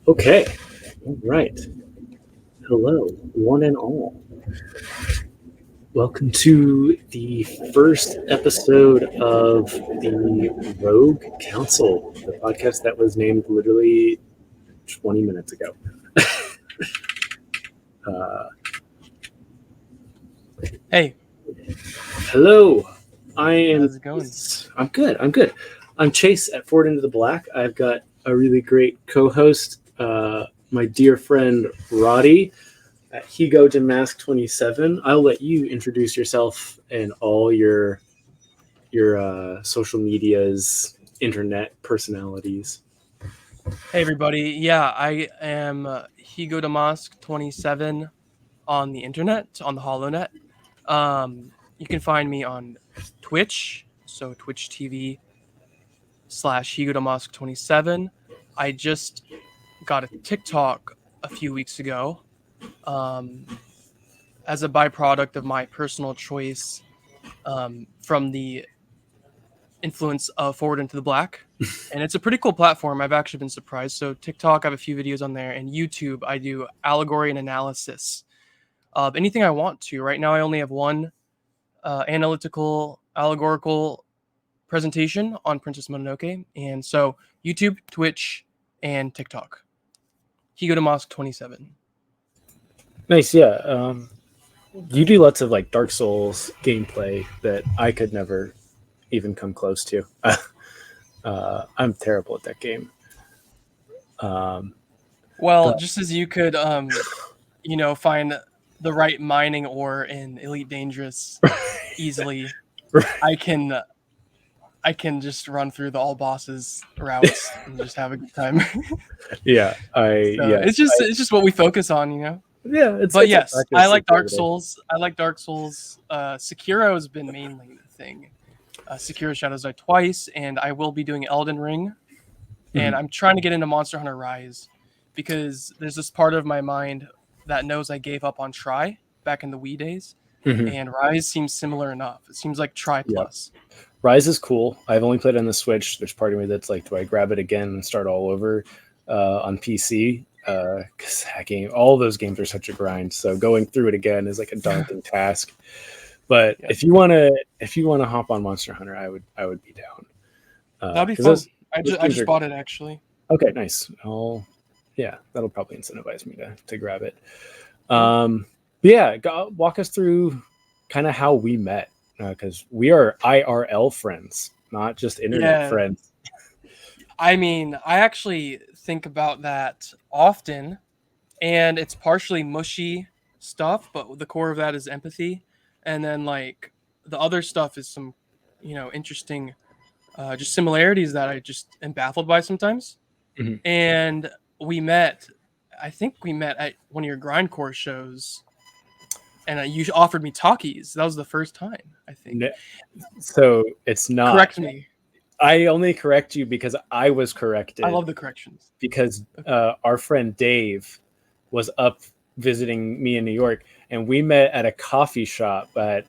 Okay. All right. Hello, one and all. Welcome to the first episode of the Rogue Council, the podcast that was named literally 20 minutes ago. Uh, Hey, hello. I am. how's it going? I'm good. I'm good. I'm Chase at Forward Into the Black. I've got a really great co-host, my dear friend Roddy at Higo to Mask 27. I'll let you introduce yourself and all your social medias, internet personalities. Hey, everybody. Yeah, I am Higo Damask 27 on the internet, on the HoloNet. You can find me on Twitch, so Twitch TV / Higo Damask 27. I just got a TikTok a few weeks ago um, as a byproduct of my personal choice from the influence of Forward Into the Black. And it's a pretty cool platform. I've actually been surprised. So TikTok, I have a few videos on there, and YouTube, I do allegory and analysis of anything I want to. Right now, I only have one analytical, allegorical presentation on Princess Mononoke, and so YouTube, Twitch, and TikTok. Higo to Mosque 27. Nice, yeah. You do lots of like Dark Souls gameplay that I could never even come close to. I'm terrible at that game. Well, But just as you could, find the right mining ore in Elite Dangerous easily, I can I can just run through the all bosses routes and just have a good time. yeah, So it's just what we focus on. yeah, But it's a yes, I practice. like Dark Souls. I like Dark Souls. Sekiro has been mainly the thing. Sekiro Shadows Die Twice, and I will be doing Elden Ring. And Mhm. I'm trying to get into Monster Hunter Rise because there's this part of my mind that knows I gave up on Try back in the Wii days, Mhm. and Rise seems similar enough. It seems like Try Yeah, plus. Rise is cool. I've only played it on the Switch. There's part of me that's like, do I grab it again and start all over on PC? Because that game, all those games are such a grind. So going through it again is like a daunting task. But Yeah, if you wanna hop on Monster Hunter, I would be down. that'd be Because fun. I those just I games just are bought it actually. okay. Nice. Yeah, that'll probably incentivize me to grab it. Cool. But yeah, walk us through kind of how we met because we are IRL friends, not just internet Yeah, friends. I mean, I actually think about that often, and it's partially mushy stuff, but the core of that is empathy, and then like the other stuff is some, interesting, just similarities that I just am baffled by sometimes. Mhm. And we met, I think we met at one of your grindcore shows, and you offered me talkies. That was the first time, I think. So it's not. Correct me. I only correct you because I was I corrected love the corrections. because Okay. our friend Dave was up visiting me in New York, and we met at a coffee shop at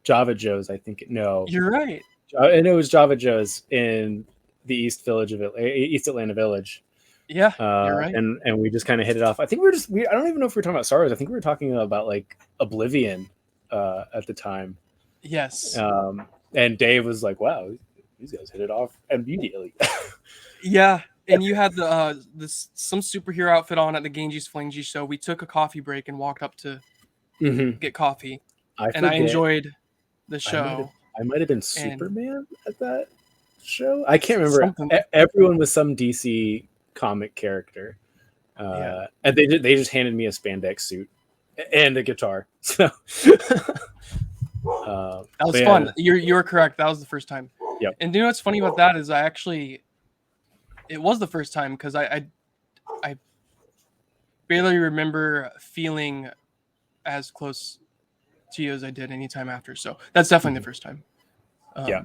Java Joe's. I think no, You're right. and it was Java Joe's in the East Atlanta Village. Yeah, you're right. And we just kind of hit it off. I think we I don't even know if we were talking about Star Wars. I think we were talking about like Oblivion at the time. Yes. Um, and Dave was like, "Wow, these guys hit it off immediately." Yeah, and you had this some superhero outfit on at the Genji's Flingy show. We took a coffee break and walked up to Mhm. get coffee, I and I forget. enjoyed the I might have show I might have been and Superman at that show. I can't remember. something like that. Everyone was some DC comic character, Yeah, and they just handed me a spandex suit and a guitar. So, that was but yeah, fun. You're correct. That was the first time. yep. And you know what's funny about that is it was the first time because I barely remember feeling as close to you as I did anytime after. So that's definitely the first time. Yeah.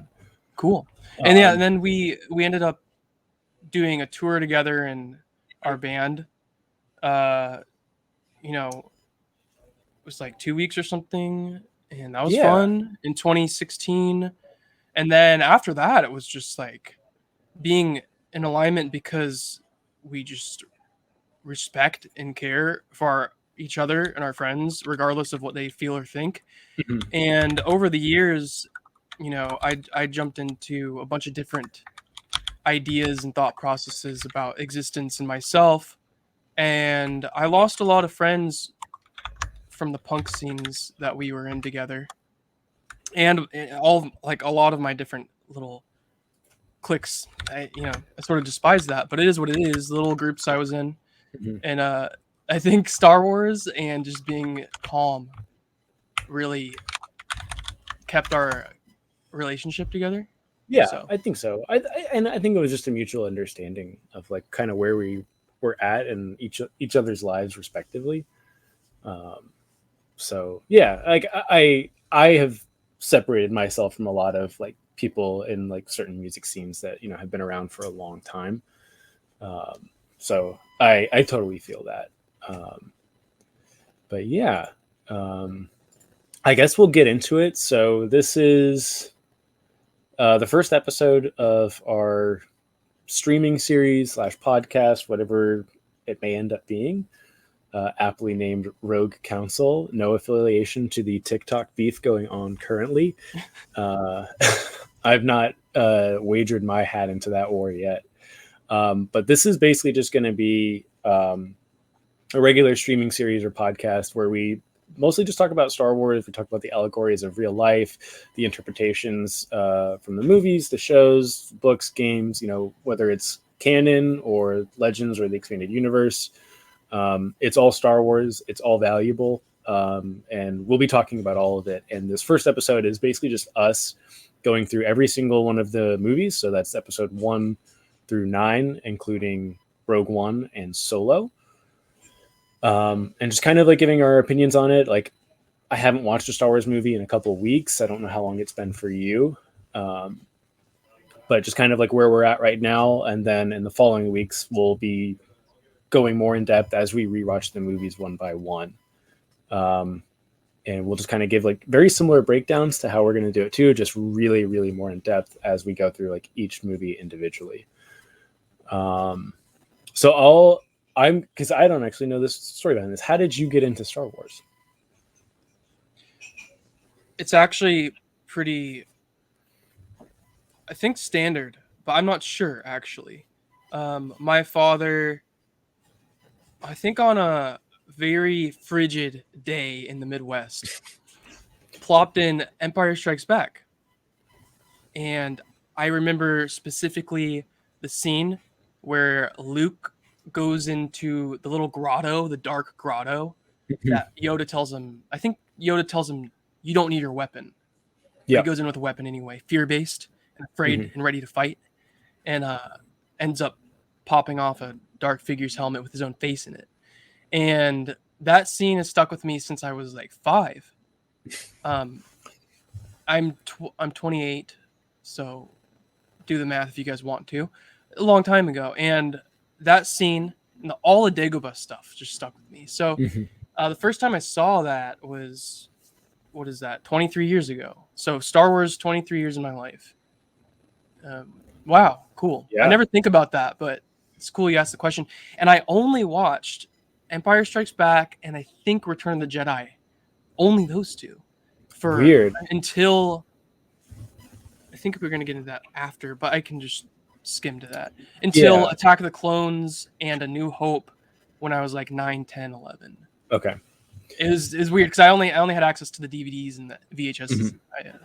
Cool. And yeah, and Um, then we ended up doing a tour together in our band. Uh, it was like 2 weeks or something, and that was yeah. fun in 2016. And then after that, it was just like being in alignment because we just respect and care for each other and our friends, regardless of what they feel or think. Mhm. And over the years, I jumped into a bunch of different ideas and thought processes about existence and myself, and I lost a lot of friends from the punk scenes that we were in together, and all like a lot of my different little cliques. I sort of despise that, but it is what it is. The little groups I was in, Mhm. and I think Star Wars and just being calm really kept our relationship together. Yeah, So I think so. And I think it was just a mutual understanding of like kind of where we were at in each other's lives respectively. Um, so yeah, like I have separated myself from a lot of like people in like certain music scenes that have been around for a long time. So I totally feel that. Um, but yeah, um, I guess we'll get into it. So this is the first episode of our streaming series slash podcast, whatever it may end up being. Aptly named Rogue Council. No affiliation to the TikTok beef going on currently. Uh, I've not wagered my hat into that war yet. But this is basically just going to be a regular streaming series or podcast where we mostly just talk about Star Wars. We talk about the allegories of real life, the interpretations from the movies, the shows, books, games, whether it's canon or legends or the expanded universe. It's all Star Wars. It's all valuable. And we'll be talking about all of it. And this first episode is basically just us going through every single one of the movies. So that's episode 1 through 9, including Rogue One and Solo. And just kind of like giving our opinions on it. Like, I haven't watched a Star Wars movie in a couple of weeks. I don't know how long it's been for you. Um, but just kind of like where we're at right now. And then in the following weeks, we'll be going more in depth as we rewatch the movies one by one. Um, and we'll just kind of give like very similar breakdowns to how we're going to do it too, just really, really more in depth as we go through like each movie individually. So because I don't actually know this story behind this. How did you get into Star Wars? it's actually pretty, I think, standard, but I'm not sure actually. My father, I think, on a very frigid day in the Midwest, plopped in Empire Strikes Back. And I remember specifically the scene where Luke goes into the little grotto, the dark grotto, that Yoda tells him, I think Yoda tells him, you don't need your weapon. But he Yeah. goes in with a weapon anyway, fear based and afraid and ready to fight, and ends up popping off a Dark Figure's helmet with his own face in it. And that scene has stuck with me since I was like 5. Um, I'm 28, so do the math if you guys want to. A long time ago, and that scene and all the Dagobah stuff just stuck with me. So the first time I saw that was, what is that, 23 years ago. So Star Wars, 23 years in my life. Wow, cool. I Yeah. never think about that, but it's cool you asked the question. And I only watched Empire Strikes Back and I think Return of the Jedi. Only those two. For Weird. until, I think we're going to get into that after, but I can just skim to that. Until Yeah. Attack of the Clones and A New Hope when I was like 9, 10, 11. Okay. It was weird because I only had access to the DVDs and the VHSs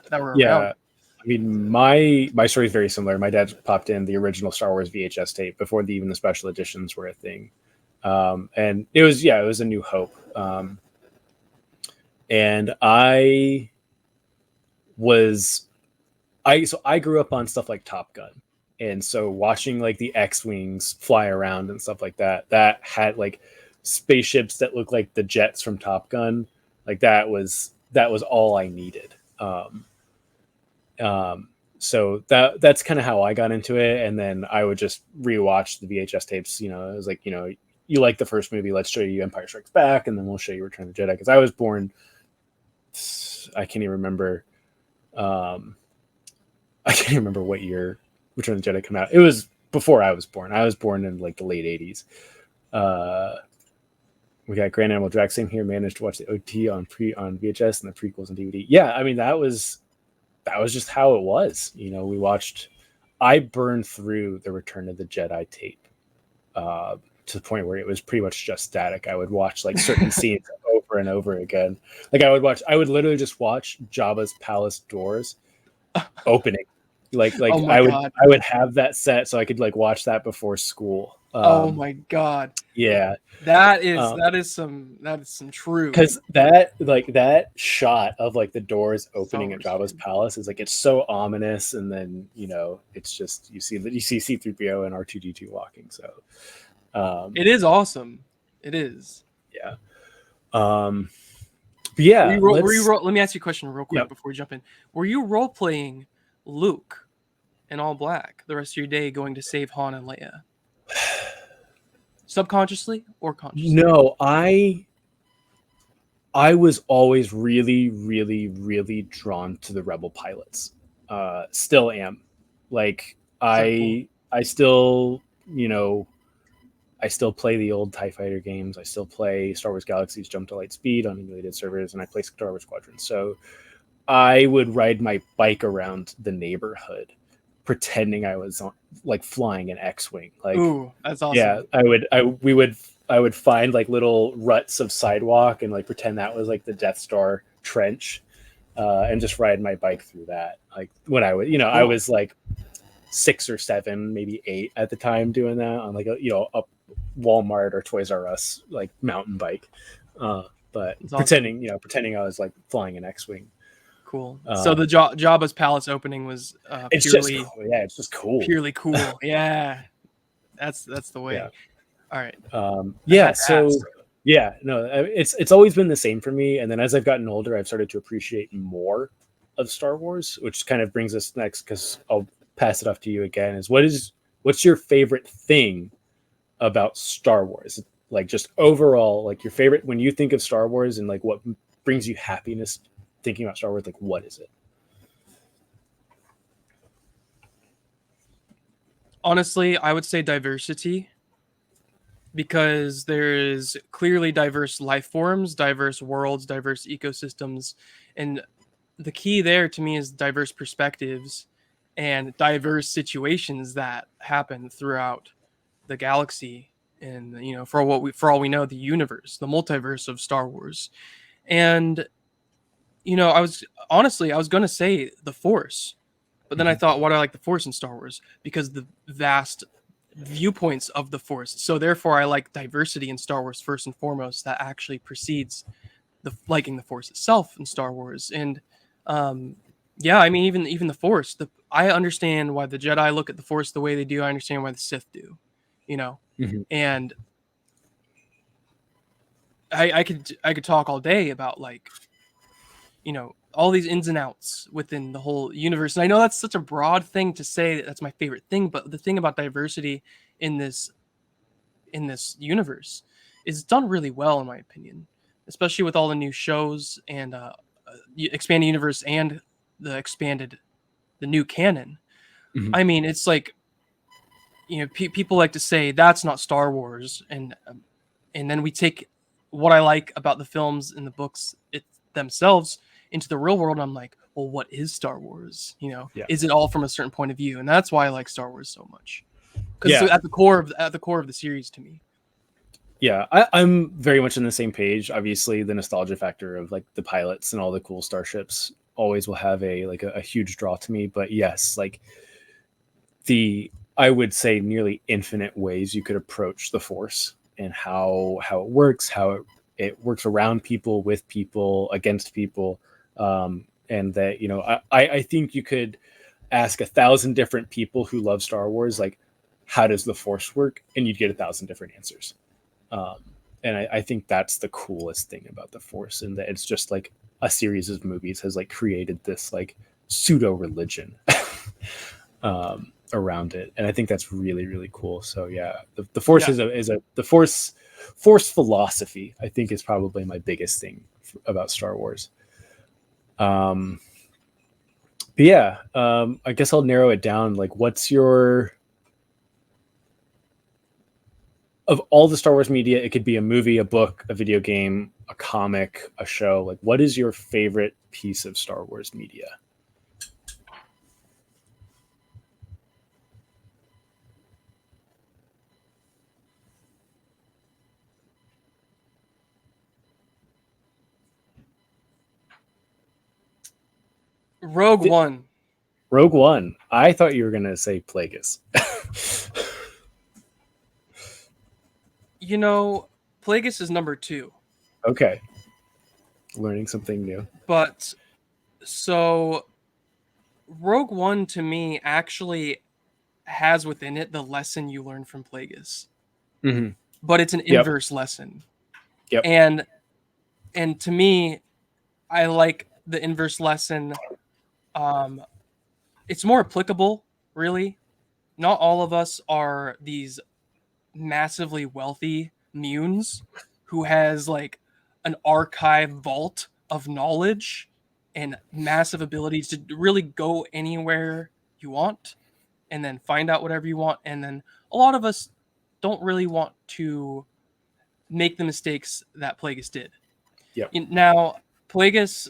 that were around. Yeah. I mean, my story is very similar. My dad popped in the original Star Wars VHS tape before even the special editions were a thing. And it was A New Hope. And I grew up on stuff like Top Gun. And so watching like the X-Wings fly around and stuff like that had like spaceships that looked like the jets from Top Gun. Like that was all I needed. So that's kind of how I got into it. And then I would just rewatch the VHS tapes. It was like, you like the first movie, let's show you Empire Strikes Back, and then we'll show you Return of the Jedi. Because I was born, I can't even remember. I can't remember what year Return of the Jedi came out. It was before I was born. I was born in like the late 80s. Uh, we got Grand Animal Drag Same here. Managed to watch the OT on VHS and the prequels and DVD. Yeah, I mean that was just how it was. You know, we watched. I burned through the Return of the Jedi tape to the point where it was pretty much just static. I would watch like certain scenes over and over again. Like I would literally just watch Jabba's palace doors opening. Like Oh my I god. would have that set so I could like watch that before school. Oh my god. Yeah. That is some true Because that shot of like the doors Star opening at Wars Jabba's fan. palace is like it's so ominous, and then it's just you see C-3PO and R2D2 walking. So It is awesome. It is. yeah, but yeah, Let me ask you a question real quick yep. before we jump in. Were you role playing Luke in all black the rest of your day, going to save Han and Leia? Subconsciously or consciously? No, I was always really, really, really drawn to the Rebel pilots. Still am. Like So cool. I still, I still play the old TIE Fighter games. I still play Star Wars Galaxies Jump to Light Speed on emulated servers, and I play Star Wars Squadrons. So I would ride my bike around the neighborhood, pretending I was like flying an X-wing. Like, Ooh, that's awesome. yeah, I would find like little ruts of sidewalk and like pretend that was like the Death Star trench, and just ride my bike through that. Like when I was, I was like 6 or 7, maybe 8 at the time doing that on like a Walmart or Toys R Us like mountain bike. But That's awesome. pretending I was like flying an X-wing. Cool. So the Jabba's palace opening was It's just cool. Purely cool. Yeah, that's the way. Yeah. All right. It's always been the same for me. And then as I've gotten older, I've started to appreciate more of Star Wars, which kind of brings us next, because I'll pass it off to you again. What's your favorite thing about Star Wars? Like just overall, like your favorite when you think of Star Wars, and like what brings you happiness thinking about Star Wars, like what is it? Honestly, I would say diversity, because there is clearly diverse life forms, diverse worlds, diverse ecosystems, and the key there to me is diverse perspectives and diverse situations that happen throughout the galaxy, and for all we know, the universe, the multiverse of Star Wars. And I was going to say the Force, but then I thought, why do I like the Force in Star Wars? Because the vast viewpoints of the Force. So therefore, I like diversity in Star Wars first and foremost. That actually precedes the liking the Force itself in Star Wars. And yeah, I mean, even the Force. I understand why the Jedi look at the Force the way they do. I understand why the Sith do. And I could talk all day about like all these ins and outs within the whole universe. And I know that's such a broad thing to say that's my favorite thing, but the thing about diversity in this universe is done really well, in my opinion, especially with all the new shows and expanded universe and the new canon. Mm-hmm. I mean, it's like people like to say that's not Star Wars, and then we take what I like about the films and the books themselves into the real world. And I'm like, well, what is Star Wars? Is it all from a certain point of view? And that's why I like Star Wars so much, because it's at the core of the series to me. Yeah, I'm very much on the same page. Obviously, the nostalgia factor of like the pilots and all the cool starships always will have a huge draw to me. But yes, like I would say nearly infinite ways you could approach the Force and how it works, how it works around people, with people, against people, and that I think you could ask 1,000 different people who love Star Wars, like, how does the Force work, and you'd get 1,000 different answers. And I think that's the coolest thing about the Force, and that it's just like a series of movies has like created this like pseudo religion around it, and I think that's really, really cool. So yeah, the Force is the Force philosophy, I think, is probably my biggest thing about Star Wars. But yeah, I guess I'll narrow it down. Like, what's your of all the Star Wars media, it could be a movie, a book, a video game, a comic, a show. Like, what is your favorite piece of Star Wars media? Rogue Th- One. Rogue One. I thought you were gonna say Plagueis. You know, Plagueis is number 2. Okay, learning something new. But so Rogue One to me actually has within it the lesson you learn from Plagueis, Mm-hmm. but it's an Yep. inverse lesson. Yep. And to me, I like the inverse lesson. Um, it's more applicable, really. Not all of us are these massively wealthy munes who has like an archive vault of knowledge and massive abilities to really go anywhere you want and then find out whatever you want. And then a lot of us don't really want to make the mistakes that Plagueis did. Yep. Now, Plagueis,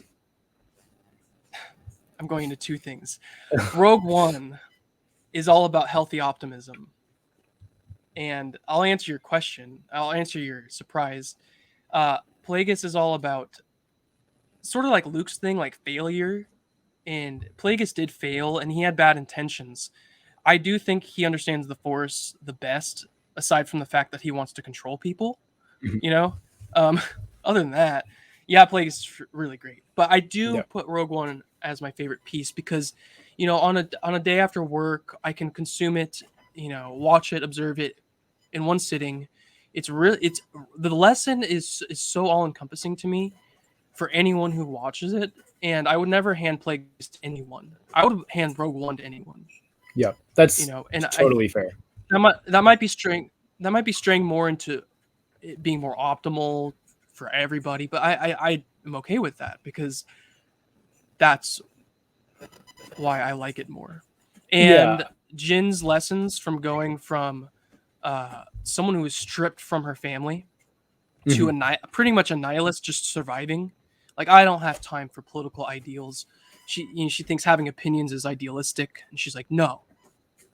I'm going into two things. Rogue One is all about healthy optimism. And I'll answer your question. I'll answer your surprise. Plagueis is all about sort of like Luke's thing, like failure. And Plagueis did fail, and he had bad intentions. I do think he understands the Force the best, aside from the fact that he wants to control people. Mhm. You know, um, other than that, yeah, Plagueis is really great. But I do Yep. put Rogue One as my favorite piece because, you know, on a day after work, I can consume it, you know, watch it, observe it in one sitting. It's the lesson is so all encompassing to me for anyone who watches it, and I would never hand Plagueis to anyone. I would hand Rogue One to anyone, Yep. you That's know. And I totally fair. that might be straying more into it being more optimal for everybody, but I am okay with that because that's why I like it more. Yeah. And Jin's lessons from going from someone who was stripped from her family to Mhm. pretty much a nihilist, just surviving. Like, I don't have time for political ideals. She thinks having opinions is idealistic, and she's like, no,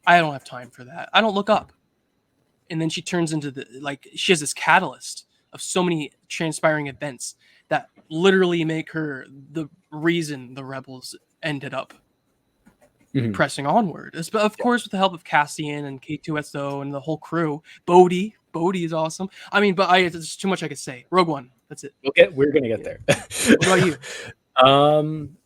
I don't have time for that. I don't look up. And then she turns into she has this catalyst of so many transpiring events that literally make her the reason the rebels ended up Mhm. pressing onward. Of Yep. course, with the help of Cassian and K2SO and the whole crew. Bodhi is awesome. I mean, but there's too much I could say. Rogue One, that's it. We're gonna get Yeah. there. What about you? um,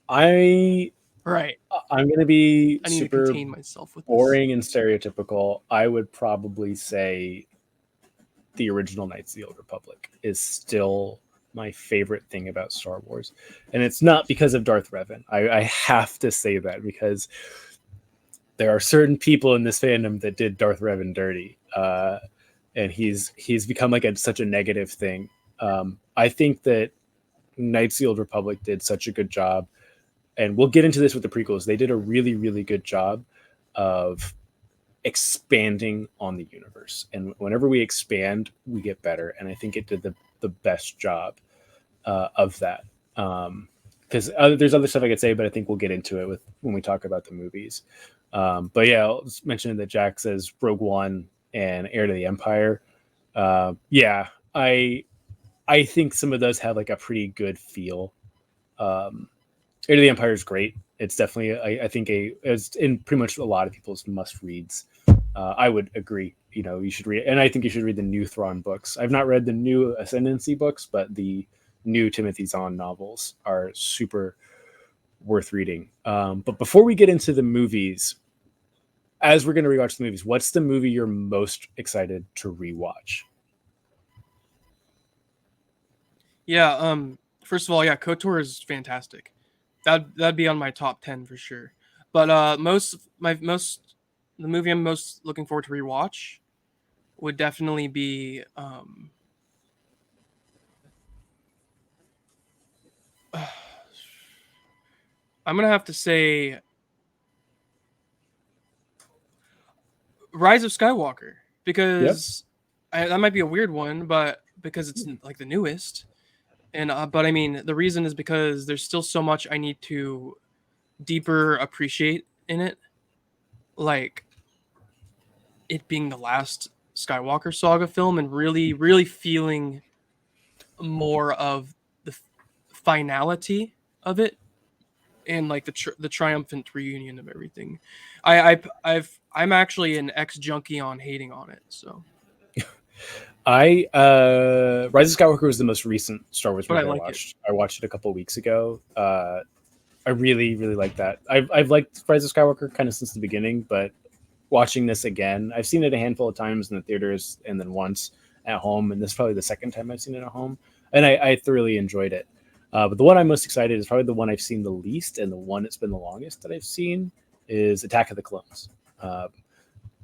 I Right. I'm gonna be I need to super contain myself with this. boring and stereotypical. I would probably say the original Knights of the Old Republic is still my favorite thing about Star Wars, and it's not because of Darth Revan. I have to say that because there are certain people in this fandom that did Darth Revan dirty, and he's become like such a negative thing. I think that Knights of the Old Republic did such a good job, and we'll get into this with the prequels. They did a really, really good job of expanding on the universe, and whenever we expand, we get better. And I think it did the best job of that. Because there's other stuff I could say, but I think we'll get into it with when we talk about the movies. But yeah, I'll just mention that Jack says Rogue One and Heir to the Empire. Yeah, I think some of those have like a pretty good feel. Heir to the Empire is great. It's definitely I think it's in pretty much a lot of people's must reads. I would agree. You know, you should read, and I think you should read the new Thrawn books. I've not read the new Ascendancy books, but the new Timothy Zahn novels are super worth reading. But before we get into the movies, as we're going to rewatch the movies, what's the movie you're most excited to rewatch? Yeah. First of all, yeah, KOTOR is fantastic. That'd be on my top 10 for sure. But the movie I'm most looking forward to rewatch would definitely be I'm gonna have to say Rise of Skywalker Yep. because that might be a weird one, but because it's like the newest, and but I mean the reason is because there's still so much I need to deeper appreciate in it, like it being the last Skywalker saga film, and really feeling more of the finality of it, and like the triumphant reunion of everything. I'm actually an ex junkie on hating on it, so I Rise of Skywalker was the most recent Star Wars but I movie I like it. watched. I watched it a couple of weeks ago. I really like that. I've liked Rise of Skywalker kind of since the beginning, but watching this again, I've seen it a handful of times in the theaters and then once at home, and this is probably the second time I've seen it at home, and I thoroughly enjoyed it. But the one I'm most excited is probably the one I've seen the least, and the one that's been the longest that I've seen is Attack of the Clones. Uh,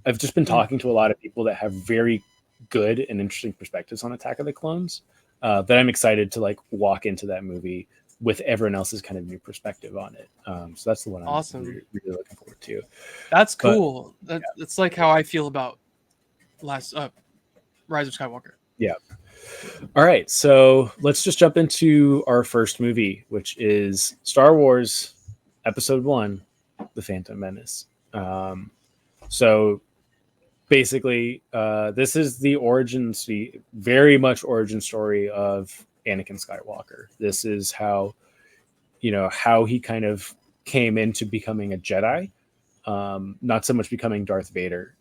I've just been talking to a lot of people that have very good and interesting perspectives on Attack of the Clones. That I'm excited to like walk into that movie with everyone else's kind of new perspective on it. So that's the one I'm Awesome. really looking forward to. That's cool. That's like how I feel about Rise of Skywalker. Yeah. All right. So let's just jump into our first movie, which is Star Wars Episode 1, The Phantom Menace. So basically, this is the very much origin story of Anakin Skywalker. This is how he kind of came into becoming a Jedi, not so much becoming Darth Vader.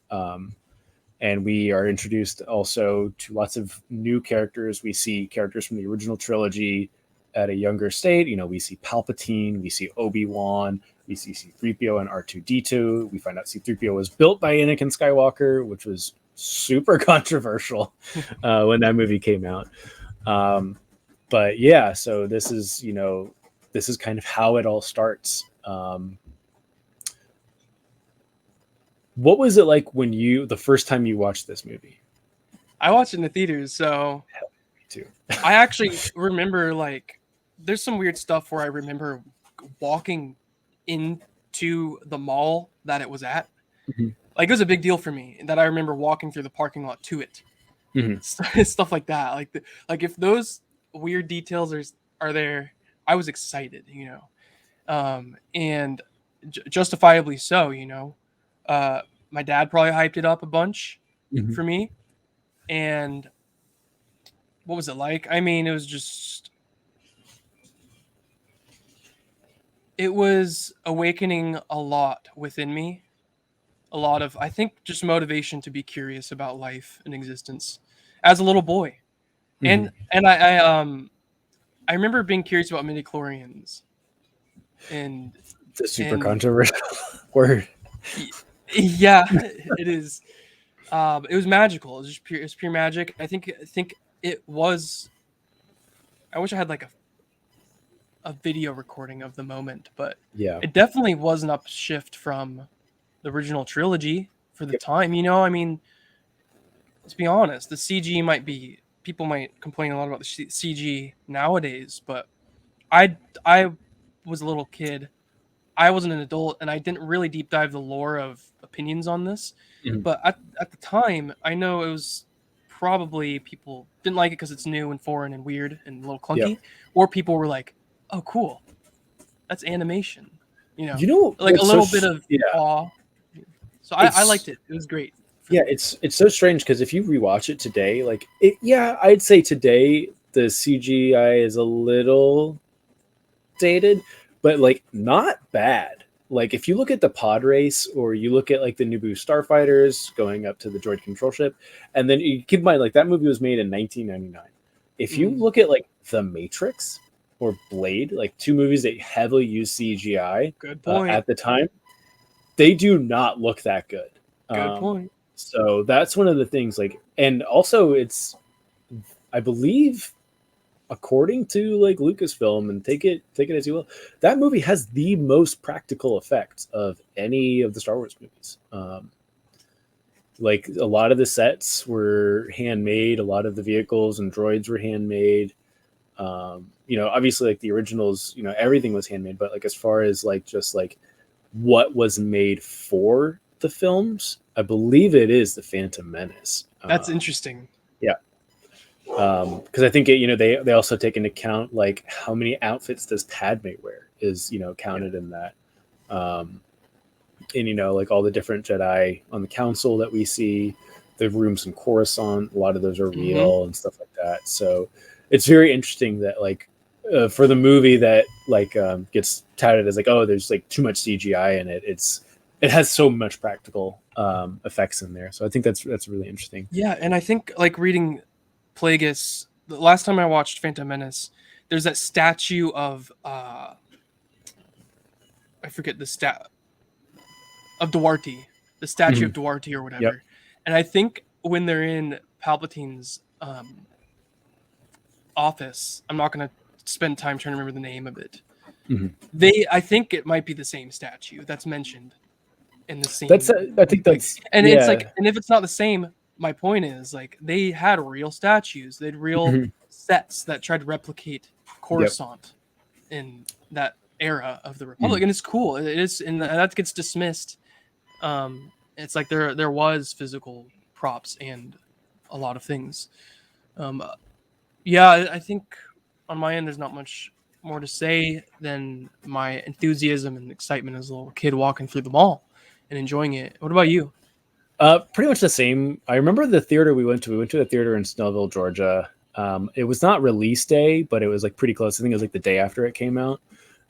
And we are introduced also to lots of new characters. We see characters from the original trilogy at a younger state. We see Palpatine, we see Obi-Wan, we see C-3PO and R2-D2. We find out C-3PO was built by Anakin Skywalker, which was super controversial when that movie came out. But yeah, so this is kind of how it all starts. What was it like when the first time you watched this movie? I watched it in the theaters, so me too. I actually remember like there's some weird stuff where I remember walking into the mall that it was at. Mm-hmm. Like it was a big deal for me that I remember walking through the parking lot to it. Mm-hmm. Stuff like that. Like if those weird details are there, I was excited, and justifiably so, my dad probably hyped it up a bunch for me. And what was it like? I mean, it was awakening a lot within me. A lot of, I think, just motivation to be curious about life and existence as a little boy. And I remember being curious about midichlorians. And it's a super controversial word. Yeah, it is. It was magical. It was pure magic. I think it was. I wish I had like a video recording of the moment, but yeah, it definitely was an upshift from the original trilogy for the time. I mean, let's be honest. The CG people might complain a lot about the CG nowadays, but I was a little kid. I wasn't an adult, and I didn't really deep dive the lore of opinions on this. But at the time, I know it was probably people didn't like it because it's new and foreign and weird and a little clunky, or people were like, "Oh, cool, that's animation," like a little bit of awe. So I liked it. It was great. Yeah, it's so strange because if you rewatch it today, I'd say today the CGI is a little dated, but like not bad. Like if you look at the pod race, or you look at like the Naboo starfighters going up to the droid control ship, and then you keep in mind like that movie was made in 1999. If you look at like The Matrix or Blade, like two movies that heavily use CGI at the time, they do not look that good. Good point. So that's one of the things. Like, and also it's, I believe, according to like Lucasfilm, and take it as you will, that movie has the most practical effects of any of the Star Wars movies. Like a lot of the sets were handmade, a lot of the vehicles and droids were handmade. Obviously like the originals, everything was handmade, but like as far as like just like what was made for the films, I believe it is The Phantom Menace. That's interesting. Because I think they also take into account like how many outfits does Padme wear is counted in that. Um, and like all the different Jedi on the council that we see, the rooms in Coruscant, a lot of those are Mm-hmm. real and stuff like that. So it's very interesting that like for the movie that like gets touted as like, oh, there's like too much CGI in it. It has so much practical effects in there. So I think that's really interesting. Yeah, and I think like reading Plagueis, the last time I watched Phantom Menace, there's that statue of I forget the of Duarte, the statue of Mhm. Duarte or Yep. whatever. And I think when they're in Palpatine's office, I'm not going to spend time trying to remember the name of it. Mhm. I think it might be the same statue that's mentioned in the scene. I think that's and yeah. it's like, and if it's not the same, my point is like they had real statues, they had real Mhm. sets that tried to replicate Coruscant in that era of the Republic, Mhm. and it's cool. It is, and that gets dismissed. It's like there was physical props and a lot of things. Um, yeah, I think on my end, there's not much more to say than my enthusiasm and excitement as a little kid walking through the mall and enjoying it. What about you? Pretty much the same. I remember the theater we went to. We went to the theater in Snellville, Georgia. It was not release day, but it was like pretty close. I think it was like the day after it came out.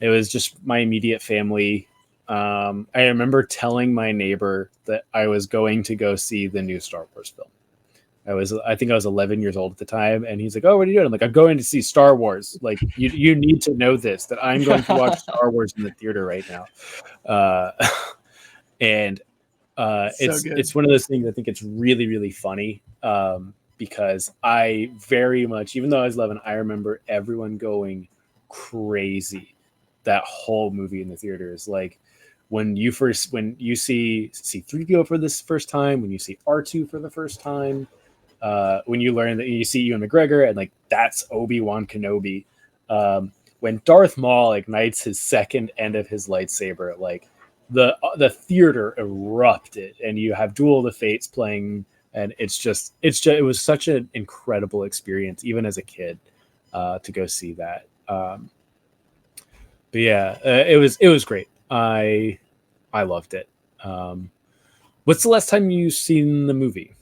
It was just my immediate family. I remember telling my neighbor that I was going to go see the new Star Wars film. I think I was 11 years old at the time, and he's like, "Oh, what are you doing?" I'm like, "I'm going to see Star Wars. Like, you need to know this that I'm going to watch Star Wars in the theater right now." Uh, and So good. it's one of those things. I think it's really really funny because I very much, even though I was 11, I remember everyone going crazy that whole movie in the theaters. Like when you see C-3PO for this first time, when you see R2 for the first time, when you learn that you see Ewan McGregor and like that's Obi-Wan Kenobi. When Darth Maul ignites his second end of his lightsaber, like the theater erupted, and you have Duel of the Fates playing, and it was such an incredible experience, even as a kid, to go see that. But yeah, it was great. I loved it. What's the last time you've seen the movie?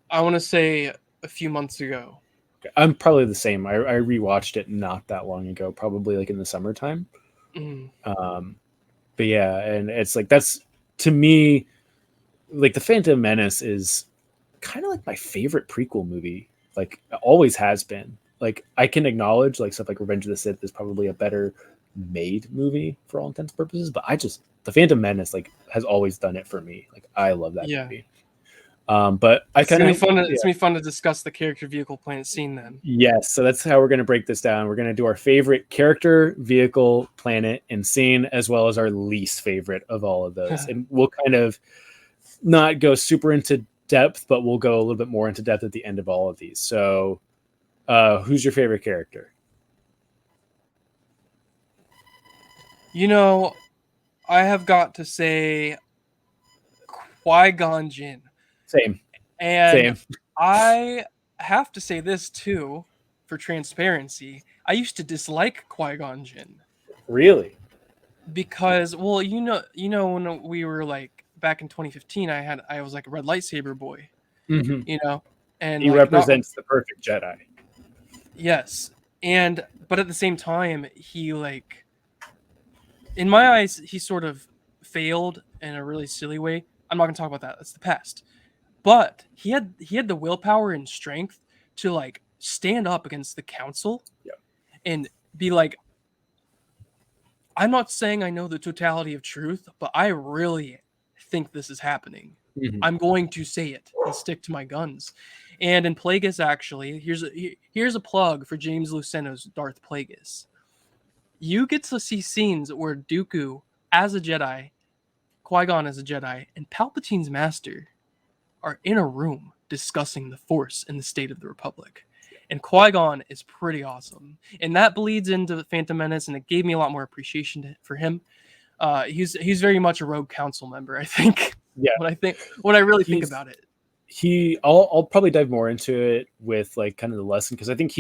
I want to say a few months ago. I'm probably the same. I rewatched it not that long ago, probably like in the summertime. Mm. But yeah, and it's like that's to me, like the Phantom Menace is kind of like my favorite prequel movie. Like always has been. Like I can acknowledge like stuff like Revenge of the Sith is probably a better made movie for all intents and purposes, but the Phantom Menace like has always done it for me. Like I love that Yeah. movie. But I It's gonna kind be fun. of It's gonna be fun to discuss the character vehicle planet scene then. yes, so that's how we're going to break this down. We're going to do our favorite character, vehicle, planet, and scene, as well as our least favorite of all of those. And we'll kind of not go super into depth, but we'll go a little bit more into depth at the end of all of these. So, who's your favorite character? You know, I have got to say Qui-Gon Jinn. Same. And I have to say this too, for transparency. I used to dislike Qui-Gon Jinn Really? because, well, when we were like back in 2015, I was like a red lightsaber boy, Mm-hmm. and He like not represents the perfect Jedi. yes, and but at the same time, he like in my eyes, he sort of failed in a really silly way. I'm not gonna talk about that. That's the past. But he had the willpower and strength to like stand up against the council Yep. and be like, I'm not saying I know the totality of truth, but I really think this is happening. Mm-hmm. I'm going to say it and stick to my guns. And in Plagueis, actually, here's a plug for James Luceno's Darth Plagueis. You get to see scenes where Dooku as a Jedi, Qui-Gon as a Jedi, and Palpatine's master are in a room discussing the Force and the state of the Republic. And Qui-Gon is pretty awesome. And that bleeds into the Phantom Menace, and it gave me a lot more appreciation for him. He's very much a rogue council member, I think. Yeah. When I really think He's- about it. I'll probably dive more into it with like kind of the lesson, because I think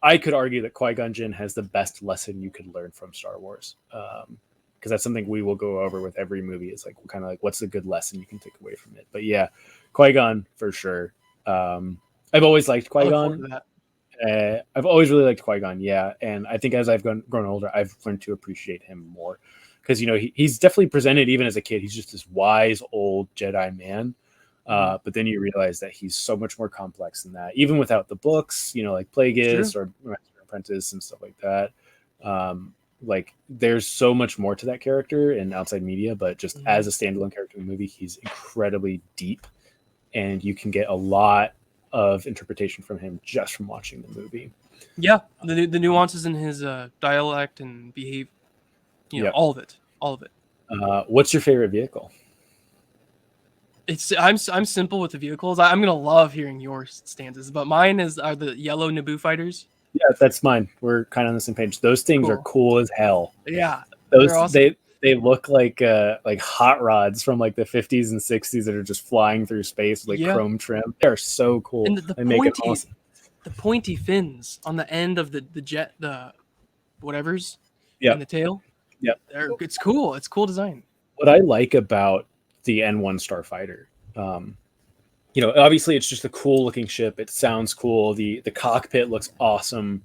I could argue that Qui-Gon Jinn has the best lesson you could learn from Star Wars. Because that's something we will go over with every movie. It's like kind of like what's a good lesson you can take away from it. But yeah, Qui-Gon for sure. I've always liked I look forward to Qui-Gon. that. I've always really liked Qui-Gon, yeah. And I think as I've grown older, I've learned to appreciate him more. Because, he's definitely presented, even as a kid, he's just this wise old Jedi man. But then you realize that he's so much more complex than that, even without the books, like Plagueis or Master Apprentice and stuff like that. Like there's so much more to that character in outside media, but just as a standalone character in the movie, he's incredibly deep, and you can get a lot of interpretation from him just from watching the movie. Yeah, the nuances in his dialect and behave, all of it. What's your favorite vehicle? I'm simple with the vehicles. I'm gonna love hearing your stances, but mine are the yellow Naboo fighters. Yeah, that's mine. We're kind of on the same page. Those things are cool as hell. Yeah, those awesome. they look like hot rods from like the 50s and 60s that are just flying through space with chrome trim. They're so cool. And they make it awesome. The pointy fins on the end of the jet, the whatevers, in the tail. Yep. It's cool. It's cool design. What I like about the N1 Starfighter, obviously it's just a cool looking ship. It sounds cool. The cockpit looks awesome.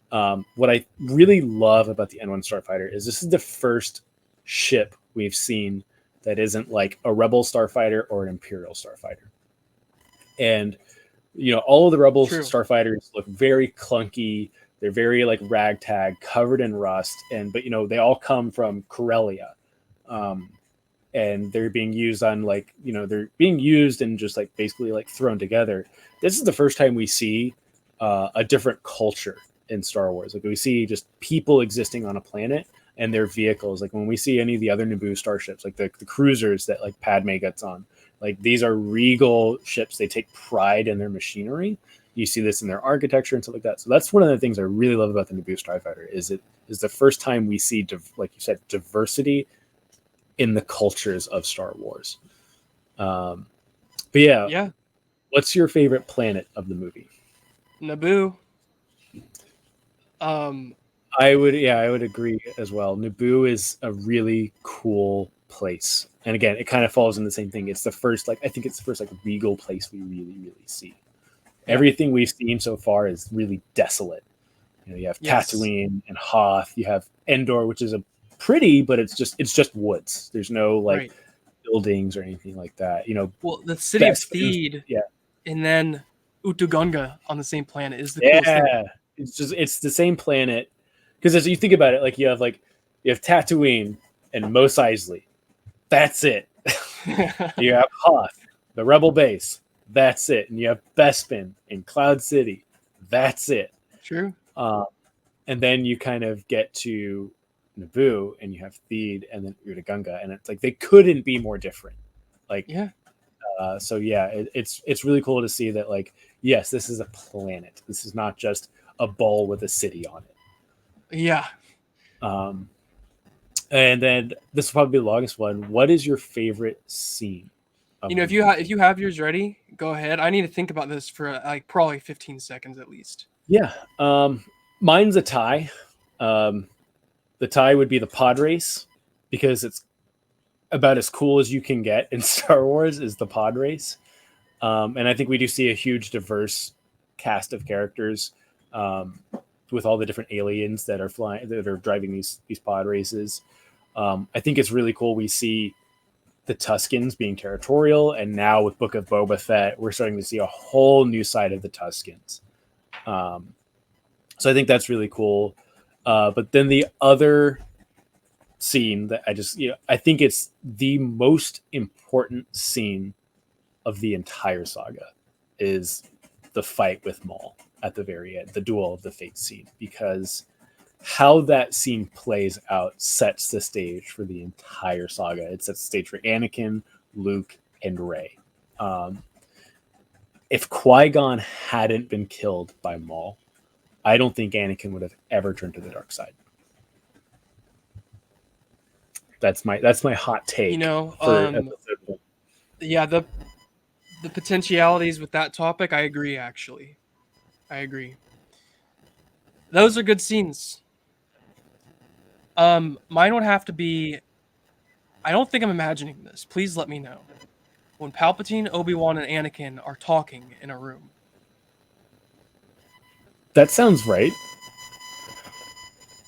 What I really love about the N1 Starfighter is this is the first ship we've seen that isn't like a Rebel Starfighter or an Imperial Starfighter. And, all of the Rebel Starfighters look very clunky. They're very like ragtag, covered in rust. But they all come from Corellia. And they're being used on they're being used and just like basically like thrown together. This is the first time we see a different culture in Star Wars. Like we see just people existing on a planet and their vehicles. Like when we see any of the other Naboo starships, like the cruisers that like Padme gets on, like these are regal ships. They take pride in their machinery. You see this in their architecture and stuff like that. So that's one of the things I really love about the Naboo Starfighter is it is the first time we see, like you said, diversity in the cultures of Star Wars. But yeah. What's your favorite planet of the movie? Naboo. I would agree as well. Naboo is a really cool place. And again, it kind of falls in the same thing. It's the first, I think it's the first regal place we really, really see. Yeah. Everything we've seen so far is really desolate. You have Tatooine and Hoth. You have Endor, which is a pretty, but it's just woods. There's no buildings or anything like that. Well, the city of Theed, and then Utugunga on the same planet is the coolest thing. It's the same planet, because as you think about it, you have Tatooine and Mos Eisley. That's it. You have Hoth, the Rebel base. That's it. And you have Bespin in Cloud City. That's it. True. And then you kind of get to Naboo, and you have Theed, and then Utugunga, and it's like they couldn't be more different. It's really cool to see that yes, this is a planet. This is not just a ball with a city on it. Yeah. And then this will probably be the longest one. What is your favorite scene? If you have yours ready, go ahead. I need to think about this for probably 15 seconds at least. Yeah. Mine's a tie. The tie would be the pod race, because it's about as cool as you can get in Star Wars is the pod race. And I think we do see a huge diverse cast of characters with all the different aliens that are driving these pod races. I think it's really cool. We see the Tuskens being territorial, and now with Book of Boba Fett, we're starting to see a whole new side of the Tuskens. So I think that's really cool. But then the other scene that I think it's the most important scene of the entire saga is the fight with Maul at the very end, the Duel of the Fates scene, because how that scene plays out sets the stage for the entire saga. It sets the stage for Anakin, Luke, and Rey. If Qui-Gon hadn't been killed by Maul, I don't think Anakin would have ever turned to the dark side. That's my hot take. Yeah, the potentialities with that topic, I agree. Actually, I agree. Those are good scenes. Mine would have to be. I don't think I'm imagining this. Please let me know. When Palpatine, Obi-Wan, and Anakin are talking in a room. That sounds right.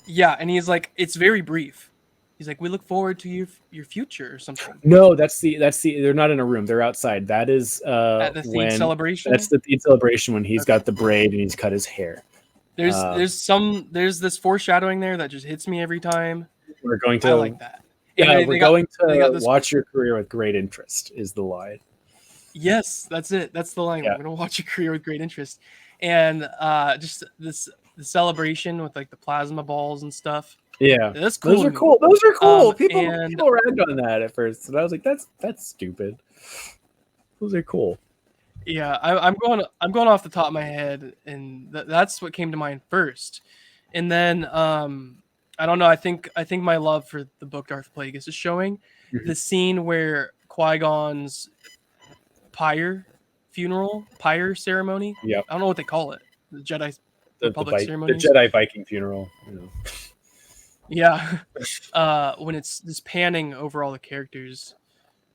Yeah, and he's like, it's very brief. He's like, we look forward to your future or something. No, that's the they're not in a room, they're outside. That is At the Theed when celebration. that's the Theed celebration when he's Okay. got the braid and he's cut his hair. There's this foreshadowing there that just hits me every time. We're going to I like that. Yeah, And we're they got going to this. watch your career with great interest is the line. Yes, that's it. That's the line. Yeah. We're gonna watch your career with great interest, and just the celebration with like the plasma balls and stuff. Yeah, That's cool. Those are cool. Those are cool. People and- ragged on that at first, and I was like, "That's stupid." Those are cool. Yeah, I'm going off the top of my head, and that's what came to mind first, and then I don't know. I think my love for the book Darth Plagueis is showing. Mhm. The scene where Qui-Gon's pyre ceremony. Yep. I don't know what they call it. The Jedi The Republic ceremonies. Jedi Viking funeral. You know. Yeah. When it's just panning over all the characters.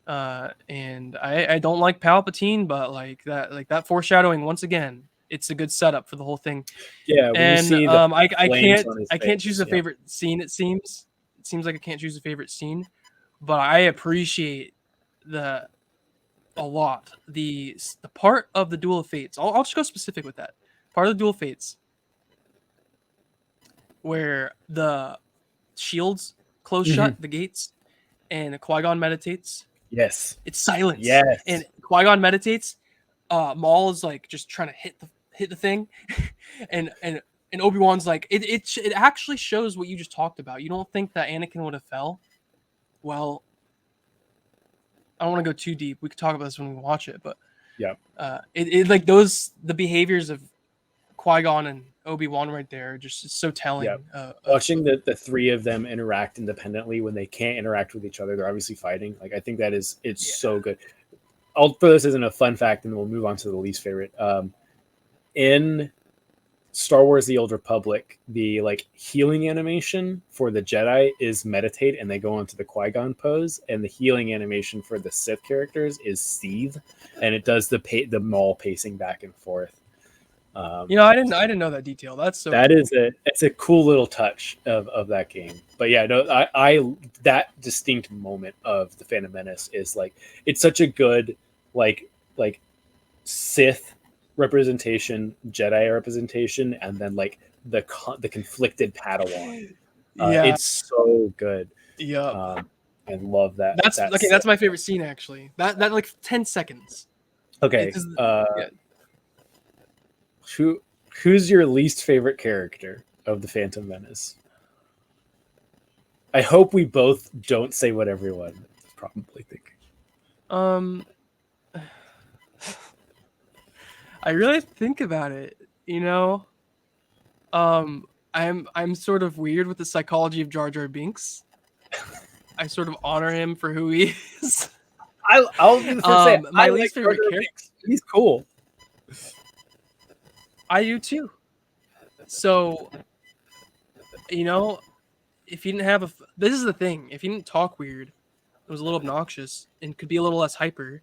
And I don't like Palpatine, but like that foreshadowing once again, it's a good setup for the whole thing. Yeah, when And you see the I flames can't on his I can't face, choose a yeah. favorite scene. It seems like I can't choose a favorite scene, but I appreciate a lot the part of the Duel of Fates. I'll just go specific with that part of the Duel of Fates where the shields close shut, the gates, and Qui-Gon meditates. Yes. It's silence. Yes. And Qui-Gon meditates. Maul is like just trying to hit the thing, and Obi-Wan's like it actually shows what you just talked about. You don't think that Anakin would have fell? Well, I don't want to go too deep. We could talk about this when we watch it, but yeah, it like the behaviors of Qui-Gon and Obi-Wan right there are just so telling. Yeah. Watching the three of them interact independently when they can't interact with each other, they're obviously fighting. Like I think it's so good. I'll throw this as a fun fact, and then we'll move on to the least favorite. In Star Wars: The Old Republic, the like healing animation for the Jedi is meditate, and they go into the Qui-Gon pose, and the healing animation for the Sith characters is seethe, and it does the Maul pacing back and forth. I didn't know that detail. That's so. That cool. It's a cool little touch of that game. But yeah, no, I that distinct moment of the Phantom Menace is like it's such a good like Sith representation, Jedi representation, and then like the conflicted Padawan. It's so good. Yeah, and love that. That's okay. That's my favorite scene actually. That like 10 seconds. Okay. Who's your least favorite character of the Phantom Menace? I hope we both don't say what everyone is probably thinking. I really think about it, I'm sort of weird with the psychology of Jar Jar Binks. I sort of honor him for who he is. I'll be the first to say my least favorite character. He's cool. I do too. So, if he didn't have this is the thing. If he didn't talk weird, it was a little obnoxious and could be a little less hyper.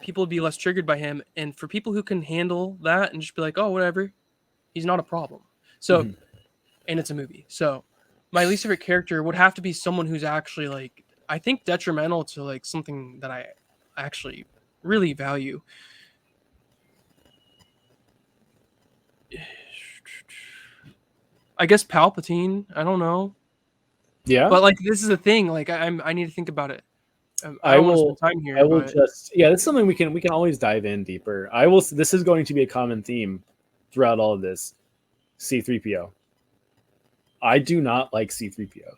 People would be less triggered by him. And for people who can handle that and just be like, oh, whatever, he's not a problem. So, and it's a movie. So my least favorite character would have to be someone who's actually like, I think detrimental to like something that I actually really value. I guess Palpatine. I don't know. Yeah. But like, this is the thing. Like I need to think about it. I will spend time here. I will just that's something we can always dive in deeper. This is going to be a common theme throughout all of this. C-3PO. I do not like C-3PO.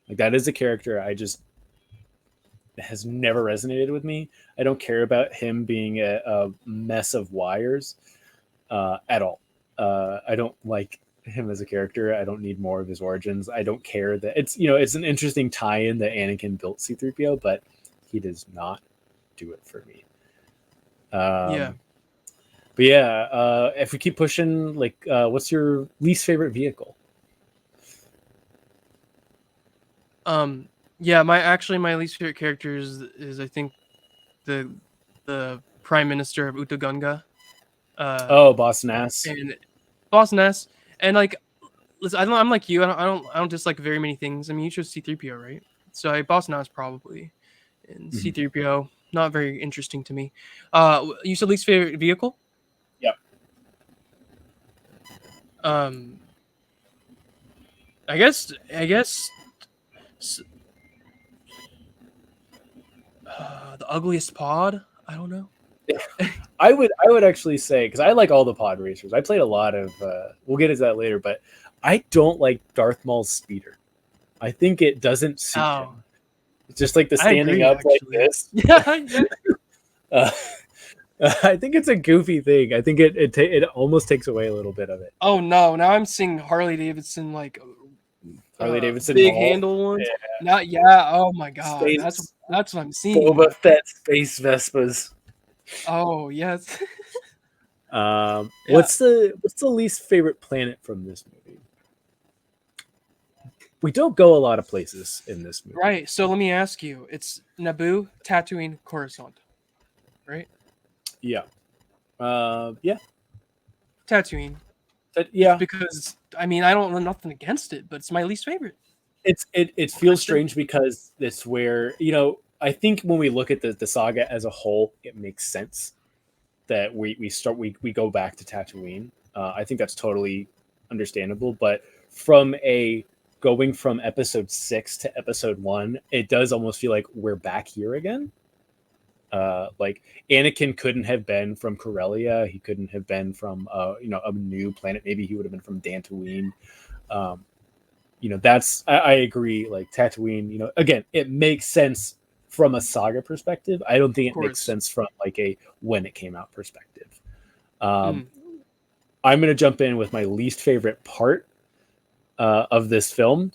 Like that is a character it has never resonated with me. I don't care about him being a mess of wires at all. I don't like him as a character. I don't need more of his origins. I don't care that it's an interesting tie-in that Anakin built C-3PO, but he does not do it for me. Yeah. But yeah, if we keep pushing, like, what's your least favorite vehicle? Yeah, my least favorite character is I think the Prime Minister of Utagunga. Oh, Boss Nass. And Boss Ness. And like listen, I'm like you. I don't dislike very many things. I mean, you chose C3PO, right? So Boss Ness probably. And Mhm. C3PO not very interesting to me. You said least favorite vehicle? Yep. Um I guess the ugliest pod. I don't know. I would actually say, because I like all the pod racers. I played a lot of. We'll get into that later, but I don't like Darth Maul's speeder. I think it doesn't suit Oh, him. It's just like the I standing agree. up like Actually, this. yeah, yeah. Uh, I think it's a goofy thing. I think it almost takes away a little bit of it. Oh no! Now I'm seeing Harley Davidson like Harley Davidson big Maul, handle ones. yeah. Not yeah. Oh my god, Space that's what I'm seeing. Boba Fett space Vespas. Oh yes. Yeah. What's the least favorite planet from this movie? We don't go a lot of places in this movie. Right. So let me ask you. It's Naboo, Tatooine, Coruscant, right? Yeah. Yeah. Tatooine. Yeah. Because I mean I don't know nothing against it, but it's my least favorite. It feels strange because it's where, I think when we look at the saga as a whole, it makes sense that we go back to Tatooine. I think that's totally understandable, but going from episode 6 to episode 1, it does almost feel like we're back here again. Like Anakin couldn't have been from Corellia. He couldn't have been from a new planet. Maybe he would have been from Dantooine. I agree. Like Tatooine, again, it makes sense from a saga perspective. I don't think it makes sense from like a when it came out perspective. I'm going to jump in with my least favorite part of this film,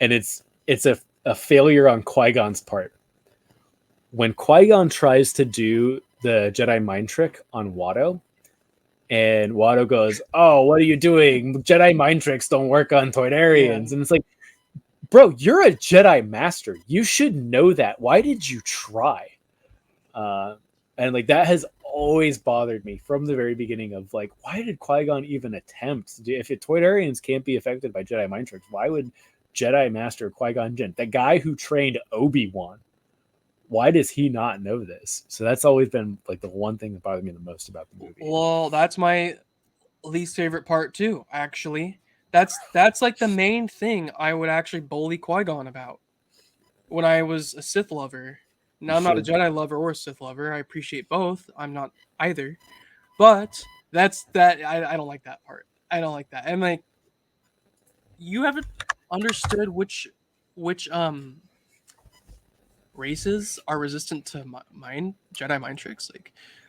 and it's a failure on Qui-Gon's part. When Qui-Gon tries to do the Jedi mind trick on Watto, and Watto goes, "Oh, what are you doing? Jedi mind tricks don't work on Toydarians." Yeah. And it's like, bro, you're a Jedi master. You should know that. Why did you try? And like that has always bothered me from the very beginning of like, why did Qui-Gon even attempt? If Toydarians can't be affected by Jedi mind tricks, why would Jedi Master Qui-Gon Jinn, the guy who trained Obi-Wan, why does he not know this? So that's always been like the one thing that bothered me the most about the movie. Well, that's my least favorite part too, actually. That's like the main thing I would actually bully Qui-Gon about when I was a Sith lover. Now I'm not a Jedi lover or a Sith lover. I appreciate both. I'm not either. But I don't like that part. I don't like that. And like you haven't understood which races are resistant to Jedi mind tricks.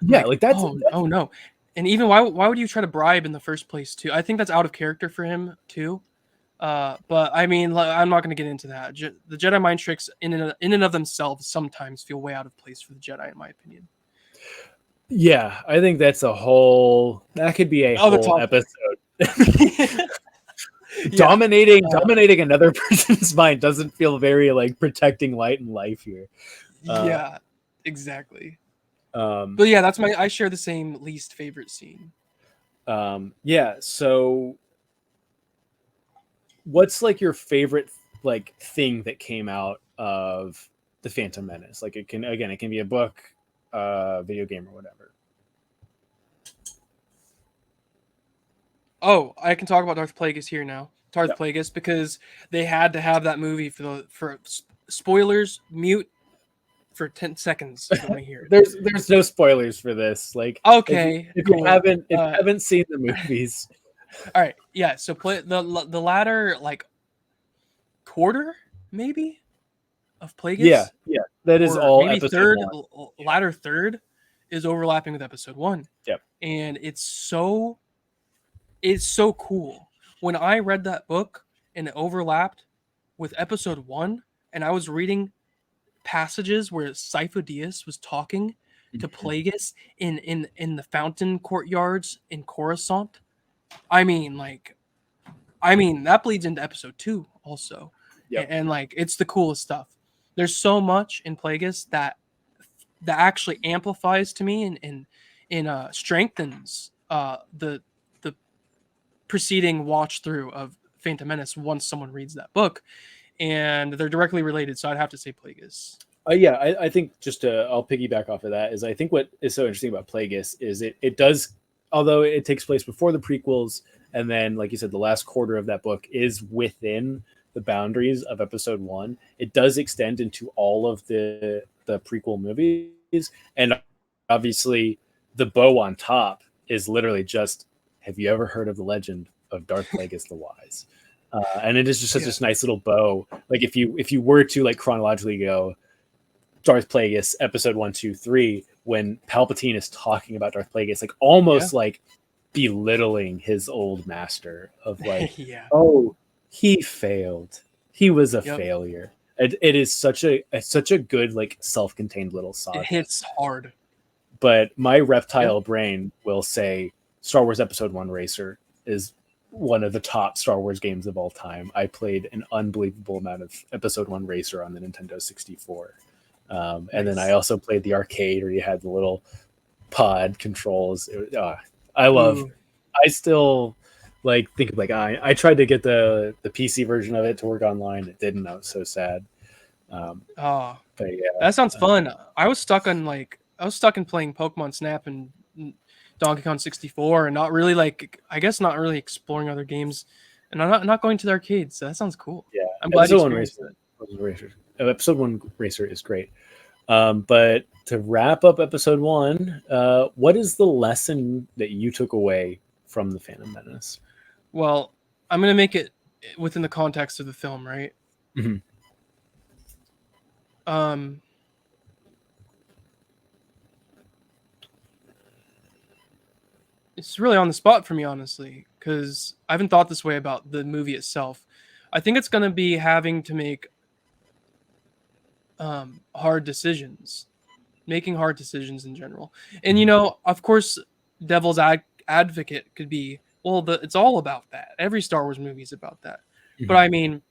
That's oh no. And even why would you try to bribe in the first place too? I think that's out of character for him too. But I mean, I'm not going to get into that. The Jedi mind tricks in and of themselves sometimes feel way out of place for the Jedi, in my opinion. Yeah, I think that could be a whole episode. Dominating another person's mind doesn't feel very like protecting light and life here. Yeah, exactly. But yeah, I share the same least favorite scene. Yeah. So, what's like your favorite like thing that came out of the Phantom Menace? Like it can be a book, video game, or whatever. Oh, I can talk about Darth Plagueis here now. Darth Plagueis, because they had to have that movie for spoilers. Mute for 10 seconds. I don't want to hear it. There's no spoilers for this. Like, okay, if you haven't seen the movies, all right, yeah. So play the latter like quarter maybe of Plagueis. Yeah, that is all. Maybe latter third is overlapping with episode 1. Yep, and it's so cool. When I read that book and it overlapped with episode 1, and I was reading passages where Sifo-Dyas was talking to Plagueis in the fountain courtyards in Coruscant. I mean, that bleeds into episode 2 also. Yep. And like it's the coolest stuff. There's so much in Plagueis that actually amplifies to me and strengthens the preceding watch through of Phantom Menace once someone reads that book, and they're directly related. So I'd have to say Plagueis. Yeah, I think I'll piggyback off of that. Is I think what is so interesting about Plagueis is it does, although it takes place before the prequels, and then like you said, the last quarter of that book is within the boundaries of episode 1. It does extend into all of the prequel movies, and obviously the bow on top is literally just, have you ever heard of the legend of Darth Plagueis the Wise? And it is just such a nice little bow. Like if you were to like chronologically go Darth Plagueis episode 1, 2, 3, when Palpatine is talking about Darth Plagueis, like almost like belittling his old master of like, oh, he failed. He was a failure. It is such a good like self-contained little saga. It hits hard. But my reptile brain will say Star Wars Episode 1 Racer is one of the top Star Wars games of all time. I played an unbelievable amount of Episode 1 Racer on the Nintendo 64. And then I also played the arcade where you had the little pod controls. I still like think of like I tried to get the PC version of it to work online. It didn't. I was so sad. But yeah, that sounds fun. I was stuck in playing Pokemon Snap and Donkey Kong 64 and not really not really exploring other games, and I'm not going to the arcades. So that sounds cool. Yeah, I'm glad Episode 1 Racer is great. But to wrap up episode 1, what is the lesson that you took away from the Phantom Menace? Well, I'm gonna make it within the context of the film, right? Mm-hmm. It's really on the spot for me, honestly, because I haven't thought this way about the movie itself. I think it's going to be having to make hard decisions, making hard decisions in general. And, of course, devil's advocate could be, well, it's all about that. Every Star Wars movie is about that. Mm-hmm. But I mean,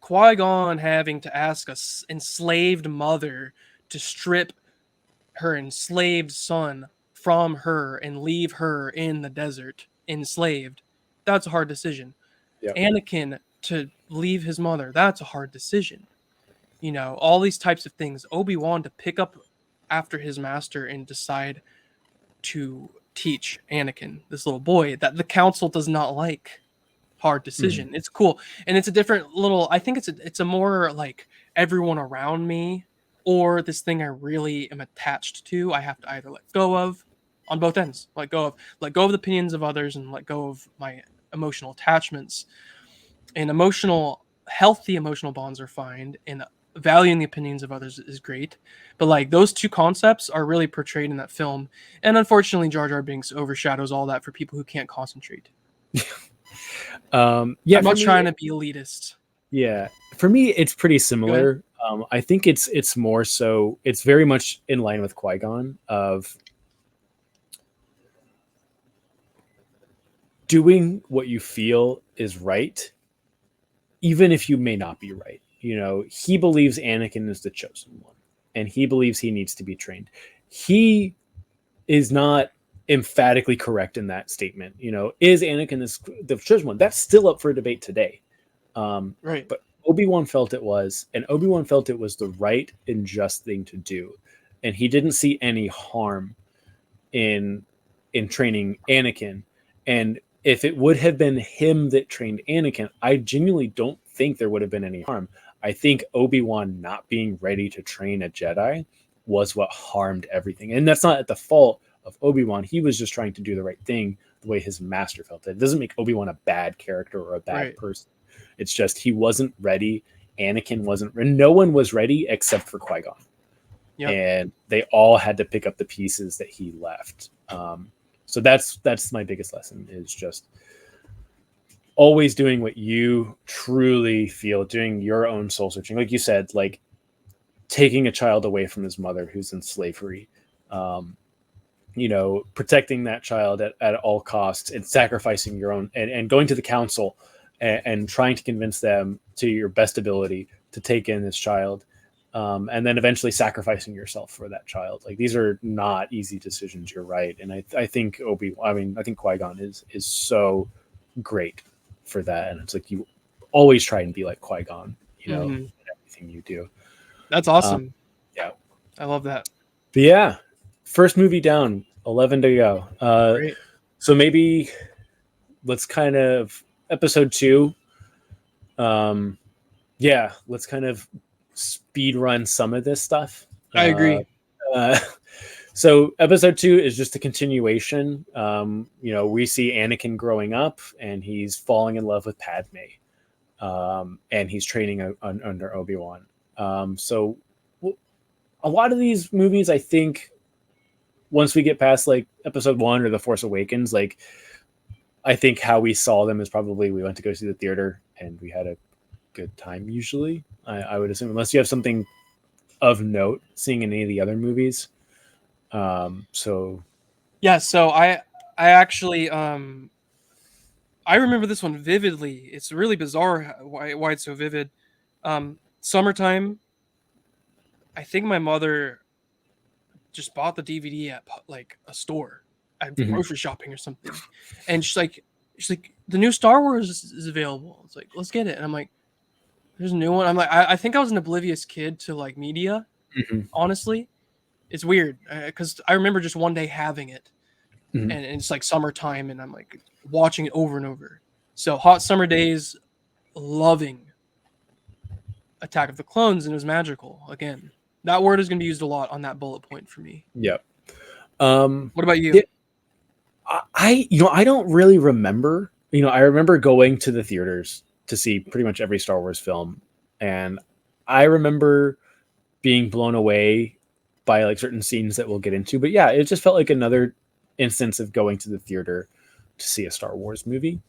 Qui-Gon having to ask a enslaved mother to strip her enslaved son from her and leave her in the desert enslaved, that's a hard decision. Yep. Anakin to leave his mother, that's a hard decision. All these types of things. Obi-Wan to pick up after his master and decide to teach Anakin, this little boy that the council does not like. Hard decision. Mm-hmm. It's cool. And it's a different little, I think it's a more like everyone around me or this thing I really am attached to, I have to either let go of on both ends. Let go of the opinions of others and let go of my emotional attachments. And healthy emotional bonds are fine, and valuing the opinions of others is great. But like those two concepts are really portrayed in that film. And unfortunately, Jar Jar Binks overshadows all that for people who can't concentrate. I'm not trying to be elitist. Yeah, for me, it's pretty similar. I think it's more so. It's very much in line with Qui-Gon of doing what you feel is right, even if you may not be right. He believes Anakin is the chosen one, and he believes he needs to be trained. He is not emphatically correct in that statement. Is Anakin the chosen one? That's still up for debate today. Right. But Obi-Wan felt it was, and Obi-Wan felt it was the right and just thing to do. And he didn't see any harm in training Anakin. And if it would have been him that trained Anakin, I genuinely don't think there would have been any harm. I think Obi-Wan not being ready to train a Jedi was what harmed everything. And that's not at the fault of Obi-Wan. He was just trying to do the right thing the way his master felt it. It doesn't make Obi-Wan a bad character or a bad person. It's just he wasn't ready. Anakin wasn't. No one was ready except for Qui-Gon. Yep. And they all had to pick up the pieces that he left. So that's my biggest lesson, is just always doing what you truly feel, doing your own soul searching. Like you said, like taking a child away from his mother who's in slavery, protecting that child at all costs and sacrificing your own and going to the council and trying to convince them to your best ability to take in this child. And then eventually sacrificing yourself for that child. Like, these are not easy decisions. You're right. And I think I think Qui-Gon is so great for that. And it's like, you always try and be like Qui-Gon, in everything you do. That's awesome. Yeah. I love that. But yeah, first movie down, 11 to go. Great. So maybe let's kind of episode 2. Let's kind of speed run some of this stuff. I agree. So episode 2 is just a continuation. We see Anakin growing up and he's falling in love with Padme. And he's training under Obi-Wan. So a lot of these movies, I think, once we get past like episode 1 or The Force Awakens, like, I think how we saw them is probably we went to go see the theater and we had a good time usually. I would assume, unless you have something of note seeing any of the other movies. So I actually I remember this one vividly. It's really bizarre why it's so vivid. Summertime, I think my mother just bought the DVD at like a store at grocery shopping or something, and she's like, the new Star Wars is available. It's like, let's get it. And I'm like, there's a new one. I'm like, I think I was an oblivious kid to like media. Honestly, it's weird because I remember just one day having it, and it's like summertime, and I'm like watching it over and over. So hot summer days, loving Attack of the Clones, and it was magical. Again, that word is going to be used a lot on that bullet point for me. Yep. What about you? I don't really remember. I remember going to the theaters to see pretty much every Star Wars film, and I remember being blown away by like certain scenes that we'll get into. But yeah, it just felt like another instance of going to the theater to see a Star Wars movie.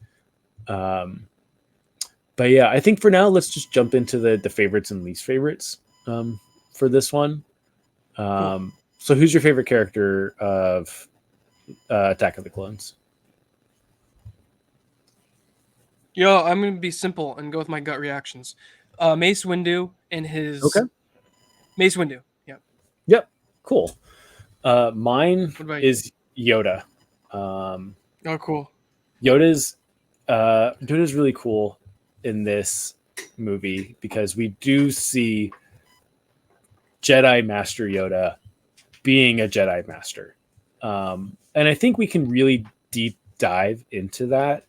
But yeah, I think for now, let's just jump into the favorites and least favorites for this one. Cool. So who's your favorite character of Attack of the Clones? I'm going to be simple and go with my gut reactions. Mace Windu and his... Okay. Mace Windu, yeah. Yep, cool. Mine is Yoda. Oh, cool. Yoda's really cool in this movie because we do see Jedi Master Yoda being a Jedi Master. And I think we can really deep dive into that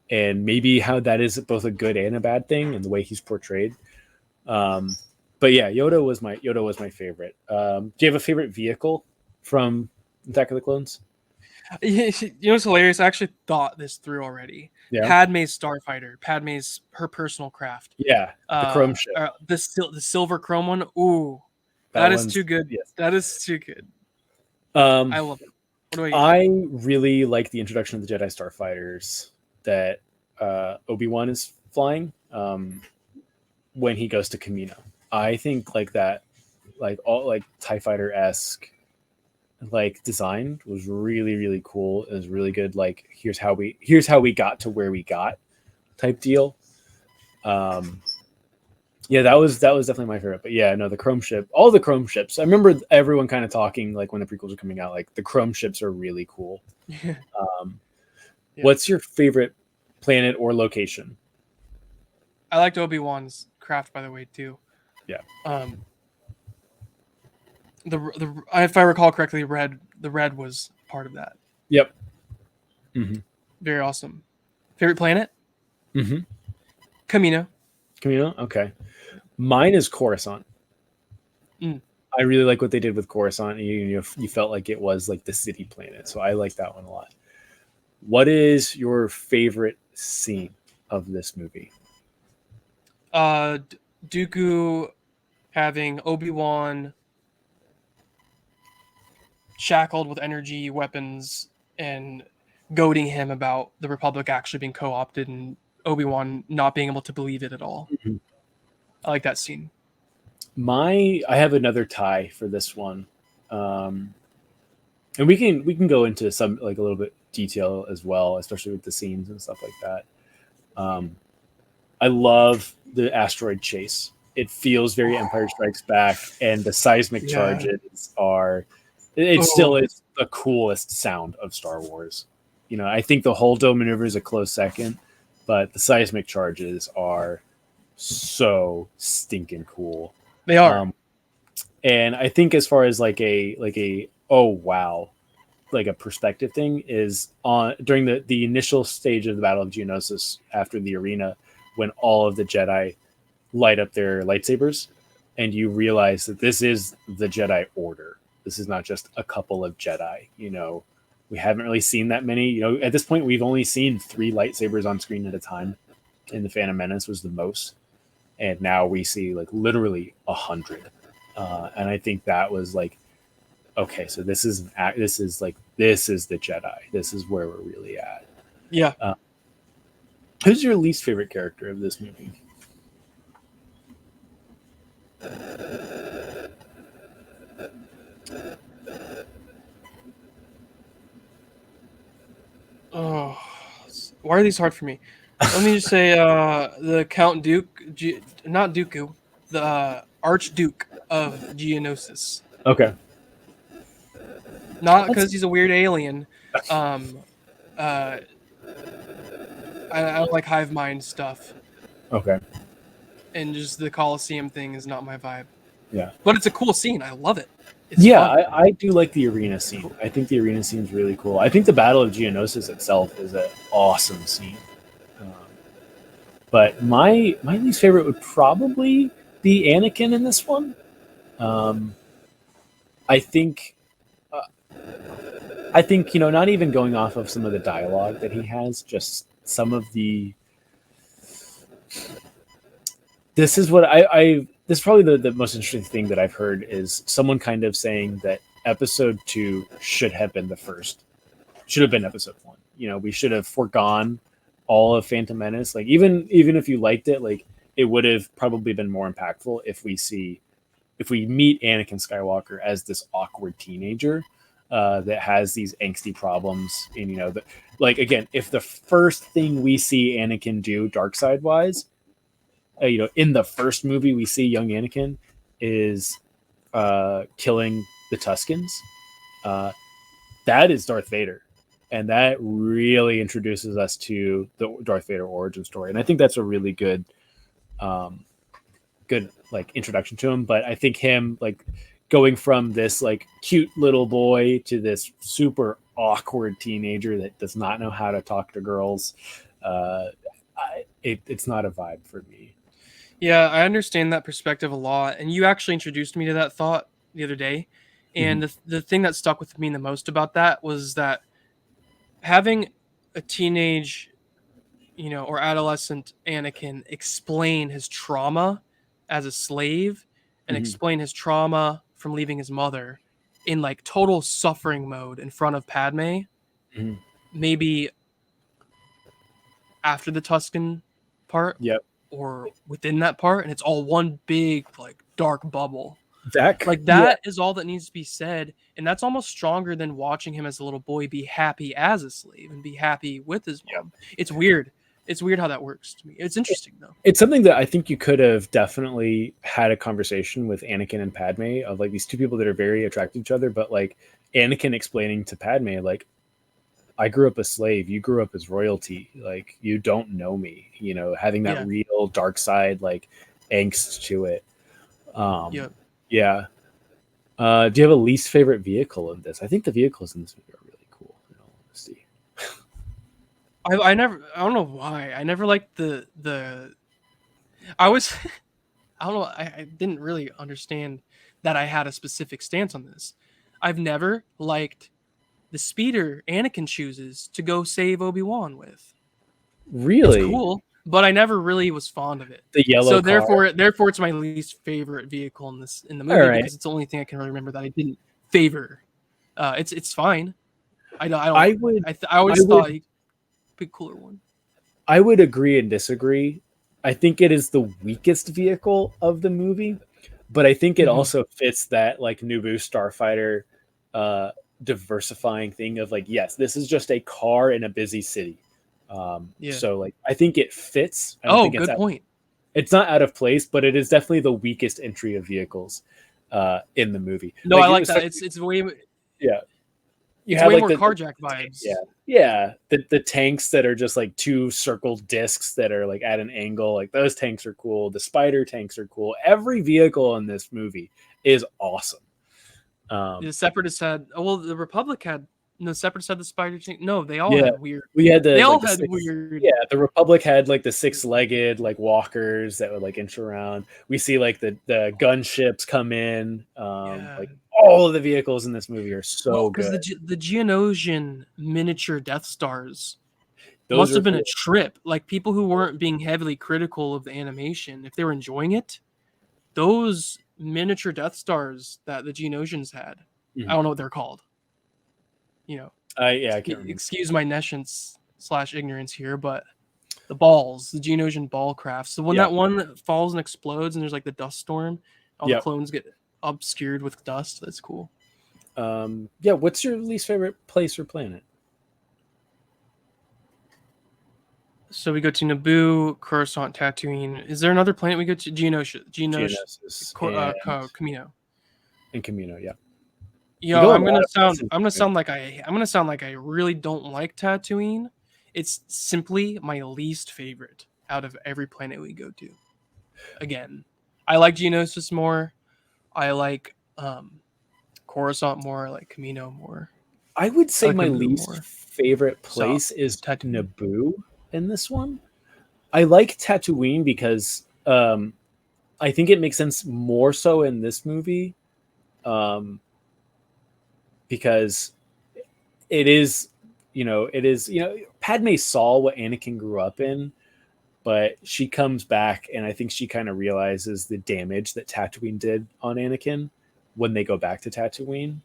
and maybe how that is both a good and a bad thing and the way he's portrayed. But yeah, Yoda was my favorite. Do you have a favorite vehicle from Attack of the Clones? What's hilarious? I actually thought this through already. Yeah. Padme's starfighter. Padme's her personal craft. Yeah, the chrome ship. The silver chrome one. Ooh, that is too good. Yes. That is too good. I love it. What do you? I really like the introduction of the Jedi starfighters that Obi-Wan is flying when he goes to Kamino. I think like that, like all like TIE Fighter-esque like design was really, really cool. It was really good. Like here's how we got to where we got type deal. Yeah, that was definitely my favorite. But yeah, no, the chrome ship, all the chrome ships. I remember everyone kind of talking like when the prequels were coming out, like the chrome ships are really cool. Yeah. What's your favorite planet or location? I liked Obi-Wan's craft, by the way, too. Yeah. If I recall correctly, the red was part of that. Yep. Mm-hmm. Very awesome. Favorite planet? Mm-hmm. Kamino. Kamino? Okay. Mine is Coruscant. I really like what they did with Coruscant. You felt like it was like the city planet. So I like that one a lot. What is your favorite scene of this movie? Dooku having Obi-Wan shackled with energy weapons and goading him about the Republic actually being co-opted and Obi-Wan not being able to believe it at all. Mm-hmm. I like that scene. I have another tie for this one, and we can go into some like a little bit detail as well, especially with the scenes and stuff like that. Um, I love the asteroid chase. It feels very Empire Strikes Back, and the seismic Yeah. charges are. It still Oh, is the coolest sound of Star Wars. You know, I think the Holdo maneuver is a close second, but the seismic charges are so stinking cool. they are. Um, and I think as far as like a oh wow, like a perspective thing is on during the initial stage of the Battle of Geonosis after the arena when all of the Jedi light up their lightsabers and you realize that this is the Jedi Order. This is not just a couple of Jedi. You know, we haven't really seen that many. You know, at this point we've only seen 3 lightsabers on screen at a time. And the Phantom Menace was the most, and now we see like literally 100. And I think that was like, okay, so this is the Jedi. This is where we're really at. Yeah. Who's your least favorite character of this movie? Oh, why are these hard for me? Let me just say, the Count Duke, not Dooku, the Archduke of Geonosis. Okay. Not because he's a weird alien. Um, I don't like hive mind stuff, Okay. and just the Coliseum thing is not my vibe. Yeah. But it's a cool scene. I love it. It's Yeah, fun. I do like the arena scene. I think the arena scene is really cool. I think the Battle of Geonosis itself is an awesome scene. Um, but my least favorite would probably be Anakin in this one. Um, I think uh, I think not even going off of some of the dialogue that he has, just some of the. This is what I this is probably the most interesting thing that I've heard is someone kind of saying that episode 2 should have been episode 1. You know, we should have foregone all of Phantom Menace. Like even if you liked it, like it would have probably been more impactful if we meet Anakin Skywalker as this awkward teenager that has these angsty problems. And like again, if the first thing we see Anakin do dark side wise, in the first movie we see young Anakin is killing the Tuskens. That is Darth Vader, and that really introduces us to the Darth Vader origin story. And I think that's a really good like introduction to him. But I think him like going from this like cute little boy to this super awkward teenager that does not know how to talk to girls, it's not a vibe for me. Yeah, I understand that perspective a lot, and you actually introduced me to that thought the other day. Mhm. And the thing that stuck with me the most about that was that having a teenage, or adolescent Anakin explain his trauma as a slave and Mhm. explain his trauma from leaving his mother in like total suffering mode in front of Padme, Mhm. maybe after the Tuscan part Yep. or within that part, and it's all one big like dark bubble. That Like yeah. that is all that needs to be said, and that's almost stronger than watching him as a little boy be happy as a slave and be happy with his Yep. mom. It's weird. It's weird how that works to me. It's interesting though. It's something that I think you could have definitely had a conversation with Anakin and Padme of like these two people that are very attracted to each other, but like Anakin explaining to Padme, like, I grew up a slave, you grew up as royalty, like you don't know me, having that Yeah. real dark side, like angst to it. Yep. Yeah. Do you have a least favorite vehicle of this? I think the vehicles in this movie are really cool, in all honesty. I don't know why. I never liked I was I don't know, I didn't really understand that I had a specific stance on this. I've never liked the speeder Anakin chooses to go save Obi-Wan with. It's Really? cool, but I never really was fond of it. The yellow So car. therefore it's my least favorite vehicle in the All movie right. because it's the only thing I can really remember that I didn't favor. It's fine. I don't I would I always thought he'd pick a cooler one. I would agree and disagree. I think it is the weakest vehicle of the movie. but I think it Mhm. also fits that like Naboo starfighter diversifying thing of like, yes, this is just a car in a busy city. Yeah. So like I think it fits. I don't Oh, think good point. it's not out of place, but it is definitely the weakest entry of vehicles in the movie. No, Like I like that. like It's way yeah, you it's have way like more carjack yeah, vibes. yeah, the tanks that are just like two circle discs that are like at an angle. Like those tanks are cool. The spider tanks are cool. Every vehicle in this movie is awesome. The Separatists had, oh, well, the Republic had, no, Separatists had the spider tank. No, they all Yeah, had weird. we had They the all like the had six. weird. Yeah, the Republic had like the six-legged like walkers that would like inch around. We see like the gunships come in. Yeah. Like all of the vehicles in this movie are Well, so because good. the Geonosian miniature Death Stars Those must are have been a cool. trip. Like people who weren't being heavily critical of the animation, if they were enjoying it, those miniature Death Stars that the Geonosians had, I Mhm. don't know what they're called. You know, Yeah, I can't remember. excuse my nescience / ignorance here, but the balls, the Geonosian ball crafts. So when Yeah, that one falls and explodes, and there's like the dust storm, all the yep. clones get obscured with dust. That's cool. Yeah. What's your least favorite place or planet? So we go to Naboo, Coruscant, Tatooine. Is there another planet we go to? Geonosis Camino. and Camino. Yeah, we Yo, go a lot of places. I'm gonna sound like I really don't like Tatooine. It's simply my least favorite out of every planet we go to. Again, I like Geonosis more. I like Coruscant more. I like Camino more. I would I say like my Naboo least more. favorite So place is Tatooine. Naboo in this one. I like Tatooine because I think it makes sense more so in this movie um, because it is, Padme saw what Anakin grew up in, but she comes back and I think she kind of realizes the damage that Tatooine did on Anakin when they go back to Tatooine.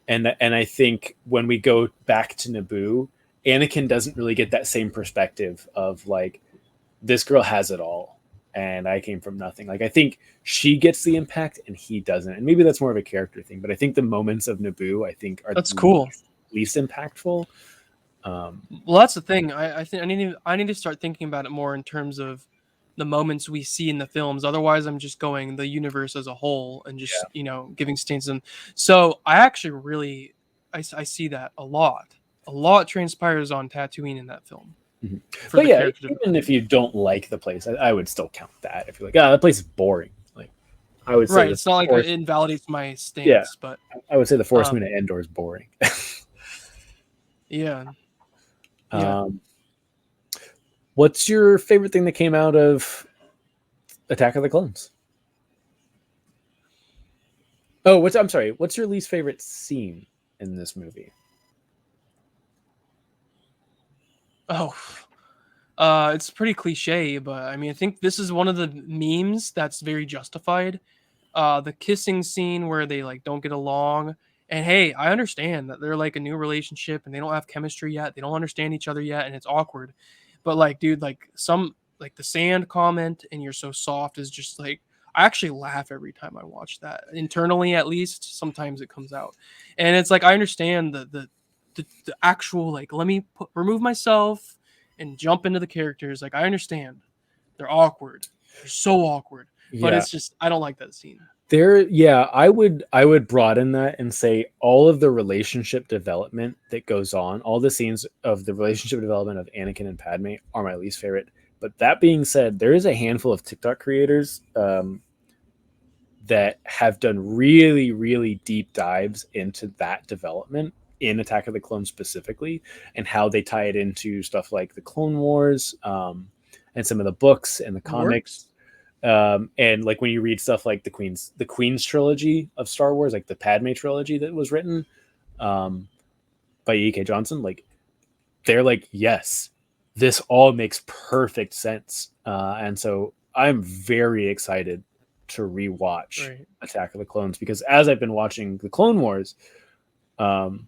And I think when we go back to Naboo, Anakin doesn't really get that same perspective of like this girl has it all and I came from nothing. Like I think she gets the impact and he doesn't. And maybe that's more of a character thing, but I think the moments of Naboo I think are That's cool. least impactful. Um Well, that's the thing. I think I need to start thinking about it more in terms of the moments we see in the films. Otherwise, I'm just going the universe as a whole and just giving stains. And so I actually really I see that a lot. A lot transpires on Tatooine in that film mhm. for But the yeah, character even development. if you don't like the place, I would still count that. If you're like, that place is boring. Like I would say Right. the It's not like it fourth, invalidates my yeah, stance, but I would say the Force Moon um, at Endor is boring. yeah, yeah. um, what's your favorite thing that came out of Attack of the Clones? Oh, I'm sorry. What's your least favorite scene in this movie? Oh, it's pretty cliche, but I mean, I think this is one of the memes that's very justified. The kissing scene where they like don't get along, and hey, I understand that they're like a new relationship and they don't have chemistry yet, they don't understand each other yet, and it's awkward. But like, dude, like some like the sand comment and you're so soft is just like I actually laugh every time I watch that internally, at least sometimes it comes out, and it's like I understand the actual like let me remove myself and jump into the characters. Like I understand they're awkward, they're so awkward, but Yeah, it's just I don't like that scene. I would broaden that and say all of the relationship development that goes on, all the scenes of the relationship development of Anakin and Padme are my least favorite. But that being said, there is a handful of TikTok creators that have done really, really deep dives into that development in Attack of the Clones specifically, and how they tie it into stuff like the Clone Wars, and some of the books and the comics. Works. And like when you read stuff like the Queen's trilogy of Star Wars, like the Padme trilogy that was written by E.K. Johnson, like they're like, yes, this all makes perfect sense. And so I'm very excited to rewatch Right. Attack of the Clones because as I've been watching the Clone Wars, um,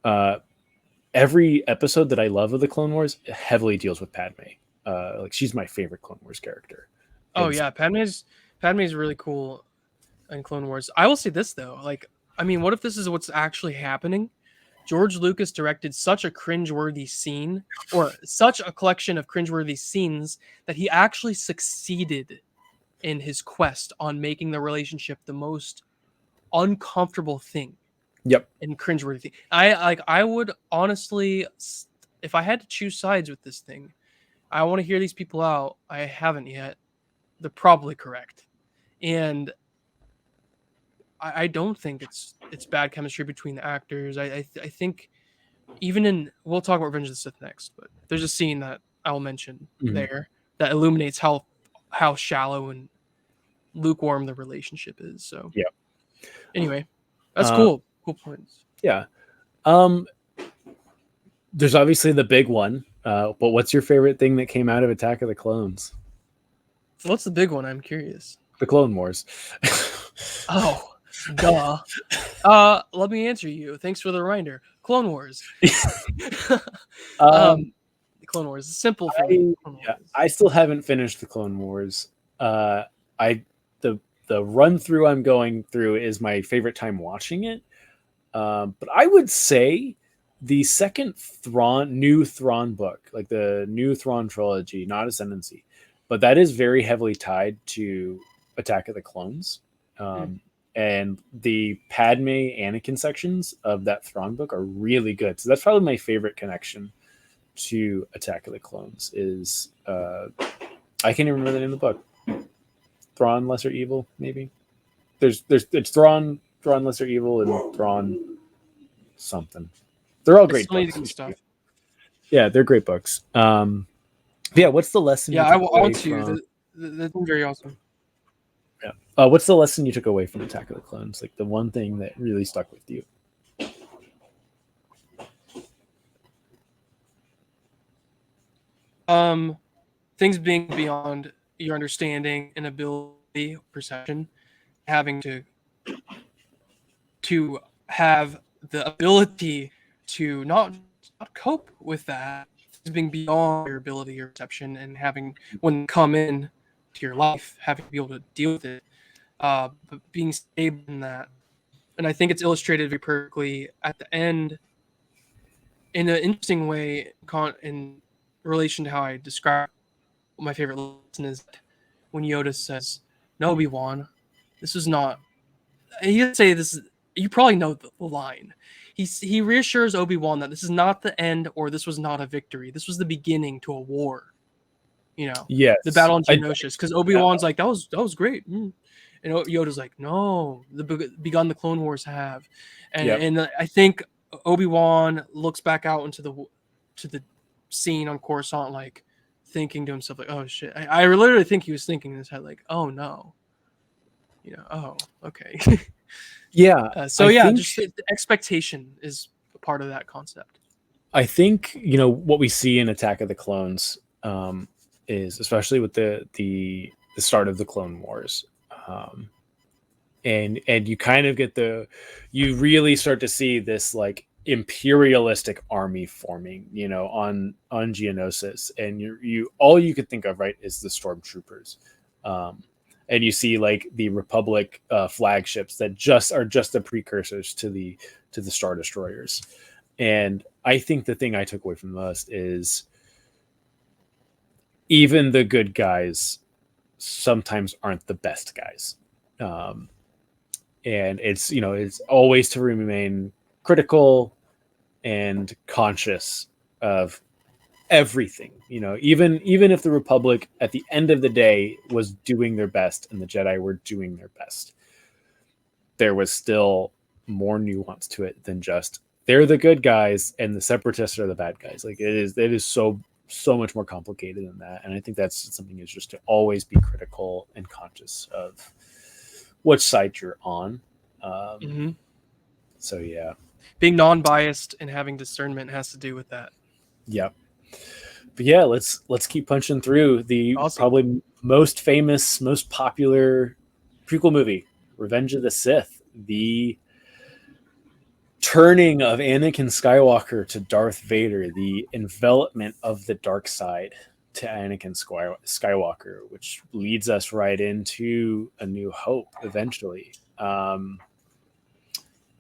uh, every episode that I love of the Clone Wars heavily deals with Padme. Like she's my favorite Clone Wars character. Oh And yeah, Padme's really cool in Clone Wars. I will say this though, like, I mean, what if this is what's actually happening? George Lucas directed such a cringeworthy scene, or such a collection of cringeworthy scenes, that he actually succeeded in his quest on making the relationship the most uncomfortable thing Yep. and cringeworthy thing. I would honestly, if I had to choose sides with this thing, I want to hear these people out. I haven't yet. They're probably correct, and I don't think it's bad chemistry between the actors. I think even in, we'll talk about Revenge of the Sith next, but there's a scene that I'll mention there that illuminates how shallow and lukewarm the relationship is. So yeah. Anyway, that's cool. Cool points. Yeah. There's obviously the big one, but what's your favorite thing that came out of Attack of the Clones? What's the big one? I'm curious. The Clone Wars. Oh, duh. Let me answer you. Thanks for the reminder. Clone Wars. Clone Wars is simple for me. I still haven't finished the Clone Wars. The run through I'm going through is my favorite time watching it. But I would say the second new Thrawn book, like the new Thrawn trilogy, not Ascendancy, but that is very heavily tied to Attack of the Clones. And the Padme Anakin sections of that Thrawn book are really good. So that's probably my favorite connection to Attack of the Clones is I can't even remember the name of the book. Thrawn Lesser Evil, maybe. It's Thrawn Lesser Evil and Thrawn something. They're all great books. Stuff. Yeah, they're great books. Yeah, what's the lesson? Yeah, I want to. That's very awesome. Yeah. What's the lesson you took away from Attack of the Clones? Like the one thing that really stuck with you? Things being beyond your understanding and ability, perception, having to have the ability to not cope with that, being beyond your ability or perception, and having when come in to your life, having to be able to deal with it, but being stable in that. And I think it's illustrated very perfectly at the end in an interesting way in relation to how I describe what my favorite lesson is. When Yoda says, "No, Obi-Wan, this is not." He didn't say this. You probably know the line. He reassures Obi-Wan that this is not the end, or this was not a victory. This was the beginning to a war. Yes, the battle in Geonosis. Because Obi-Wan's like, that was great, and Yoda's like, no, begun the Clone Wars have, and I think Obi-Wan looks back out into the scene on Coruscant, like thinking to himself, like, oh shit. I literally think he was thinking in his head, like, oh no, oh okay. Yeah. Just the expectation is a part of that concept. I think what we see in Attack of the Clones is, especially with the start of the Clone Wars, and you kind of get you really start to see this like imperialistic army forming, on Geonosis, and you all you could think of, right, is the stormtroopers. And you see like the Republic flagships that are just the precursors to the Star Destroyers. And I think the thing I took away from the most is even the good guys sometimes aren't the best guys. And it's always to remain critical and conscious of everything, even if the Republic at the end of the day was doing their best and the Jedi were doing their best, there was still more nuance to it than just they're the good guys and the Separatists are the bad guys. Like it is so much more complicated than that. And I think that's something, is just to always be critical and conscious of which side you're on. So yeah, being non-biased and having discernment has to do with that. Yep. But yeah, let's keep punching through the probably most famous, most popular prequel movie, Revenge of the Sith, the turning of Anakin Skywalker to Darth Vader, the envelopment of the dark side. to Anakin Skywalker, which leads us right into A New Hope eventually.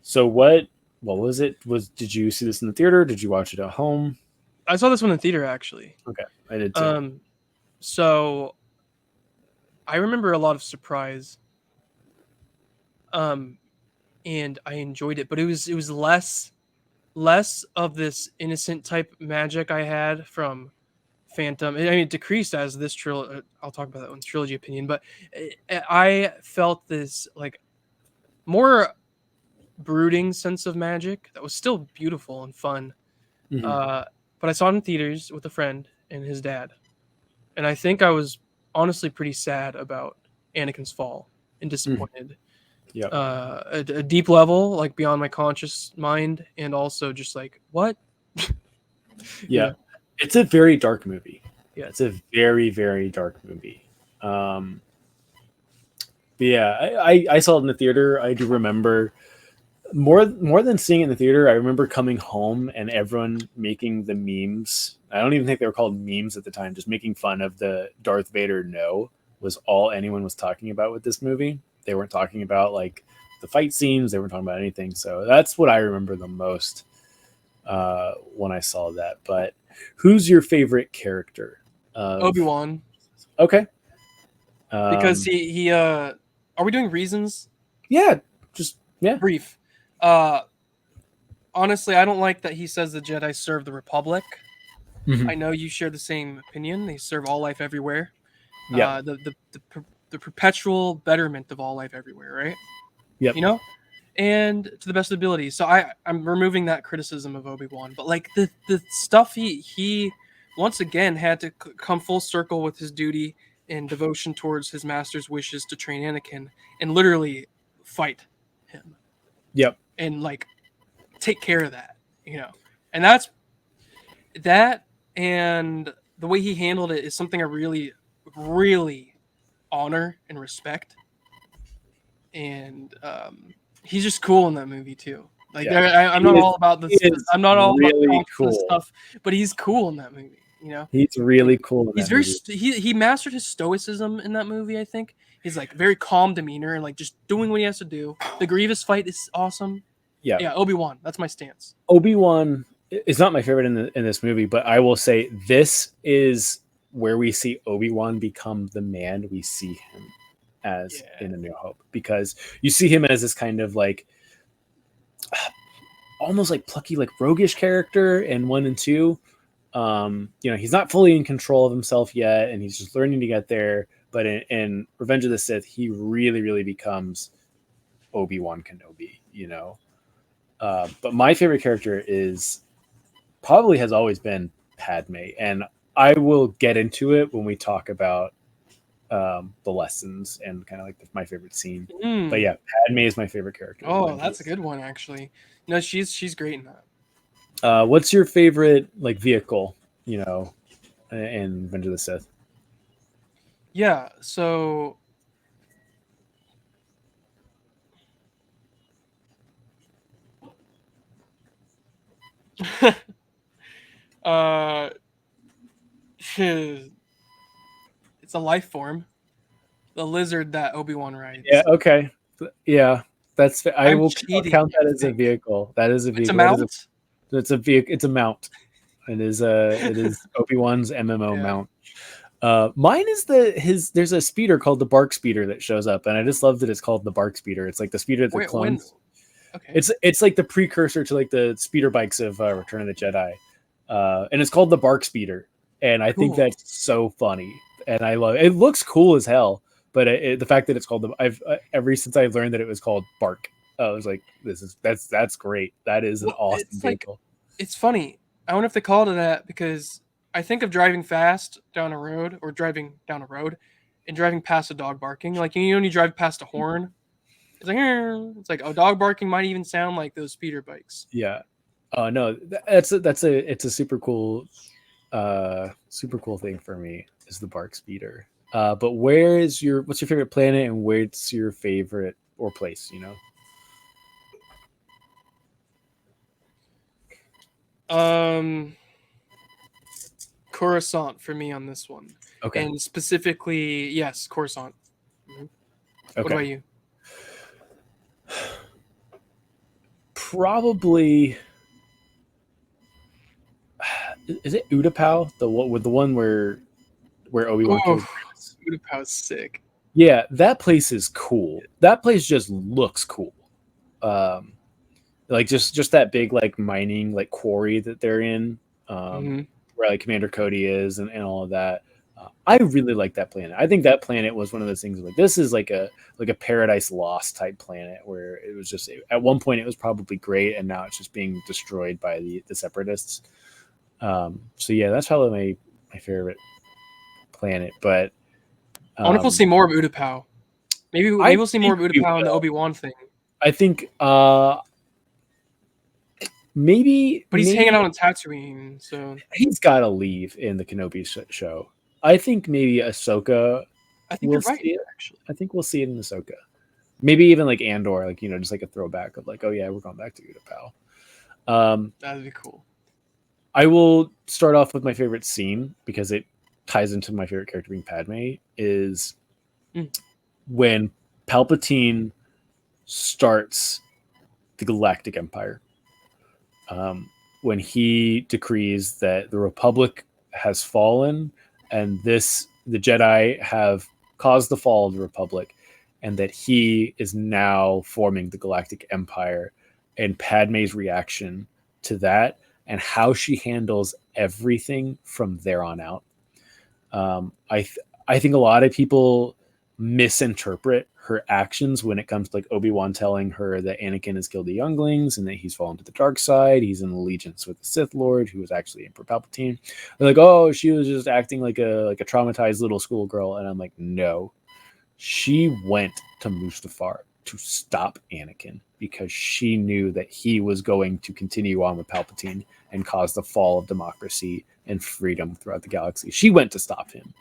So what was it? Did you see this in the theater? Did you watch it at home? I saw this one in the theater actually. Okay, I did too. So I remember a lot of surprise. And I enjoyed it, but it was less of this innocent type magic I had from Phantom. I mean, it decreased as this trilogy. I'll talk about that one's trilogy opinion, but I felt this like more brooding sense of magic that was still beautiful and fun. Mhm. But I saw it in theaters with a friend and his dad, and I think I was honestly pretty sad about Anakin's fall and disappointed. Yep. A deep level, like beyond my conscious mind, and also just like what? Yeah. know? It's a very dark movie. Yeah. It's a very, very dark movie. But yeah, I saw it in the theater. I do remember more than seeing it in the theater. I remember coming home and everyone making the memes. I don't even think they were called memes at the time. Just making fun of the Darth Vader no was all anyone was talking about with this movie. They weren't talking about like the fight scenes. They weren't talking about anything. So that's what I remember the most when I saw that. But who's your favorite character? Obi-Wan, Okay. because he are we doing reasons? Yeah, just yeah. Brief. Honestly, I don't like that he says the Jedi serve the Republic. Mhm. I know you share the same opinion. They serve all life everywhere. Yeah. The perpetual betterment of all life everywhere, right? Yep. You know? And to the best of ability. So I'm removing that criticism of Obi-Wan, but like the stuff he once again had to come full circle with his duty and devotion towards his master's wishes to train Anakin and literally fight him Yep. and like take care of that, And that's that, and the way he handled it is something I really really honor and respect. And he's just cool in that movie too. Like Yeah. I'm not all about this. He is I'm not all about really conscious cool. stuff, but he's cool in that movie. He's really cool in He's that very movie. he mastered his stoicism in that movie. I think he's like very calm demeanor and like just doing what he has to do. The Grievous fight is awesome. Yeah. Yeah, Obi-Wan. That's my stance. Obi-Wan is not my favorite in this movie, but I will say this is where we see Obi-Wan become the man we see him as in A New Hope, because you see him as this kind of like almost like plucky, like roguish character in 1 and 2. He's not fully in control of himself yet, and he's just learning to get there. But in Revenge of the Sith, he really, really becomes Obi-Wan Kenobi. But my favorite character probably has always been Padme, and I will get into it when we talk about the lessons and kind of like my favorite scene. But yeah, Padme is my favorite character. Oh, that's a good one actually. No, she's great in that. What's your favorite like vehicle? In Revenge of the Sith. Yeah. So. It's a life form. The lizard that Obi-Wan rides. Yeah. Okay. Yeah. I will cheating, count that I as a think. vehicle. That is a It's a vehicle. mount. It's a vehicle. It's a mount. It is Obi-Wan's MMO Yeah. mount. Mine is there's a speeder called the Bark Speeder that shows up, and I just love that it's called the Bark Speeder. It's like the speeder that the clones. Okay. It's like the precursor to like the speeder bikes of Return of the Jedi, and it's called the Bark Speeder, and I think Cool. that's so funny, and I love it. It looks cool as hell, but the fact that it's called ever since I've learned that it was called Bark, I was like, that's great. That is an awesome vehicle. It's funny. I wonder if they called it that because I think of driving fast down a road or driving down a road and driving past a dog barking. Like when you drive past a horn, it's like a dog barking might even sound like those speeder bikes. Yeah. No, it's a super cool thing for me is the Bark Speeder. But what's your favorite planet and where's your favorite or place? Coruscant for me on this one. Okay. And specifically, yes, Coruscant. Mhm. Okay. What about you? Probably. Is it Utapau? The one where Obi-Wan Oh, kills Grievous? Utapau's sick. Yeah, that place is cool. That place just looks cool. Um, like just that big like mining like quarry that they're in, Hmm. where like Commander Cody is and all of that. I really like that planet. I think that planet was one of those things like this is like a Paradise Lost type planet where it was just at one point it was probably great and now it's just being destroyed by the separatists. So yeah, that's probably my favorite planet. But I wonder if we'll see um, more of Utapau. Maybe I we'll see more think of we Utapau in the will. Obi-Wan thing. I think But he's hanging maybe out on Tatooine, so he's got to leave in the Kenobi show. I think maybe Ahsoka I think will you're see right, it. actually. I think we'll see it in Ahsoka. Maybe even like Andor, like just like a throwback of like, oh yeah, we're going back to Utapau. That'd be cool. I will start off with my favorite scene because it ties into my favorite character being Padme. Is when Palpatine starts the Galactic Empire. When he decrees that the Republic has fallen and the Jedi have caused the fall of the Republic, and that he is now forming the Galactic Empire, and Padme's reaction to that and how she handles everything from there on out. I think a lot of people misinterpret her actions when it comes to like Obi-Wan telling her that Anakin has killed the younglings and that he's fallen to the dark side. He's in allegiance with the Sith Lord, who was actually Emperor Palpatine. They're like, oh, she was just acting like a traumatized little schoolgirl. And I'm like, no. She went to Mustafar to stop Anakin because she knew that he was going to continue on with Palpatine and cause the fall of democracy and freedom throughout the galaxy. She went to stop him.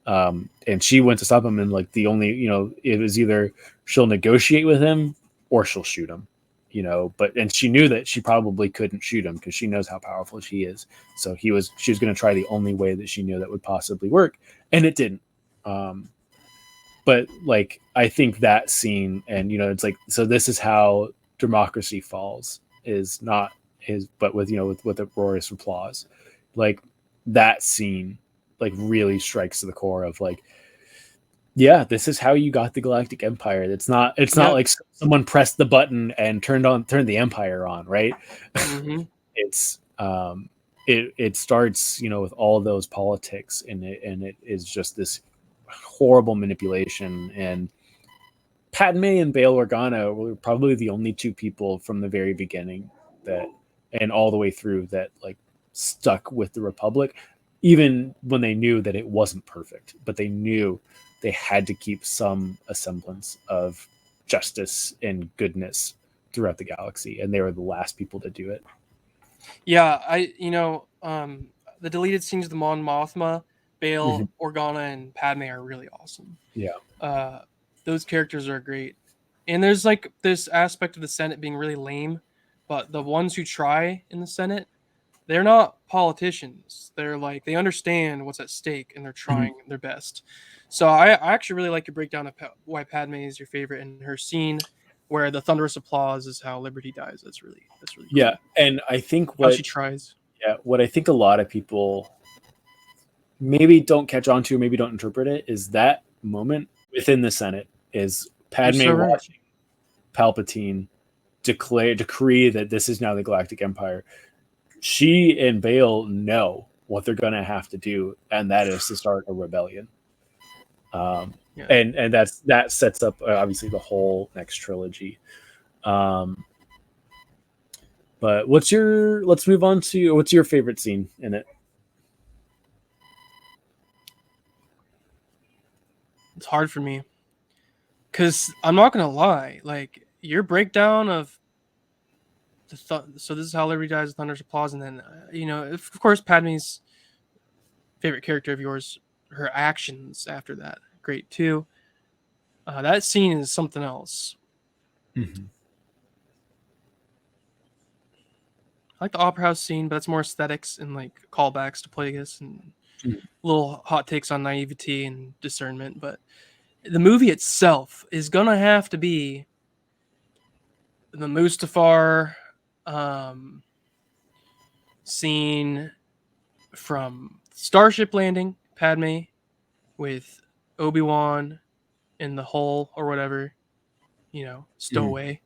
And she went to stop him, and like the only, it was either she'll negotiate with him or she'll shoot him, and she knew that she probably couldn't shoot him because she knows how powerful she is. So she was going to try the only way that she knew that would possibly work, and it didn't. But like, I think that scene, and it's like, so this is how democracy falls, is not his, but with with uproarious applause. Like, that scene like really strikes to the core of like, yeah, this is how you got the Galactic Empire. It's not like someone pressed the button and turned the empire on, right? Mm-hmm. It's it starts with all those politics, and it is just this horrible manipulation. And Padme and Bail Organa were probably the only two people from the very beginning that, and all the way through, that like stuck with the Republic, even when they knew that it wasn't perfect, but they knew they had to keep some semblance of justice and goodness throughout the galaxy, and they were the last people to do it. Yeah, the deleted scenes of the Mon Mothma, Bail, Organa, and Padme are really awesome. Yeah. Those characters are great. And there's like this aspect of the Senate being really lame, but the ones who try in the Senate, they're not politicians. They're like, they understand what's at stake and they're trying their best. So I actually really like your breakdown of why Padme is your favorite, and her scene where the thunderous applause is how Liberty dies. That's really cool. Yeah, and I think How she tries. what I think a lot of people maybe don't catch on to, maybe don't interpret it, is that moment within the Senate is Padme so right. watching Palpatine decree that this is now the Galactic Empire. She and Bail know what they're going to have to do, and that is to start a rebellion. And that sets up obviously the whole next trilogy. But let's move on to what's your favorite scene in it? It's hard for me because I'm not gonna lie. Like your breakdown of so this is how Liberty dies with thunderous applause, and then of course Padme's favorite character of yours, her actions after that, great too. That scene is something else. Mm-hmm. like the opera house scene, but it's more aesthetics and like callbacks to Plagueis and little hot takes on naivety and discernment. But the movie itself is gonna have to be the Mustafar scene from Starship landing, Padme with Obi-Wan in the hull or whatever, stowaway,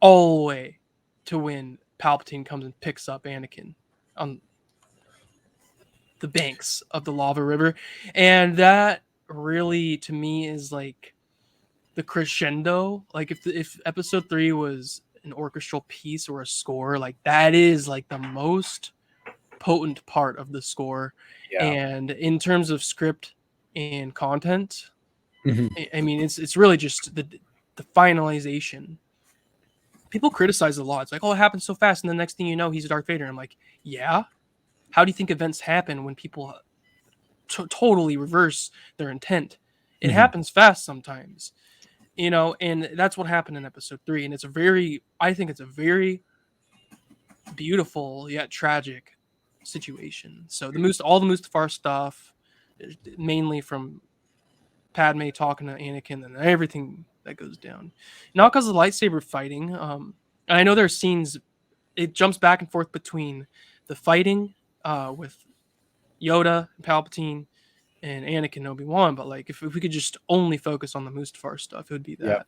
all the way to when Palpatine comes and picks up Anakin on the banks of the lava river. And that really, to me, is like the crescendo. Like if episode 3 was an orchestral piece or a score, like that is like the most potent part of the score. Yeah. And in terms of script and content, Mhm. I mean, it's really just the finalization. People criticize it a lot. It's like, oh, it happened so fast, and the next thing you know, he's Darth Vader. I'm like, yeah. How do you think events happen when people totally reverse their intent? It happens fast sometimes, and that's what happened in episode 3. And I think it's a very beautiful yet tragic situation. So all the Mustafar stuff, mainly from Padme talking to Anakin and everything that goes down. Not because of lightsaber fighting. And I know there are scenes. It jumps back and forth between the fighting with Yoda and Palpatine and Anakin and Obi-Wan, but like if we could just only focus on the Mustafar stuff, it would be that.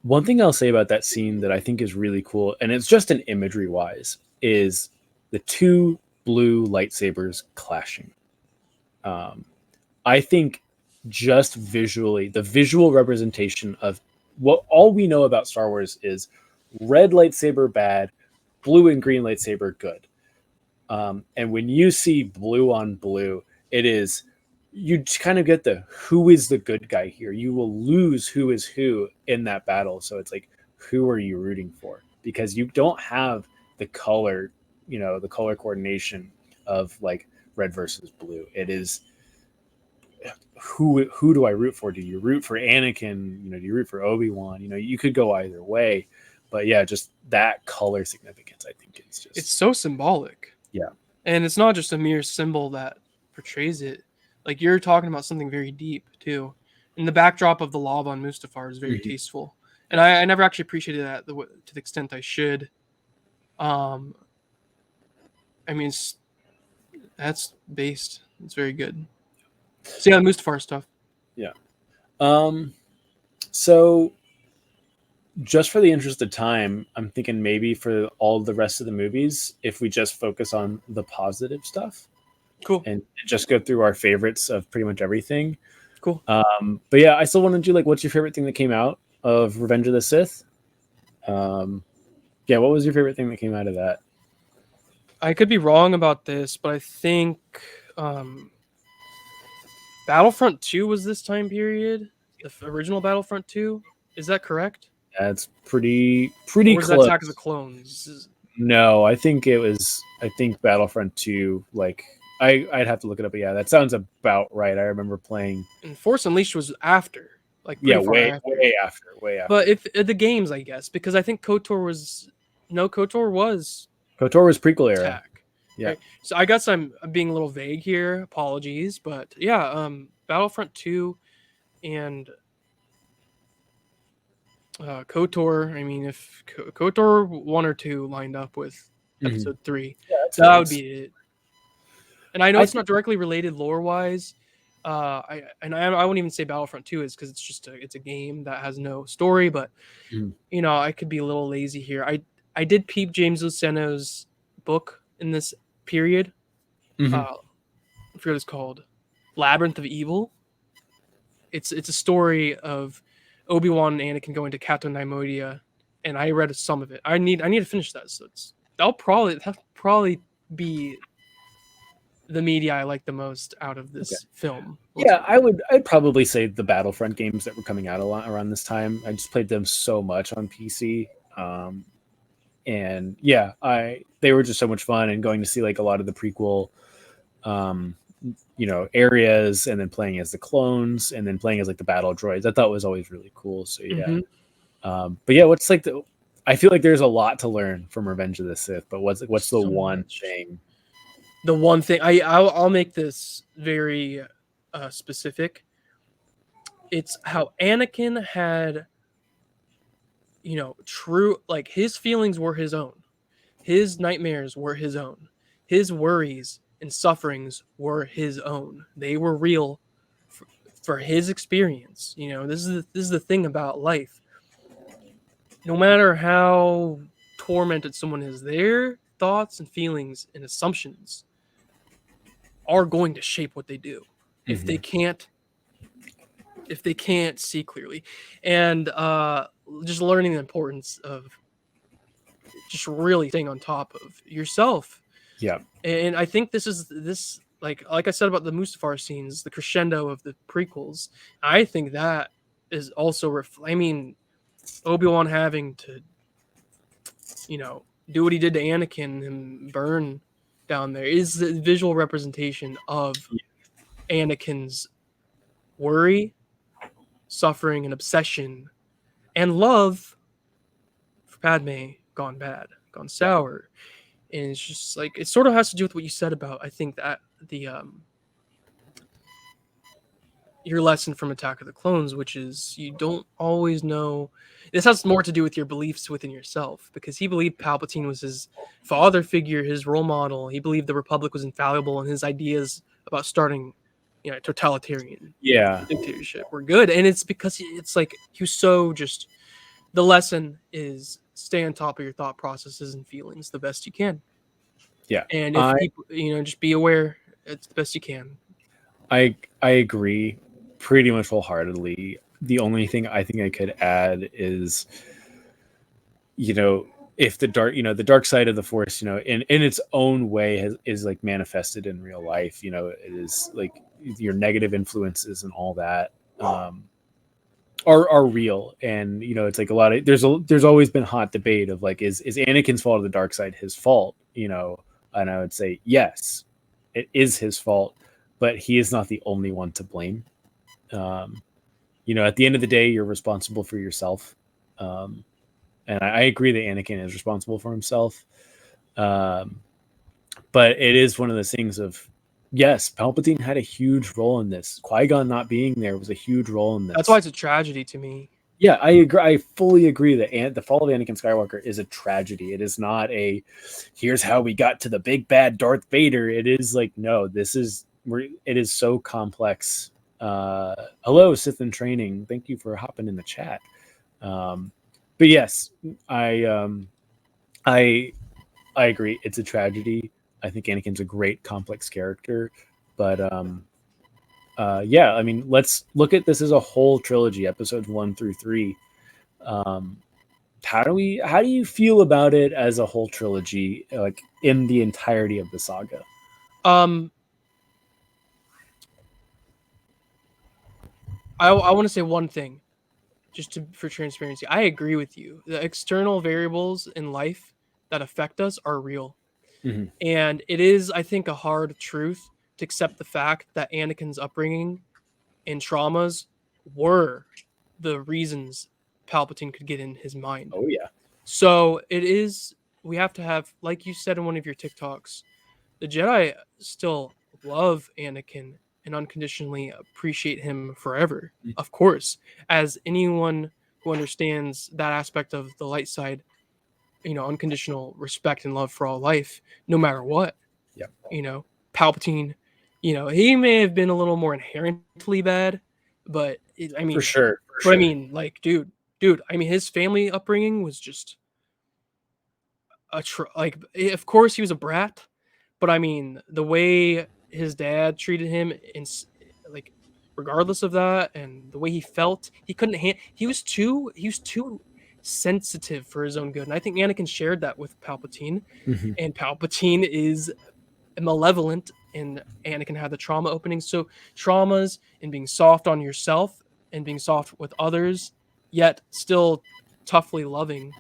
One thing I'll say about that scene that I think is really cool, and it's just an imagery wise, is the two blue lightsabers clashing. I think just visually, the visual representation of what all we know about Star Wars is red lightsaber bad, blue and green lightsaber good. And when you see blue on blue, it is, you kind of get who is the good guy here. You will lose who is who in that battle. So it's like, who are you rooting for? Because you don't have the color, the color coordination of like red versus blue. It is, who do I root for? Do you root for Anakin? Do you root for Obi-Wan? You could go either way. But yeah, just that color significance, I think it's so symbolic. Yeah. And it's not just a mere symbol that portrays it. Like, you're talking about something very deep too. And the backdrop of the lava on Mustafar is very tasteful. And I never actually appreciated that to the extent I should. I mean, that's based. It's very good. So yeah, the Mustafar stuff. Yeah. So just for the interest of time, I'm thinking maybe for all the rest of the movies, if we just focus on the positive stuff. Cool. And just go through our favorites of pretty much everything. Cool. But yeah, I still want to do like, what's your favorite thing that came out of Revenge of the Sith? Yeah, what was your favorite thing that came out of that? I could be wrong about this, but I think Battlefront 2 was this time period. The original Battlefront 2. Is that correct? That's pretty or was close. That Attack of the Clones? No, I think Battlefront 2, like, I'd have to look it up, but yeah, that sounds about right. I remember playing. And Force Unleashed was after, like, way after. But if the games, I guess, because I think KOTOR was prequel era. Attack. Yeah. Right? So I guess I'm being a little vague here. Apologies, but yeah, Battlefront 2 and KOTOR. I mean, if KOTOR 1 or 2 lined up with Episode 3, that would be it. And I know it's not directly related lore-wise. I wouldn't even say Battlefront 2 is, because it's just it's a game that has no story. But I could be a little lazy here. I did peep James Luceno's book in this period. I forget what it's called, Labyrinth of Evil. It's a story of Obi-Wan and Anakin going to Cato Neimoidia, and I read some of it. I need to finish that. So that'll probably be the media I like the most out of this film. Yeah, I'd probably say the Battlefront games that were coming out a lot around this time. I just played them so much on PC. And yeah, they were just so much fun, and going to see like a lot of the prequel areas, and then playing as the clones, and then playing as like the battle droids, I thought was always really cool. So yeah. But yeah, what's like I feel like there's a lot to learn from Revenge of the Sith, but what's the So one much. thing? The one thing I'll make this very specific. It's how Anakin had, true, like his feelings were his own. His nightmares were his own. His worries and sufferings were his own. They were real for his experience. This is the thing about life. No matter how tormented someone is, their thoughts and feelings and assumptions are going to shape what they do if they can't see clearly. And just learning the importance of just really staying on top of yourself. Yeah. And I think this like I said about the Mustafar scenes, the crescendo of the prequels. I think that is also I mean, Obi-Wan having to, do what he did to Anakin and burn down there is the visual representation of Anakin's worry, suffering, and obsession, and love for Padme gone bad, gone sour. And it's just like it sort of has to do with what you said about, I think, that the your lesson from Attack of the Clones, which is you don't always know. This has more to do with your beliefs within yourself, because he believed Palpatine was his father figure, his role model. He believed the Republic was infallible, and his ideas about starting, totalitarian dictatorship were good. And it's because it's like he was so just. The lesson is stay on top of your thought processes and feelings the best you can. Yeah. And if people, just be aware, it's the best you can. I agree pretty much wholeheartedly. The only thing I think I could add is, if the dark side of the Force, in its own way is like manifested in real life. It is like your negative influences and all that are real. And it's like a lot of there's always been hot debate of like is Anakin's fall of the dark side his fault? And I would say yes, it is his fault, but he is not the only one to blame. At the end of the day, you're responsible for yourself. And I agree that Anakin is responsible for himself. But it is one of those things of, yes, Palpatine had a huge role in this. Qui-Gon not being there was a huge role in this. That's why it's a tragedy to me. Yeah, I agree. I fully agree that the fall of Anakin Skywalker is a tragedy. It is not here's how we got to the big bad Darth Vader. It is like, no, it is so complex. Hello, Sith in Training. Thank you for hopping in the chat. But yes, I agree. It's a tragedy. I think Anakin's a great complex character, but yeah, I mean, let's look at this as a whole trilogy, episodes 1 through 3. How do you feel about it as a whole trilogy, like in the entirety of the saga? I want to say one thing, just for transparency. I agree with you. The external variables in life that affect us are real. Mm-hmm. And it is, I think, a hard truth to accept the fact that Anakin's upbringing and traumas were the reasons Palpatine could get in his mind. Oh, yeah. So we have to have, like you said in one of your TikToks, the Jedi still love Anakin and unconditionally appreciate him forever. Mm-hmm. Of course, as anyone who understands that aspect of the light side, unconditional respect and love for all life, no matter what. Yeah. Palpatine, he may have been a little more inherently bad, but for sure. I mean, like, dude, I mean, his family upbringing was just of course he was a brat, but I mean, the way his dad treated him, like, regardless of that, and the way he felt, he couldn't he was too sensitive for his own good. And I think Anakin shared that with Palpatine. Mm-hmm. And Palpatine is malevolent, and Anakin had the trauma opening. So traumas and being soft on yourself and being soft with others, yet still toughly loving,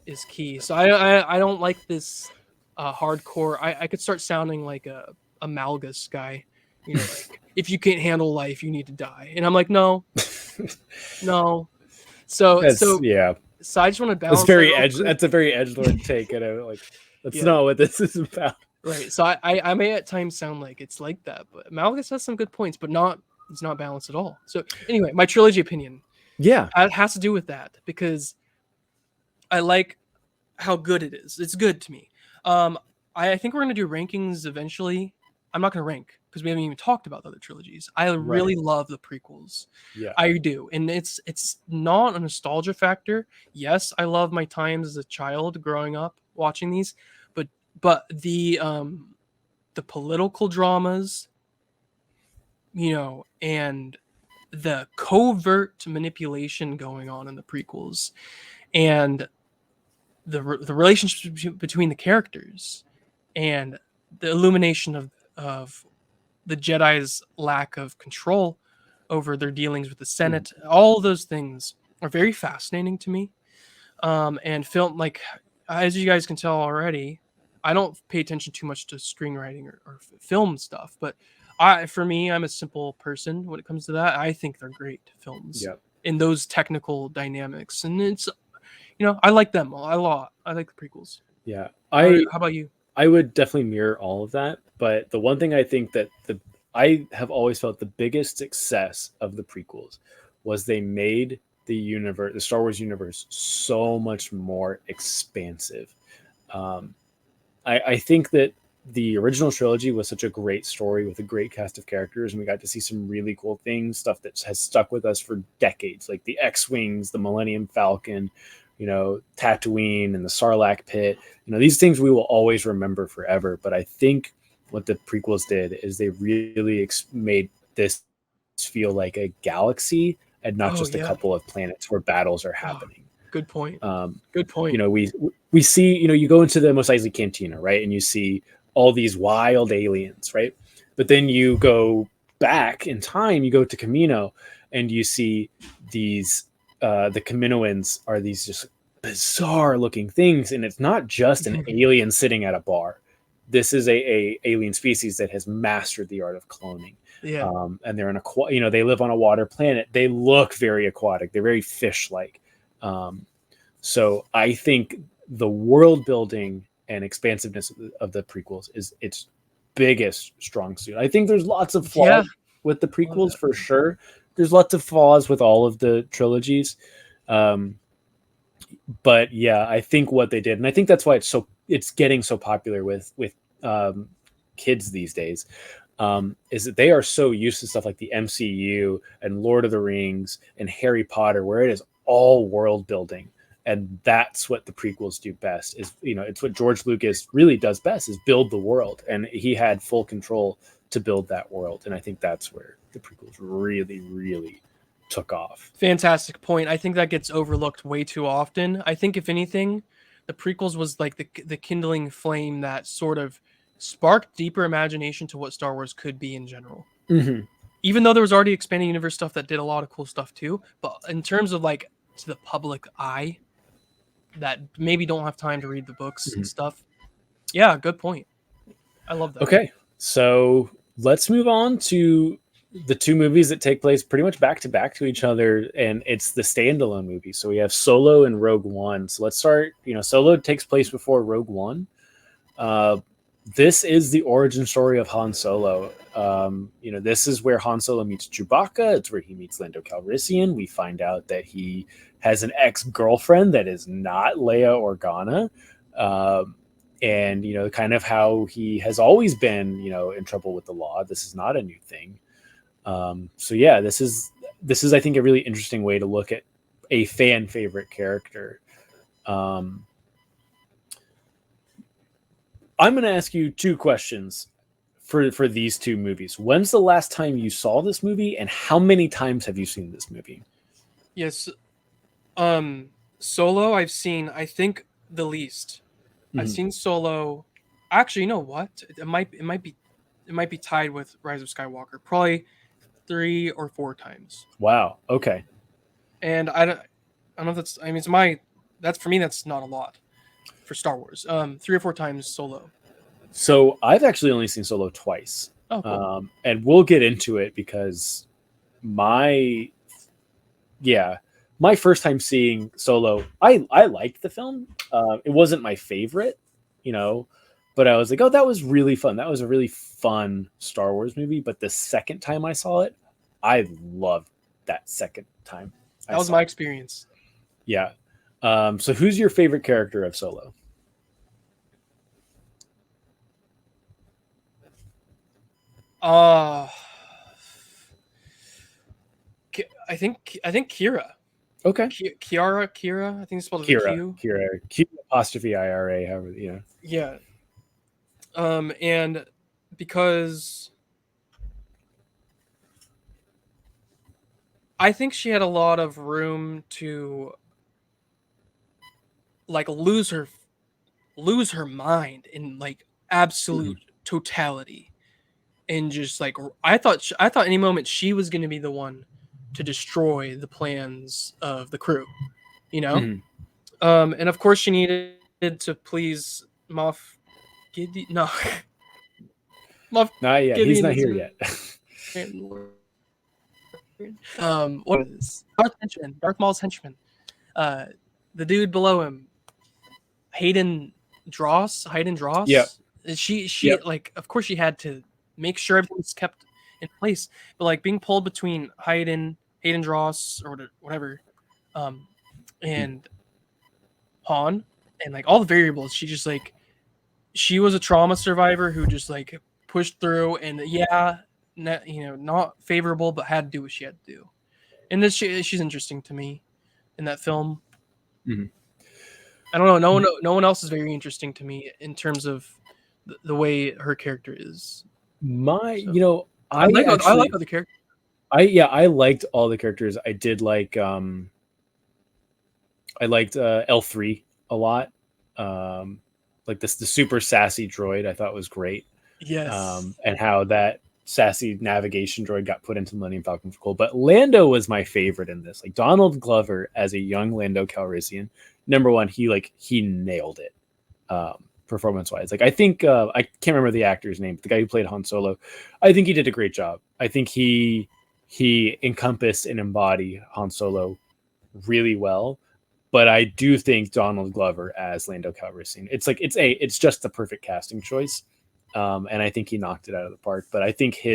is key. So I don't like this hardcore. I could start sounding like a Malgus guy. Like, if you can't handle life, you need to die. And I'm like, no. So yeah. So I just want to That's balance. very that real edge. quick. That's a very edgelord take, and I'm like, that's Yeah. not what this is about. Right. So I may at times sound like it's like that, but Malgus has some good points, but it's not balanced at all. So anyway, my trilogy opinion Yeah, has to do with that because I like how good it is. It's good to me. I think we're gonna do rankings eventually. I'm not gonna rank because we haven't even talked about the other trilogies. I really love the prequels. yeah, I do, and it's not a nostalgia factor. Yes, I love my times as a child growing up watching these, but the political dramas, and the covert manipulation going on in the prequels, and the relationship between the characters, and the illumination of the Jedi's lack of control over their dealings with the Senate. All those things are very fascinating to me. And film, like, as you guys can tell already, I don't pay attention too much to screenwriting or film stuff, but for me, I'm a simple person when it comes to that. I think they're great films yeah, in those technical dynamics, and it's I like them a lot. I like the prequels. yeah. How about you? I would definitely mirror all of that, but the one thing I think that I have always felt the biggest success of the prequels was they made the Star Wars universe, so much more expansive. Um, I think that the original trilogy was such a great story with a great cast of characters, and we got to see some really cool things, stuff that has stuck with us for decades, like the X-wings, the Millennium Falcon, Tatooine and the Sarlacc pit. These things we will always remember forever. But I think what the prequels did is they really made this feel like a galaxy and not Oh just a yeah. couple of planets where battles are Oh, happening. good point. Um, Good point. we see, you go into the Mos Eisley Cantina, right, and you see all these wild aliens, right? But then you go back in time, you go to Camino, and you see these the Kaminoans are these just bizarre looking things, and it's not just an alien sitting at a bar. This is a alien species that has mastered the art of cloning. Yeah. And they're they live on a water planet. They look very aquatic. They're very fish-like. So I think the world building and expansiveness of the prequels is its biggest strong suit. I think there's lots of flaws with the prequels for sure. There's lots of flaws with all of the trilogies. But yeah, I think what they did, and I think that's why it's getting so popular with kids these days, is that they are so used to stuff like the MCU and Lord of the Rings and Harry Potter, where it is all world building. And that's what the prequels do best. It's what George Lucas really does best, is build the world, and he had full control to build that world. And I think that's where the prequels really, really took off. Fantastic point. I think that gets overlooked way too often. I think if anything, the prequels was like the kindling flame that sort of sparked deeper imagination to what Star Wars could be in general. Mm-hmm. Even though there was already expanding universe stuff that did a lot of cool stuff too, but in terms of like to the public eye that maybe don't have time to read the books and stuff. Yeah, good point. I love that. Okay, so let's move on to the two movies that take place pretty much back to each other, and it's the standalone movie. So we have Solo and Rogue One. So let's start. Solo takes place before Rogue One. This is the origin story of Han Solo. This is where Han Solo meets Chewbacca. It's where he meets Lando Calrissian. We find out that he has an ex-girlfriend that is not Leia Organa. And kind of how he has always been, in trouble with the law. This is not a new thing. So yeah, this is I think a really interesting way to look at a fan favorite character. I'm going to ask you two questions for these two movies. When's the last time you saw this movie, and how many times have you seen this movie? Yes. Solo I've seen, I think, the least. I've seen Solo. Actually, you know what? It might be tied with Rise of Skywalker. Probably 3 or 4 times. Wow. Okay. And I don't know if that's. I mean, that's for me. That's not a lot for Star Wars. 3 or 4 times Solo. So I've actually only seen Solo twice. Oh, cool. And we'll get into it because my first time seeing Solo, I liked the film. It wasn't my favorite, you know, but I was like, oh, that was really fun. That was a really fun Star Wars movie. But the second time I saw it, I loved that second time. That was my experience. Yeah. So who's your favorite character of Solo? I think Kira. Okay. Kira. I think it's spelled with a Kira. Q apostrophe IRA. However, you know. Yeah. And because I think she had a lot of room to like lose her mind in like absolute totality, and just like I thought any moment she was going to be the one to destroy the plans of the crew, you know. And of course she needed to please Moff Gideon. No, Moff Not yet. He's not here yet. What is Darth Maul's henchman? The dude below him, Hayden Dross. Yeah. She like, of course she had to make sure everything was kept in place, but like being pulled between Hayden Dross or whatever, and Han, and like all the variables, she was a trauma survivor who just like pushed through, and not favorable, but had to do what she had to do. And she's interesting to me in that film. I don't know. No one else is very interesting to me in terms of the way her character is. I like other characters. I liked all the characters. I did like I liked L3 a lot. Like the super sassy droid I thought was great. Yes. And how that sassy navigation droid got put into Millennium Falcon was cool. But Lando was my favorite in this. Like Donald Glover as a young Lando Calrissian. Number one, he nailed it. Performance wise. Like I think I can't remember the actor's name, but the guy who played Han Solo, I think he did a great job. I think he encompassed and embodied Han Solo really well. But I do think Donald Glover as Lando Calrissian, it's just the perfect casting choice. And I think he knocked it out of the park. But I think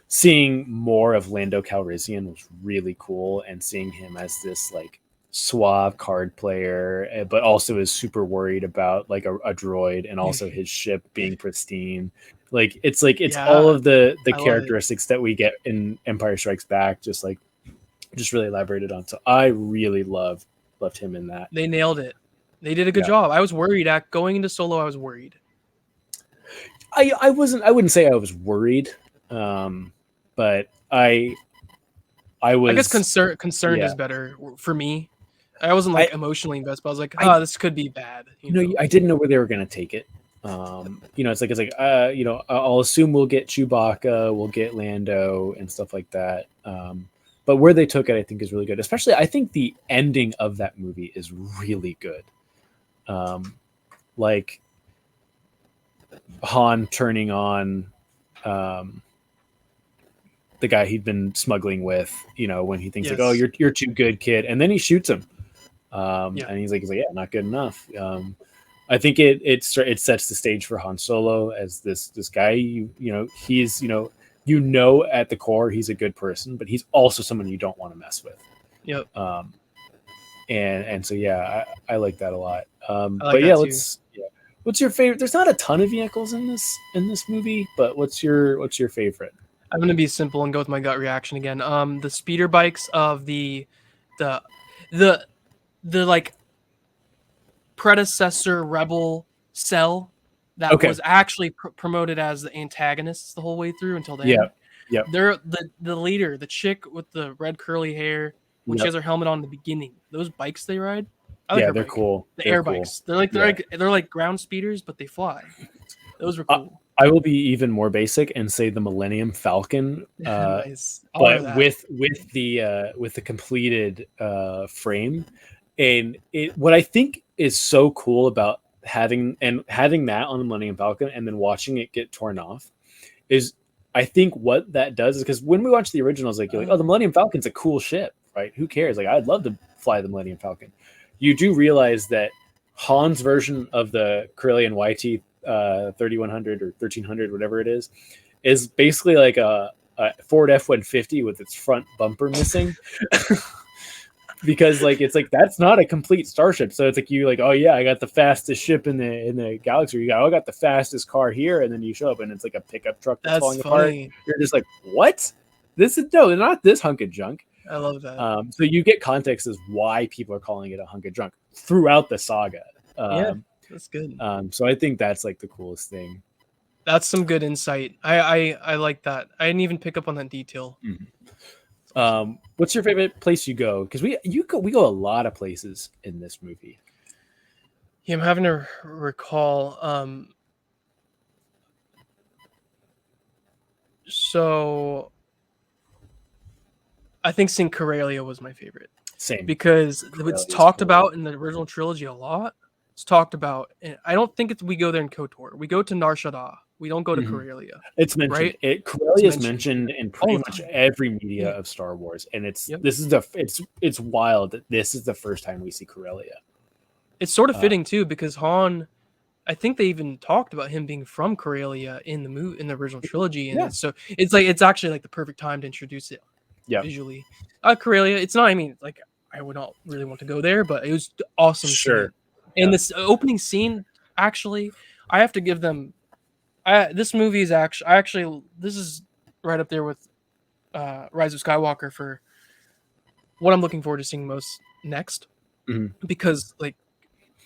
seeing more of Lando Calrissian was really cool, and seeing him as this like suave card player, but also is super worried about like a droid, and also his ship being pristine. It's all of the characteristics that we get in Empire Strikes Back, just really elaborated on. So I really loved him in that. They nailed it. They did a good job. I was worried going into Solo. I was worried. I wouldn't say I was worried, but I was. I guess concerned is better for me. I wasn't like emotionally invested, but I was like, this could be bad. I didn't know where they were going to take it. I'll assume we'll get Chewbacca, we'll get Lando and stuff like that. But where they took it, I think, is really good. Especially, I think the ending of that movie is really good. Like Han turning on the guy he'd been smuggling with, when he thinks like, oh, you're too good, kid, and then he shoots him. And he's like, yeah, not good enough. I think it sets the stage for Han Solo as this guy. He's at the core he's a good person, but he's also someone you don't want to mess with. Yep. And so I like that a lot. What's your favorite? There's not a ton of vehicles in this movie, but what's your favorite? I'm gonna be simple and go with my gut reaction again. The speeder bikes of the like predecessor rebel cell that was actually promoted as the antagonists the whole way through until then. Yeah. They're the leader, the chick with the red curly hair when she has her helmet on in the beginning. Those bikes they ride. They're cool. They're air bikes. They're like ground speeders, but they fly. Those were cool. I will be even more basic and say the Millennium Falcon, nice. But with the completed frame. And what I think is so cool about having that on the Millennium Falcon and then watching it get torn off is, I think what that does is, because when we watch the originals, you're like, oh, the Millennium Falcon's a cool ship. right? Who cares? Like, I'd love to fly the Millennium Falcon. You do realize that Han's version of the Corellian YT 3100 or 1300, whatever it is basically like a Ford F-150 with its front bumper missing. Because like it's like that's not a complete starship. So it's like you like, oh yeah, I got the fastest ship in the galaxy. You got, oh, I got the fastest car here, and then you show up and it's like a pickup truck that's falling apart. You're just like, what? This is no, not this hunk of junk. I love that. So you get context as why people are calling it a hunk of junk throughout the saga. Yeah, that's good. So I think that's like the coolest thing. That's some good insight. I like that. I didn't even pick up on that detail. What's your favorite place you go? Because we go a lot of places in this movie. Yeah, I'm having to recall. So I think St. Corellia was my favorite. Same. Because it's talked about in the original trilogy a lot. It's talked about, and I don't think we go there in KOTOR. We go to Nar Shaddaa. We don't go to Corellia. It's mentioned. Right? Corellia is mentioned in pretty much every media of Star Wars, and it's wild that this is the first time we see Corellia. It's sort of fitting too, because Han, I think they even talked about him being from Corellia in the original trilogy, and so it's actually like the perfect time to introduce it visually. Corellia, it's not. I mean, like I would not really want to go there, but it was awesome. Sure. And this opening scene, actually, I have to give them. This movie is actually this is right up there with Rise of Skywalker for what I'm looking forward to seeing most next, because like,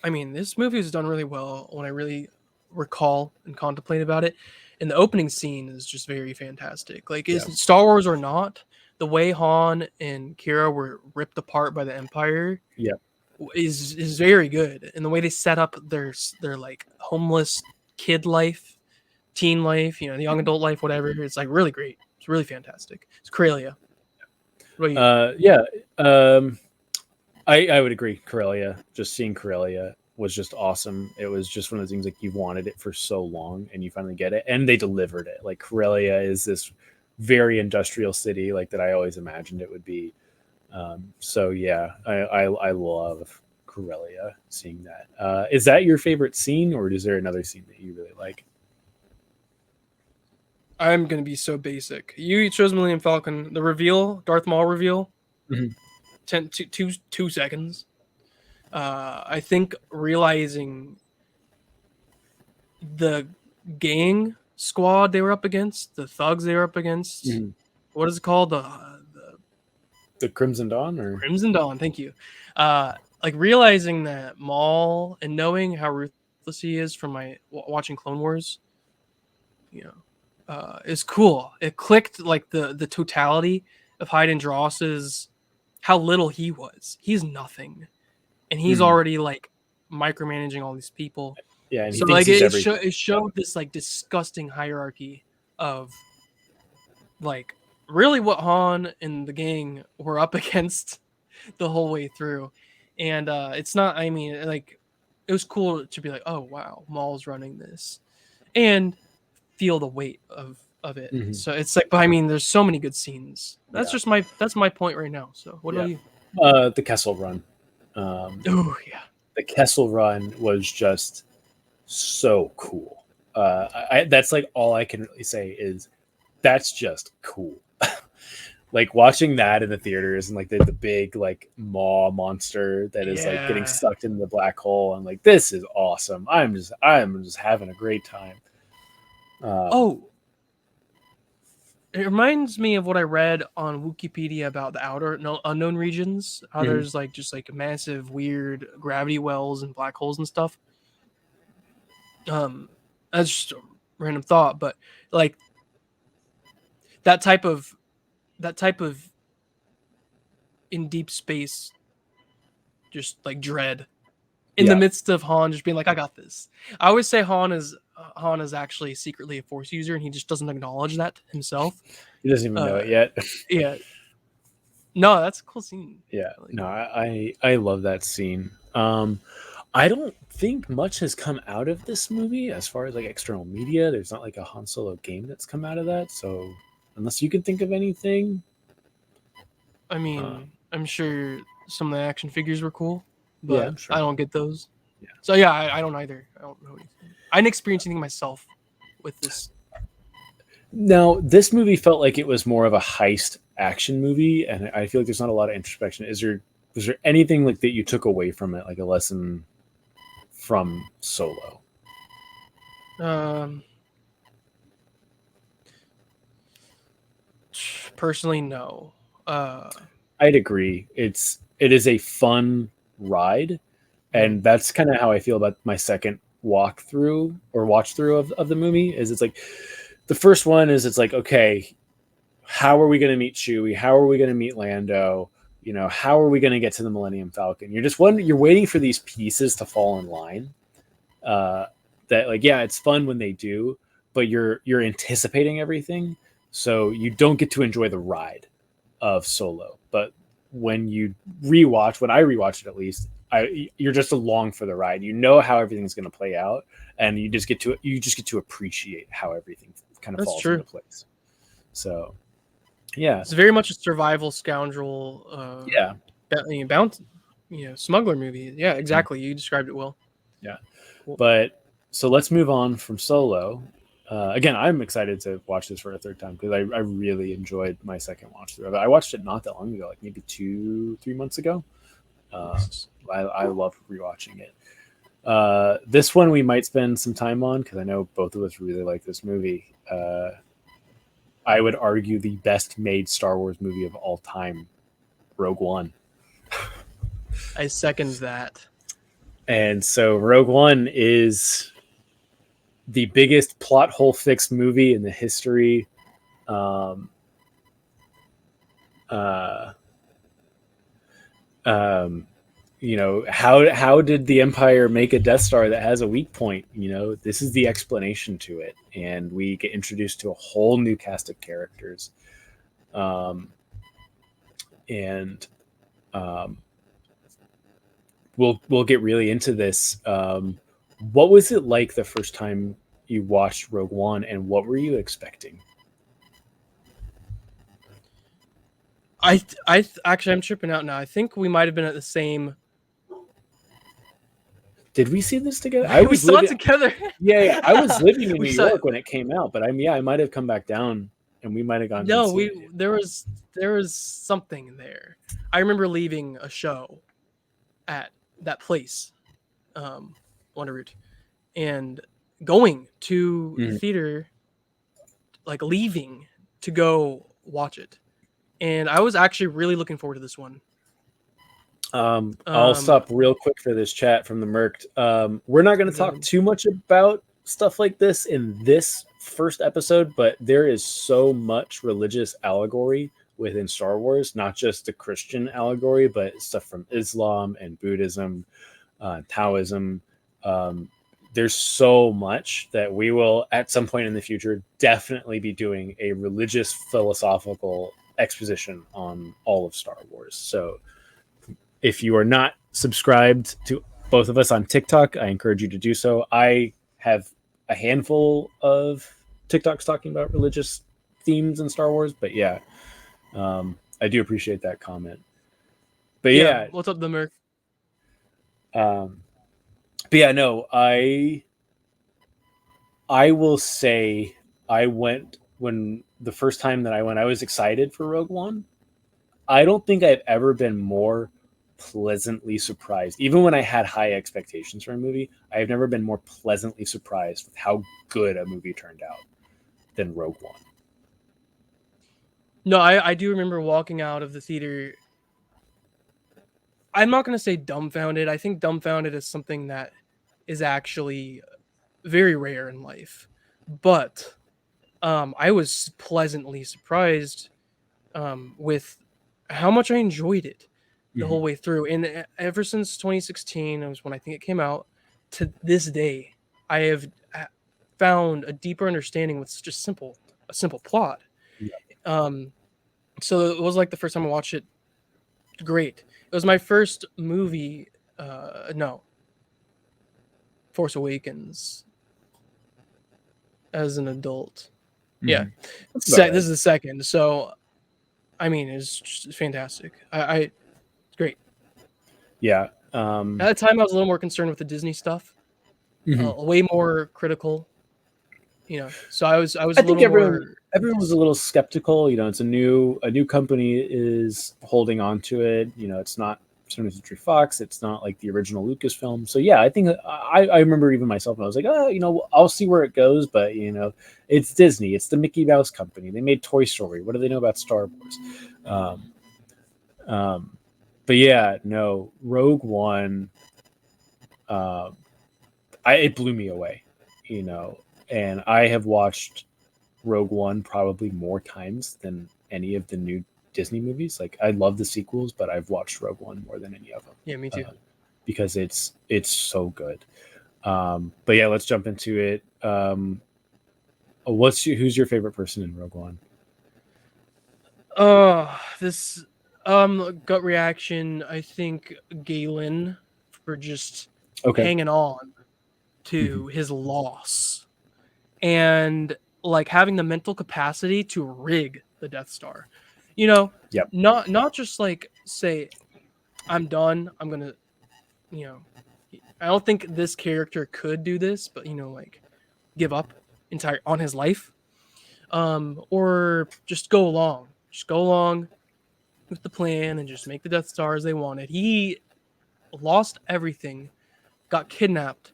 I mean, this movie was done really well when I really recall and contemplate about it, and the opening scene is just very fantastic. Like, is Star Wars or not, the way Han and Kira were ripped apart by the Empire, is very good, and the way they set up their like homeless kid life, teen life, the young adult life, whatever. It's like really great. It's really fantastic. It's Corellia. I would agree. Corellia, just seeing Corellia was just awesome. It was just one of those things like you've wanted it for so long, and you finally get it, and they delivered it. Like Corellia is this very industrial city, like that I always imagined it would be. So yeah, I love Corellia. Seeing that. Is that your favorite scene, or is there another scene that you really like? I'm gonna be so basic. You chose Millennium Falcon. The reveal, Darth Maul reveal, 2 seconds. I think realizing the gang squad they were up against, the thugs they were up against. What is it called? The Crimson Dawn, or Crimson Dawn. Thank you. Like realizing that Maul and knowing how ruthless he is from my watching Clone Wars, is cool. It clicked, like the totality of Hayden Dross's, how little he was. He's nothing, and he's already like micromanaging all these people. Yeah, and so like it showed this like disgusting hierarchy of like really what Han and the gang were up against the whole way through. And it's not, I mean, like, it was cool to be like, oh wow, Maul's running this, and feel the weight of it. So it's like, but I mean, there's so many good scenes. That's just that's my point right now. So what about you? The Kessel Run. Oh yeah, the Kessel Run was just so cool. That's like all I can really say is that's just cool. Like watching that in the theaters, and like the big like maw monster that is like getting sucked into the black hole. I'm like, this is awesome. I'm just having a great time. It reminds me of what I read on Wikipedia about the outer unknown regions. How there's like just like massive weird gravity wells and black holes and stuff. That's just a random thought, but like that type of in deep space, just like dread in the midst of Han just being like, I got this. I always say Han is actually secretly a Force user, and he just doesn't acknowledge that himself. He doesn't even know it yet. Yeah. No, that's a cool scene. Yeah. No, I love that scene. I don't think much has come out of this movie as far as like external media. There's not like a Han Solo game that's come out of that. So unless you can think of anything. I mean, I'm sure some of the action figures were cool, Yeah, but I'm sure. I don't get those. Yeah. So yeah, I don't either. I don't know anything. I didn't experience anything myself with this. Now, this movie felt like it was more of a heist action movie, and I feel like there's not a lot of introspection. Was there anything like that you took away from it, like a lesson from Solo? Um, personally, no. I'd agree. It is a fun ride, and that's kind of how I feel about my second walkthrough or watch through of the movie. Is it's like the first one is it's like, okay, how are we going to meet Chewie? How are we going to meet Lando? You know, how are we going to get to the Millennium Falcon? You're waiting for these pieces to fall in line. That like, yeah, it's fun when they do, but you're anticipating everything, so you don't get to enjoy the ride of Solo. But when I rewatch it at least, you're just along for the ride. You know how everything's going to play out, and you just get to appreciate how everything kind of That's falls true. into place. So, yeah, It's very much a survival scoundrel. yeah, Bounty, smuggler movie. Yeah, exactly. You described it well. yeah. Cool. But so let's move on from Solo. Again, I'm excited to watch this for a third time because I really enjoyed my second watch through of it. I watched it not that long ago, like maybe 2-3 months ago. I love rewatching it. This one we might spend some time on because I know both of us really like this movie. I would argue the best made Star Wars movie of all time, Rogue One. I second that. And so Rogue One is the biggest plot hole fix movie in the history. Um, uh, how did the Empire make a Death Star that has a weak point? This is the explanation to it, and we get introduced to a whole new cast of characters. And we'll get really into this. What was it like the first time you watched Rogue One, and what were you expecting? Actually, I'm tripping out now. I think we might have been at the same. Did we see this together? We saw it together. Yeah, I was living in New York when it came out, but I might have come back down, and we might have gone. No, there was something there. I remember leaving a show at that place, Wonder Root, and going to the theater, like leaving to go watch it. And I was actually really looking forward to this one. I'll stop real quick for this chat from the Merc. We're not going to talk too much about stuff like this in this first episode, but there is so much religious allegory within Star Wars, not just the Christian allegory, but stuff from Islam and Buddhism, Taoism. There's so much that we will, at some point in the future, definitely be doing a religious philosophical exposition on all of Star Wars. So if you are not subscribed to both of us on TikTok, I encourage you to do so. I have a handful of TikToks talking about religious themes in Star Wars, but yeah, I do appreciate that comment. But yeah, what's up, the Merc? But yeah, no, I will say when the first time that I went, I was excited for Rogue One. I don't think I've ever been more pleasantly surprised. Even when I had high expectations for a movie, I have never been more pleasantly surprised with how good a movie turned out than Rogue One. No, I do remember walking out of the theater. I'm not going to say dumbfounded. I think dumbfounded is something that is actually very rare in life. But I was pleasantly surprised with how much I enjoyed it the whole way through. And ever since 2016, it was when I think it came out, to this day, I have found a deeper understanding with such a simple plot. Yeah. So it was like the first time I watched it. Great. It was my first movie. Force Awakens as an adult. Yeah. This is the second. So I mean, is just fantastic. It's great. Yeah. At the time, I was a little more concerned with the Disney stuff, Mhm. way more critical. You know, so I was I a think little everyone more. everyone was a little skeptical. You know, it's a new company is holding on to it. You know, it's not 20th Century Fox. It's not like the original Lucasfilm. So yeah, I think I remember even myself. I was like, oh, you know, I'll see where it goes. But you know, it's Disney. It's the Mickey Mouse company. They made Toy Story. What do they know about Star Wars? Um, um, but yeah, no, Rogue One. Um, it blew me away. You know, and I have watched Rogue One probably more times than any of the new Disney movies. Like I love the sequels, but I've watched Rogue One more than any of them Yeah, me too. because it's so good. But yeah, let's jump into it. Who's your favorite person in Rogue One? This gut reaction. I think Galen for just Okay. hanging on Mhm. to his loss and like having the mental capacity to rig the Death Star. You know, Yep. not just like say I'm done. I'm gonna, you know, I don't think this character could do this, but like give up entire on his life, or just go along with the plan and just make the Death Star as they wanted. He lost everything, got kidnapped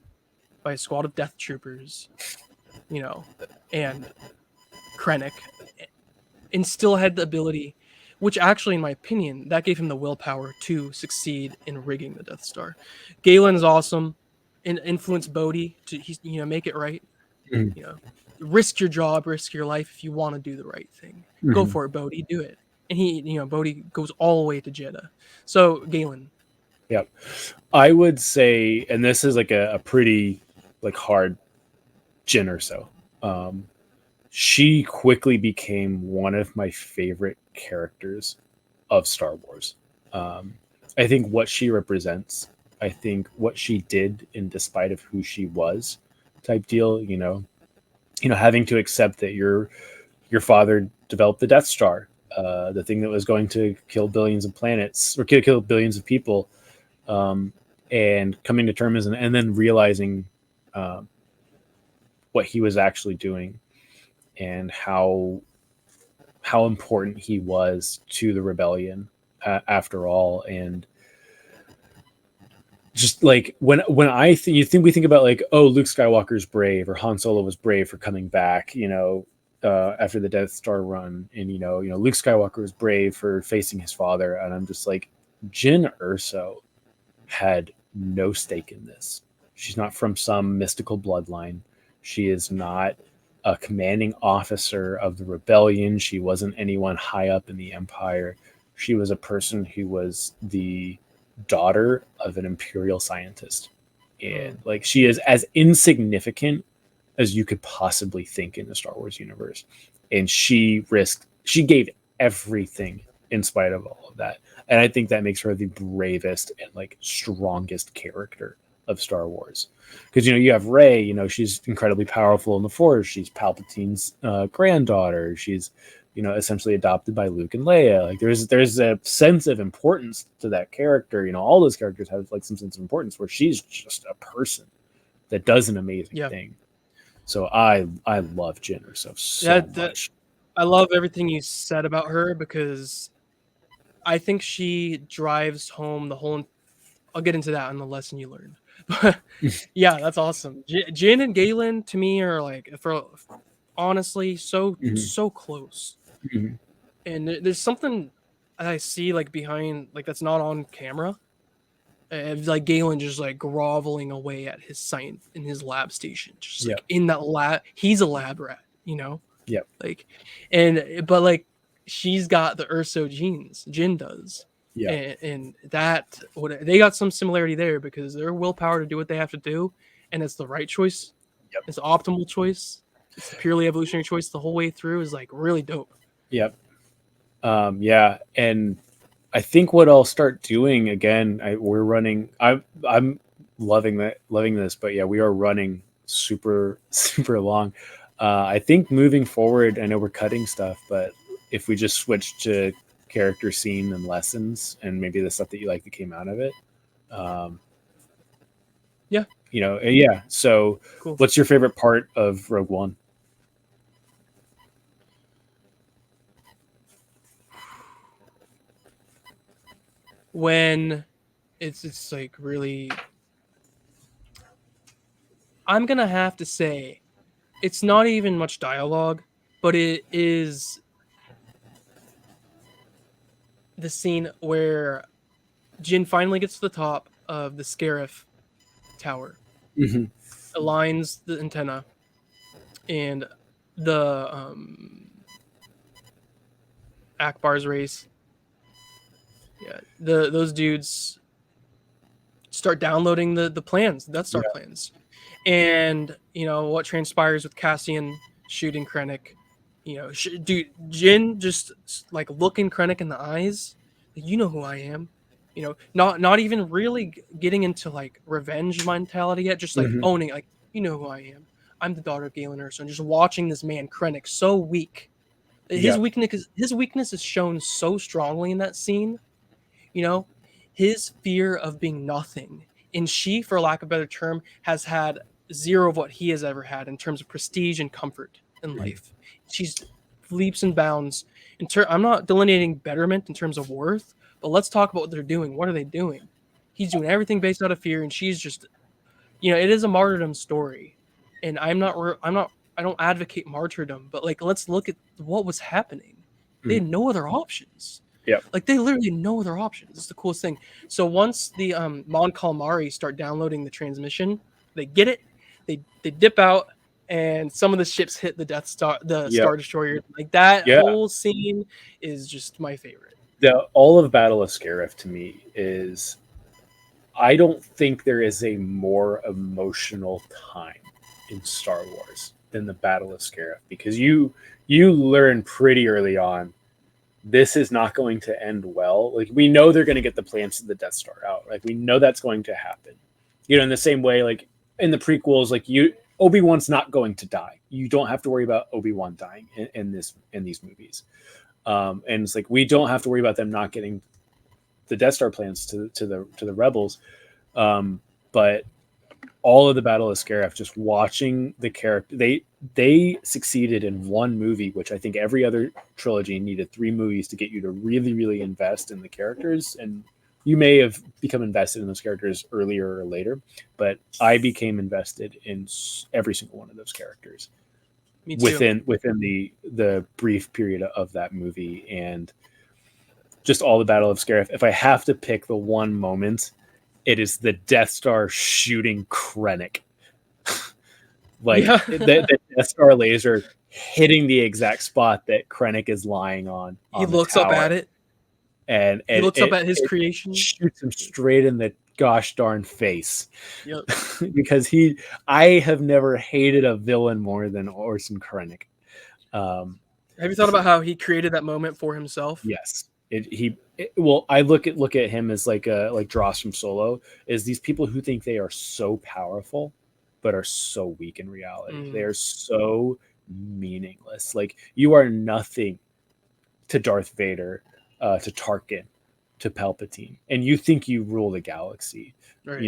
by a squad of death troopers, you know, and Krennic, and still had the ability, which actually, in my opinion, that gave him the willpower to succeed in rigging the Death Star. Galen is awesome, and influence Bodhi to make it right. Mhm. You know, risk your job, risk your life if you want to do the right thing. Go Mhm. for it, Bodhi. Do it. And Bodhi goes all the way to Jeddah. So Galen, Yep. I would say, and this is like a pretty like hard Jin or so. Um, she quickly became one of my favorite characters of Star Wars. Um, I think what she represents, I think what she did in despite of who she was, type deal. Having to accept that your father developed the Death Star, the thing that was going to kill billions of planets or kill billions of people, um, and coming to terms and then realizing um, what he was actually doing and how important he was to the rebellion after all. And just like when we think about like, oh, Luke Skywalker's brave or Han Solo was brave for coming back, after the Death Star run, and Luke Skywalker was brave for facing his father, and I'm just like, Jyn Erso had no stake in this. She's not from some mystical bloodline. She is not a commanding officer of the rebellion. She wasn't anyone high up in the Empire. She was a person who was the daughter of an imperial scientist. And mm, like she is as insignificant as you could possibly think in the Star Wars universe. And she gave everything in spite of all of that. And I think that makes her the bravest and like strongest character of Star Wars. Because you have Rey, she's incredibly powerful in the Force. She's Palpatine's granddaughter. She's essentially adopted by Luke and Leia. Like there's a sense of importance to that character. All those characters have like some sense of importance where she's just a person that does an amazing yeah, thing. So I love Jenner so that much. I love everything you said about her because I think she drives home the whole. I'll get into that in the lesson you learned. But yeah, that's awesome. Jin and Galen to me are like, for honestly, so Mhm, so close. mhm. And there's something I see like behind, like that's not on camera. Like Galen just like groveling away at his science in his lab station, just Yep, like in that lab. He's a lab rat. yep, Like, but like she's got the Urso genes. Jin does, yep, and that what they got some similarity there because their willpower to do what they have to do, and it's the right choice. yep, It's the optimal choice. It's the purely evolutionary choice the whole way through is like really dope. yep. Yeah, and I think what I'll start doing again, we're running. I'm loving this, but yeah, we are running super super long. I think moving forward, I know we're cutting stuff, but if we just switch to character scene and lessons, and maybe the stuff that you like that came out of it. Yeah. Yeah. So, Cool. what's your favorite part of Rogue One? When it's like really, I'm gonna have to say it's not even much dialogue, but it is the scene where Jin finally gets to the top of the Scarif tower, Mm-hmm. aligns the antenna, and the Akbar's race. Yeah, those dudes start downloading the plans, Death Star plans, and what transpires with Cassian shooting Krennic. Dude, Jin just like looking Krennic in the eyes, like, you know who I am. Not even really getting into like revenge mentality yet, just like Mhm. owning, like, you know who I am. I'm the daughter of Galen Erso, and just watching this man Krennic so weak. His Yeah. weakness is shown so strongly in that scene. His fear of being nothing. And she, for lack of a better term, has had zero of what he has ever had in terms of prestige and comfort in life. She's leaps and bounds. I'm not delineating betterment in terms of worth, but let's talk about what they're doing. What are they doing? He's doing everything based out of fear, and she's just, it is a martyrdom story. And I don't advocate martyrdom, but like, let's look at what was happening. They had no other options. Yeah. Like, they literally had no other options. It's the coolest thing. So once the Mon Calamari start downloading the transmission, they get it, they dip out, and some of the ships hit the Death Star, the Yeah. Star Destroyer. Like, that Yeah. whole scene is just my favorite. All of Battle of Scarif to me is, I don't think there is a more emotional time in Star Wars than the Battle of Scarif, because you learn pretty early on this is not going to end well. Like, we know they're going to get the plans of the Death Star out. Like, we know that's going to happen. In the same way, like in the prequels, like Obi-Wan's not going to die. You don't have to worry about Obi-Wan dying in these movies. And it's like, we don't have to worry about them not getting the Death Star plans to the rebels. But all of the Battle of Scarif, just watching the character, they succeeded in one movie, which I think every other trilogy needed 3 movies to get you to really, really invest in the characters. And you may have become invested in those characters earlier or later, but I became invested in every single one of those characters Me too. within the brief period of that movie. And just all the Battle of Scarif. If I have to pick the one moment, it is the Death Star shooting Krennic. The Death Star laser hitting the exact spot that Krennic is lying on. He looks up at it, and he looks up at his creation, shoots him straight in the gosh darn face. Yep. Because I have never hated a villain more than Orson Krennic. Have you thought about how he created that moment for himself? Yes. I look at him as like Dross from Solo, is these people who think they are so powerful but are so weak in reality. They are so meaningless. Like, you are nothing to Darth Vader, to Tarkin, to Palpatine, and you think you rule the galaxy. Right.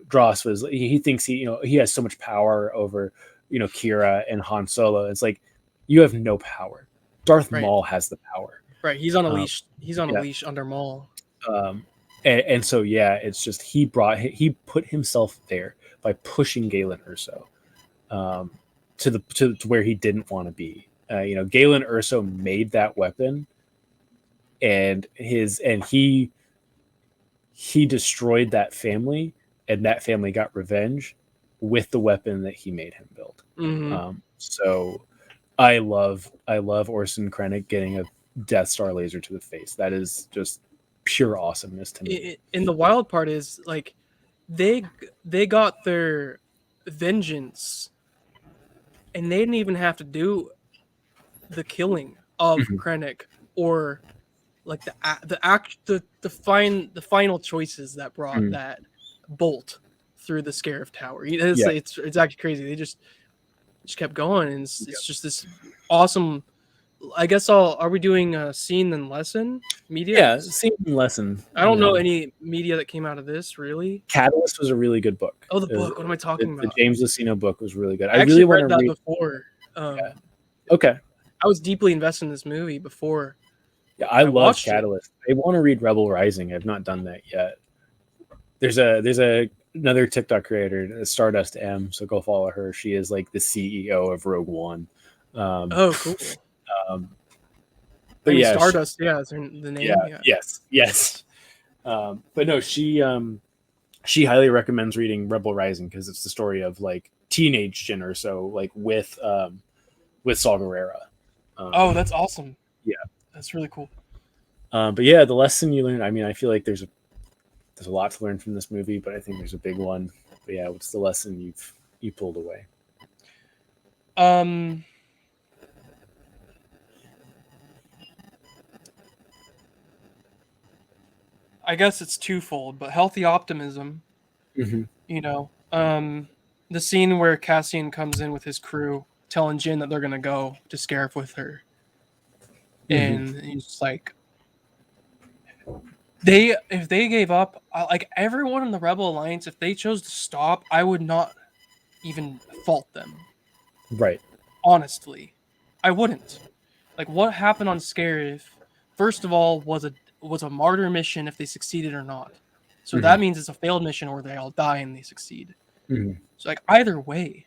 Dross he thinks he has so much power over Kira and Han Solo. It's like, you have no power. Darth Maul has the power. Right, he's on a leash. He's on a leash under Maul. And so, yeah, it's just he put himself there by pushing Galen Erso to where he didn't want to be. Galen Erso made that weapon, and he destroyed that family, and that family got revenge with the weapon that he made him build. Mm-hmm. So I love Orson Krennic getting a Death Star laser to the face. That is just pure awesomeness to me. And the wild part is, like, they got their vengeance, and they didn't even have to do the killing of Krennic, or like the final choices that brought that bolt through the Scarif Tower. It's actually crazy. They just kept going, and it's just this awesome I guess are we doing a scene and lesson media? Yeah, same lesson. I don't know any media that came out of this really. Catalyst was a really good book. Oh, the book. What am I talking The about? James Luceno book was really good. I I actually really want read to that read. before. Okay. I was deeply invested in this movie before. Yeah, I love watched Catalyst. I want to read Rebel Rising. I've not done that yet. There's another TikTok creator, Stardust M. So go follow her. She is like the CEO of Rogue One. Oh, cool. But yeah, Stardust. Yeah, is the name. Yeah. Yes. But no, she highly recommends reading Rebel Rising because it's the story of like teenage Jyn or so, like with Saw Gerrera. Oh, that's awesome. Yeah, that's really cool. But yeah, the lesson you learn. I mean, I feel like there's a lot to learn from this movie, but I think there's a big one. But yeah, what's the lesson you pulled away? I guess it's twofold, but healthy optimism. Mm-hmm. You know, the scene where Cassian comes in with his crew, telling Jyn that they're gonna go to Scarif with her, and he's like, if they gave up, like everyone in the Rebel Alliance, if they chose to stop, I would not even fault them. Right. Honestly, I wouldn't. Like what happened on Scarif, first of all, was a martyr mission if they succeeded or not. So that means it's a failed mission or they all die and they succeed. So like either way,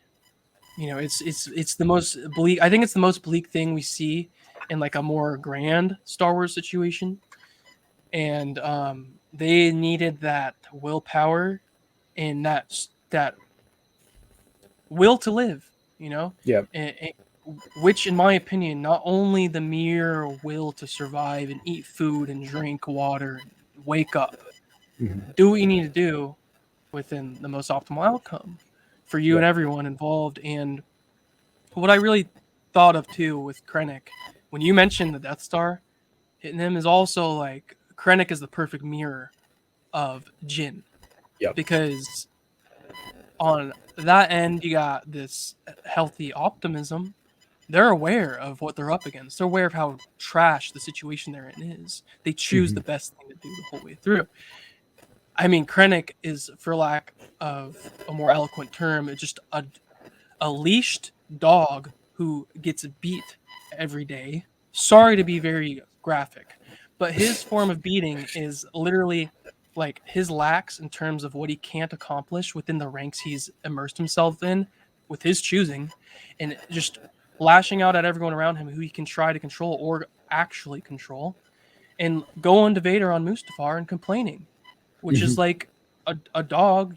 it's the most bleak. I think it's the most bleak thing we see in like a more grand Star Wars situation. And they needed that willpower and that will to live, Yeah. which in my opinion, not only the mere will to survive and eat food and drink water and wake up, do what you need to do within the most optimal outcome for you and everyone involved. And what I really thought of too with Krennic, when you mentioned the Death Star hitting him, is also like Krennic is the perfect mirror of Jyn. Yep. Because on that end, you got this healthy optimism. They're aware of what they're up against. They're aware of how trash the situation they're in is. They choose the best thing to do the whole way through. I mean, Krennic is, for lack of a more eloquent term, just a leashed dog who gets beat every day. Sorry to be very graphic, but his form of beating is literally like his lacks in terms of what he can't accomplish within the ranks he's immersed himself in with his choosing, and just lashing out at everyone around him who he can try to control or actually control, and going to Vader on Mustafar and complaining, which is like a dog,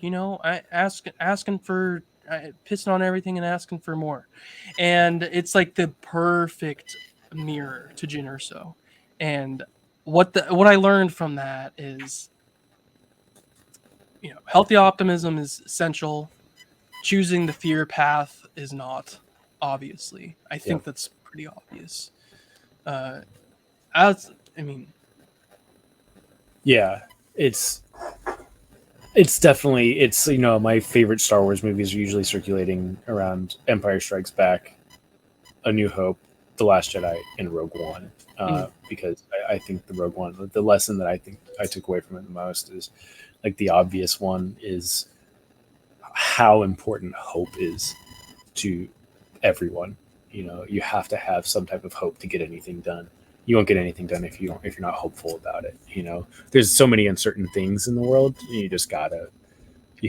asking for pissing on everything and asking for more. And it's like the perfect mirror to Jyn Erso. And what I learned from that is, healthy optimism is essential. Choosing the fear path is not, obviously. I think that's pretty obvious. Yeah, it's definitely my favorite Star Wars movies are usually circulating around Empire Strikes Back, A New Hope, The Last Jedi, and Rogue One. Because I think the Rogue One, the lesson that I think I took away from it the most is like the obvious one is how important hope is to everyone. You have to have some type of hope to get anything done. You won't get anything done if you're not hopeful about it. There's so many uncertain things in the world. You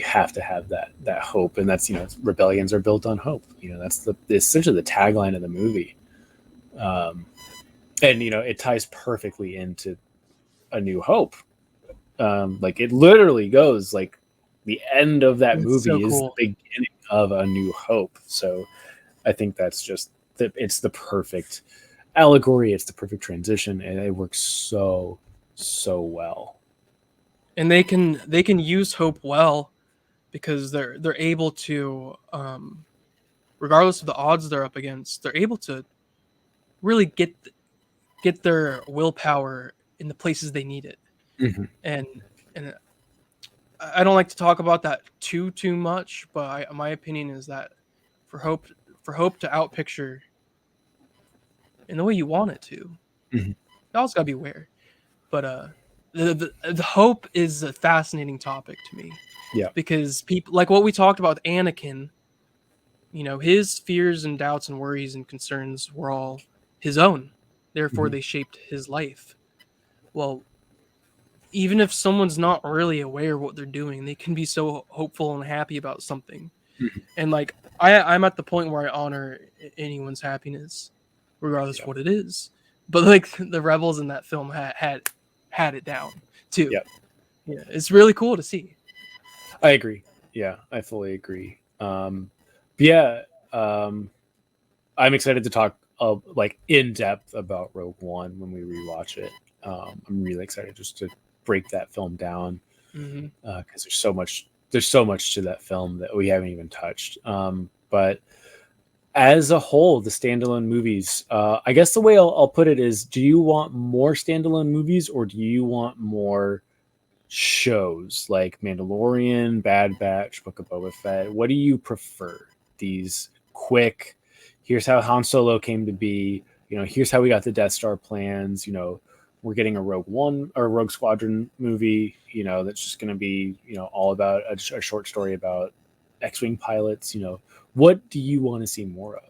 have to have that hope, and that's rebellions are built on hope. That's essentially the tagline of the movie, and it ties perfectly into A New Hope. Like it literally goes like the end of that movie so is cool. the beginning of A New Hope. So I think that's just it's the perfect allegory. It's the perfect transition, and it works so well. And they can use hope well because they're able to, regardless of the odds they're up against, they're able to really get their willpower in the places they need it. And I don't like to talk about that too much, but my opinion is that for hope to outpicture in the way you want it to. Mhm. You also gotta be aware. But the hope is a fascinating topic to me. Yeah. Because people like what we talked about with Anakin, his fears and doubts and worries and concerns were all his own. Therefore, Mhm. they shaped his life. Well, even if someone's not really aware of what they're doing, they can be so hopeful and happy about something. Mhm. And like I'm at the point where I honor anyone's happiness, regardless Yeah. of what it is. But like the rebels in that film had it down too. Yeah. Yeah, it's really cool to see. I agree. Yeah, I fully agree. But yeah, I'm excited to talk like in depth about Rogue One when we rewatch it. I'm really excited just to break that film down Hmm. because there's so much. There's so much to that film that we haven't even touched. But as a whole, the standalone movies, I guess the way I'll put it is: do you want more standalone movies, or do you want more shows like Mandalorian, Bad Batch, Book of Boba Fett? What do you prefer? These quick, here's how Han Solo came to be, here's how we got the Death Star plans, we're getting a Rogue One or Rogue Squadron movie, that's just going to be, all about a short story about X-Wing pilots, what do you want to see more of?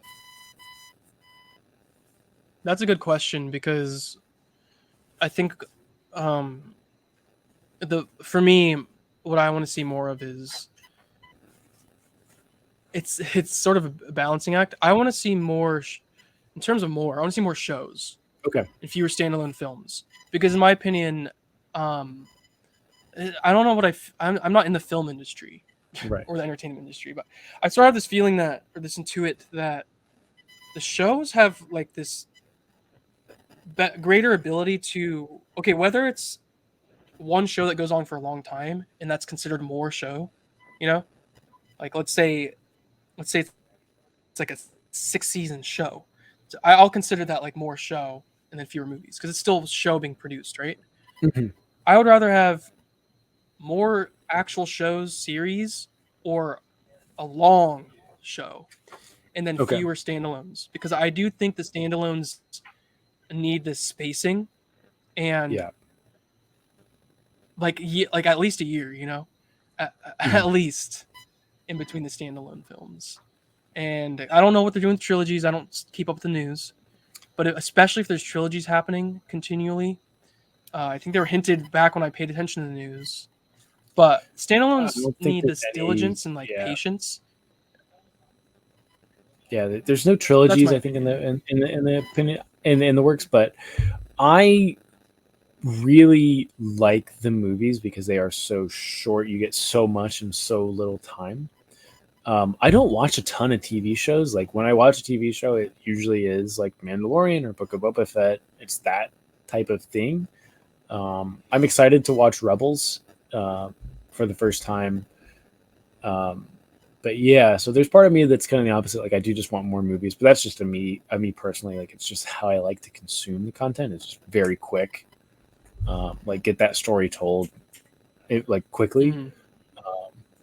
That's a good question because I think for me, what I want to see more of is it's sort of a balancing act. I want to see more in terms of more. I want to see more shows Okay. and fewer standalone films because, in my opinion, I don't know what I'm not in the film industry Right. or the entertainment industry, but I sort of have this feeling or this intuit that the shows have like this greater ability to whether it's one show that goes on for a long time and that's considered more show, you know, like let's say it's like a 6 season show. So I'll consider that like more show and then fewer movies because it's still show being produced, right? Mhm. I would rather have more actual shows, series, or a long show, and then Okay. fewer standalones because I do think the standalones need this spacing and Yeah. like at least a year, at Mhm. least in between the standalone films. And I don't know what they're doing with trilogies. I don't keep up with the news, but especially if there's trilogies happening continually, I think they were hinted back when I paid attention to the news. But I standalones don't think need there's this any. diligence and like Yeah. patience. Yeah, there's no That's my trilogies, I think, in opinion. the opinion in the works, but I really like the movies because they are so short. You get so much in so little time. I don't watch a ton of TV shows. Like when I watch a TV show, it usually is like Mandalorian or Book of Boba Fett. It's that type of thing. I'm excited to watch Rebels for the first time. Um, but yeah, so there's part of me that's kind of the opposite. Like I do just want more movies, but that's just me personally. Like it's just how I like to consume the content. It's just very quick. Like get that story told, like quickly. Mhm.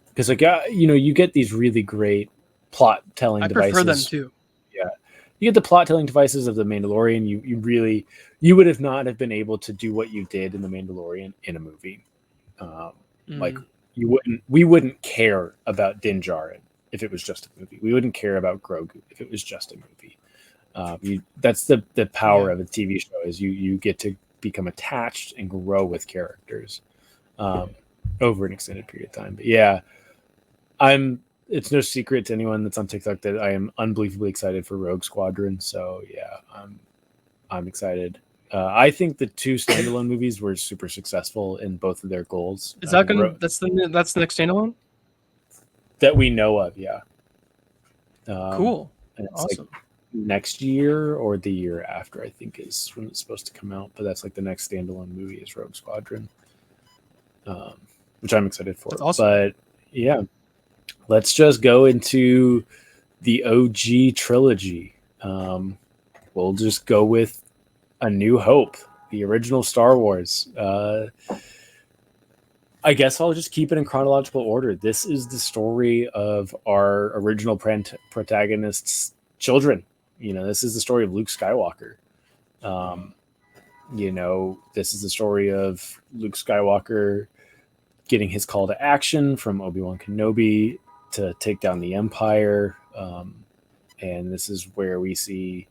Because like you get these really great plot telling I prefer them devices. too. Yeah, you get the plot telling devices of the Mandalorian. You would have not have been able to do what you did in the Mandalorian in a movie. Like Mm. we wouldn't care about Din Djarin if it was just a movie. We wouldn't care about Grogu if it was just a movie. That's the power Yeah. of a TV show is you get to become attached and grow with characters over an extended period of time. But yeah, it's no secret to anyone that's on TikTok that I am unbelievably excited for Rogue Squadron. So yeah, I'm excited. I think the two standalone movies were super successful in both of their goals. Is I that think gonna that's the next standalone? that we know of, yeah. Cool. And it's like Awesome. next year or the year after, I think, is when it's supposed to come out. But that's like the next standalone movie is Rogue Squadron, which I'm excited for. That's awesome. But yeah, let's just go into the OG trilogy. We'll just go with A New Hope, the original Star Wars. I guess I'll just keep it in chronological order. This is the story of our original protagonist's children. This is the story of Luke Skywalker. Um, this is the story of Luke Skywalker getting his call to action from Obi-Wan Kenobi to take down the Empire. And this is where we see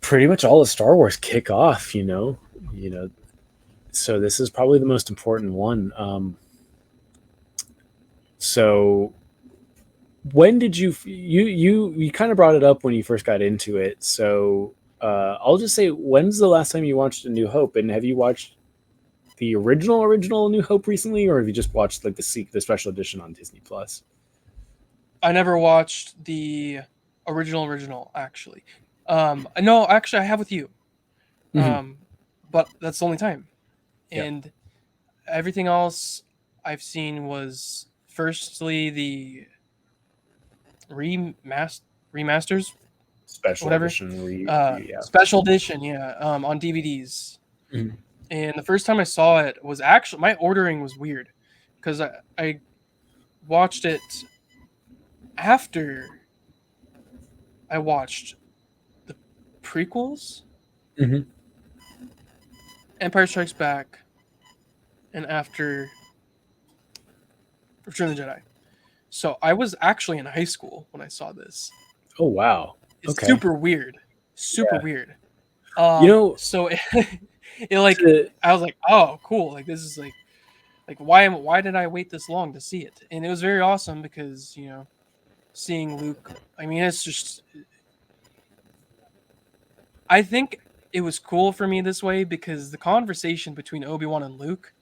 pretty much all of Star Wars kick off, so this is probably the most important one. So when did you kind of brought it up when you first got into it? So I'll just say, when's the last time you watched A New Hope, and have you watched the original New Hope recently, or have you just watched like the special edition on Disney Plus? I never watched the original actually. No, actually I have with you. Mhm. But that's the only time. Yeah. And everything else I've seen was firstly the remasters, Special whatever. edition, yeah. Special edition, yeah, on DVDs. Mhm. And the first time I saw it was actually, my ordering was weird because I watched it after I watched the prequels, Mhm. Empire Strikes Back, and after Return of the Jedi. So I was actually in high school when I saw this. Oh wow. It's Okay. super weird. Super Yeah. weird. So it like, to- I was like, oh, cool. Like, this is like why did I wait this long to see it? And it was very awesome because, seeing Luke, I mean, it's just, I think it was cool for me this way because the conversation between Obi-Wan and Luke,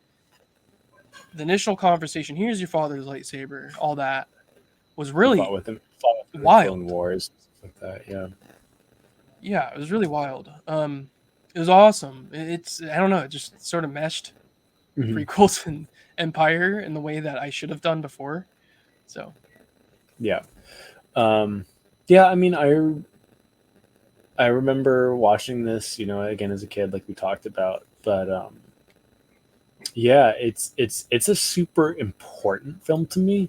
the initial conversation, here's your father's lightsaber, all that, was fought really with him in the wild. Clone Wars, stuff like that. Yeah. Yeah, it was really wild. It was awesome. It's, I don't know, it just sort of meshed Mhm. prequels and Empire in the way that I should have done before. So Yeah. Yeah, I mean, I remember watching this, again as a kid, like we talked about, but yeah, it's a super important film to me,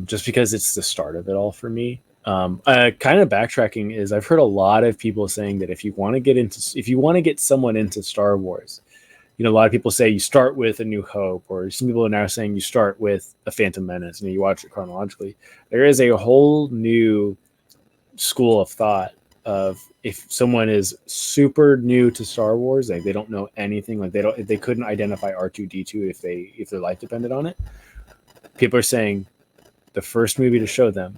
just because it's the start of it all for me. Kind of backtracking is, I've heard a lot of people saying that if you want to get someone into Star Wars, a lot of people say you start with A New Hope, or some people are now saying you start with A Phantom Menace, and you watch it chronologically. There is a whole new school of thought of, if someone is super new to Star Wars, like they don't know anything, like they couldn't identify R2D2 if their life depended on it. People are saying the first movie to show them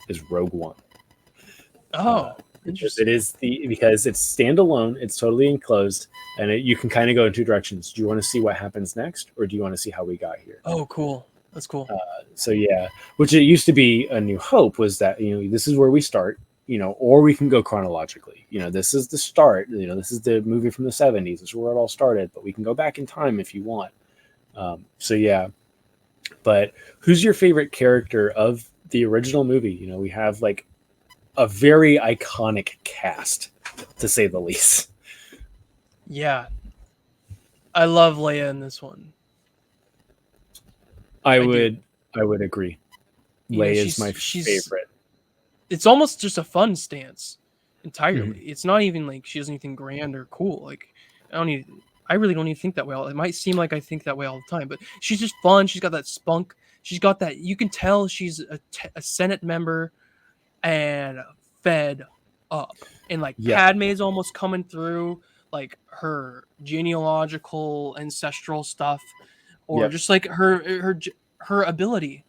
is Rogue One. Because it's standalone, it's totally enclosed, and you can kind of go in two directions. Do you want to see what happens next, or do you want to see how we got here? Oh, cool. That's cool. So yeah, which it used to be A New Hope, was that, this is where we start, or we can go chronologically. This is the start. This is the movie from the 70s. This is where it all started, but we can go back in time if you want. So yeah, but who's your favorite character of the original movie? We have like a very iconic cast, to say the least. Yeah. I love Leia in this one. I do. would agree. Leia is my favorite. It's almost just a fun stance entirely. Mhm. It's not even like she does anything grand or cool. Like, I really don't even think that way. It might seem like I think that way all the time, but she's just fun. She's got that spunk. She's got that, you can tell she's a Senate member and fed up. And like, Yeah. Padme's almost coming through, like her genealogical ancestral stuff, or Yep. just like her ability,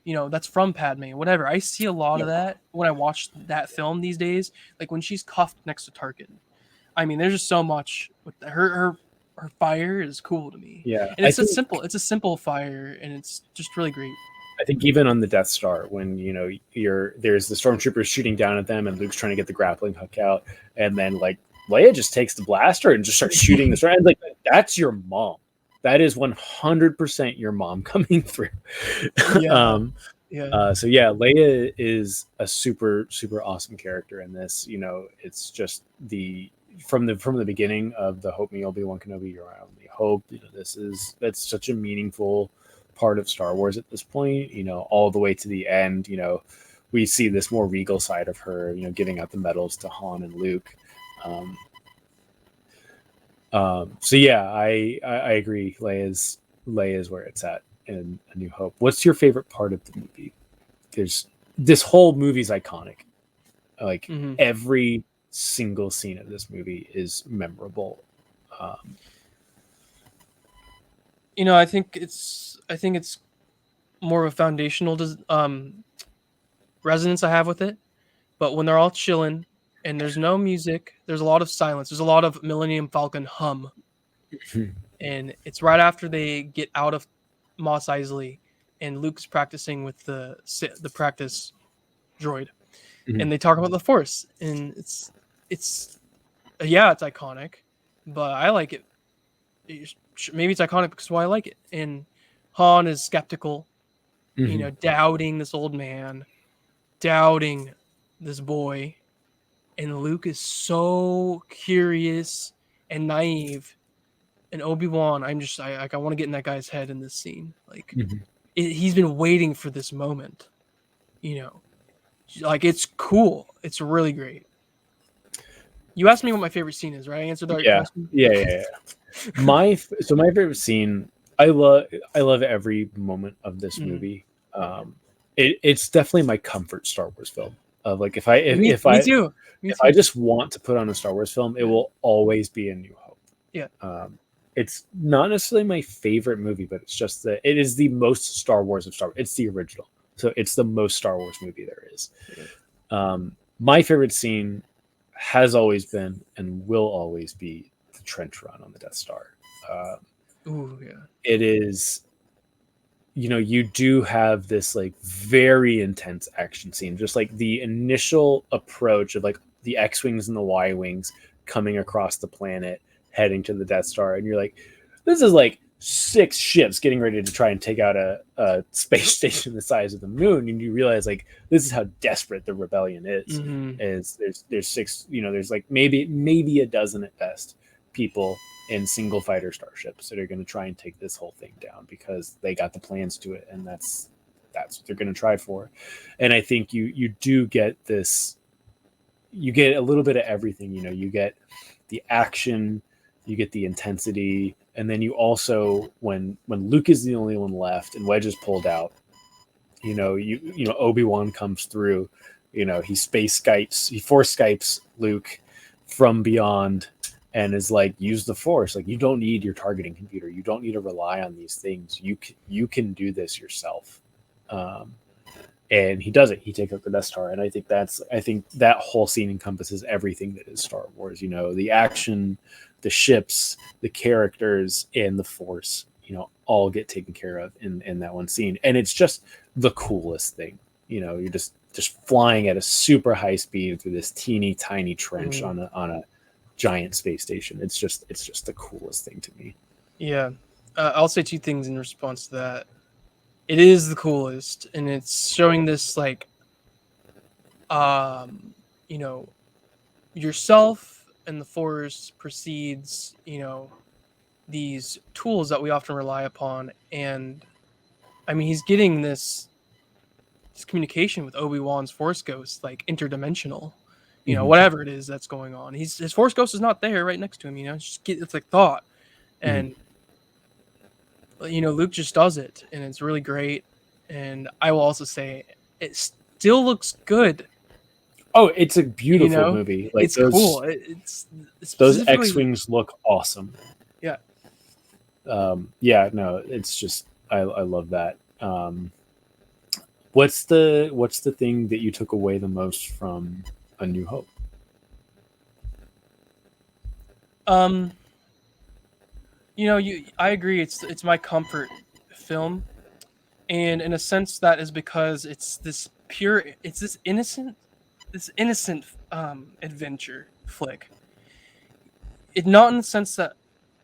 that's from Padme, whatever. I see a lot of that when I watch that film these days. Like when she's cuffed next to Tarkin, I mean, there's just so much with her fire is cool to me. Yeah, And it's a simple fire, and it's just really great. I think even on the Death Star, when there's the stormtroopers shooting down at them, and Luke's trying to get the grappling hook out, and then like Leia just takes the blaster and just starts shooting the star. Like, that's your mom. That is 100% your mom coming through. Yeah. So yeah, Leia is a super awesome character in this. It's just from the beginning of the Hope Me Obi-Wan Kenobi, you're on the Hope. That's such a meaningful part of Star Wars at this point. All the way to the end. We see this more regal side of her. Giving out the medals to Han and Luke. Um, so yeah, I agree. Leia's where it's at in A New Hope. What's your favorite part of the movie? There's this whole movie's iconic. Like Mhm. every single scene of this movie is memorable. Um, You know, I think it's more of a foundational resonance I have with it. But when they're all chilling and there's no music, there's a lot of silence. There's a lot of Millennium Falcon hum, and it's right after they get out of Mos Eisley, and Luke's practicing with the practice droid, Mhm. and they talk about the Force, and it's yeah, it's iconic, but I like it. Maybe it's iconic because why I like it. And Han is skeptical, you Mhm. know, doubting this old man, doubting this boy, and Luke is so curious and naive. And Obi-Wan, I want to get in that guy's head in this scene. Like Mhm. he's been waiting for this moment, you know. Like it's cool. It's really great. You asked me what my favorite scene is, right? I answered the right Yeah, question. yeah. My favorite scene. I love every moment of this Mhm. movie. It's definitely my comfort Star Wars film. Of like if I if, Me, if me I too. Me if I too. just want to put on a Star Wars film, it Yeah. will always be A New Hope. Yeah. It's not necessarily my favorite movie, but it's just that it is the most Star Wars of Star Wars. It's the original, so it's the most Star Wars movie there is. Yeah. My favorite scene has always been and will always be the trench run on the Death Star. Uh, Ooh, yeah. it is, you do have this like very intense action scene, just like the initial approach of like the X-wings and the Y-wings coming across the planet, heading to the Death Star, and you're like, this is like six ships getting ready to try and take out a space station the size of the moon, and you realize like this is how desperate the rebellion is. Mm-hmm. Is there's six, there's like maybe a dozen at best people in single fighter starships that are going to try and take this whole thing down because they got the plans to it, and that's what they're going to try for. And I think you do get this, you get a little bit of everything. You get the action, you get the intensity, and then you also, when Luke is the only one left and Wedge is pulled out, Obi-Wan comes through, he force Skypes Luke from beyond and is like, use the Force. Like, you don't need your targeting computer. You don't need to rely on these things. You can do this yourself. And he does it. He takes out the Death Star, and I think that whole scene encompasses everything that is Star Wars. The action, the ships, the characters, and the Force. All get taken care of in that one scene, and it's just the coolest thing. You're just flying at a super high speed through this teeny tiny trench Mm-hmm. on a giant space station. It's just the coolest thing to me. Yeah. I'll say two things in response to that. It is the coolest, and it's showing this like, um, you know, yourself and the Force precedes, these tools that we often rely upon, and I mean, he's getting this communication with Obi-Wan's Force Ghost, like interdimensional, Mhm. whatever it is that's going on. His Force Ghost is not there right next to him. It's like thought, Mhm. and Luke just does it, and it's really great. And I will also say it still looks good. Oh, it's a beautiful You know, movie. Like it's cool. It's those specifically, X-wings look awesome. yeah. Yeah, no, it's just I love that. What's the thing that you took away the most from A New Hope? Um, I agree. It's my comfort film, and in a sense, that is because it's this innocent adventure flick. It not in the sense that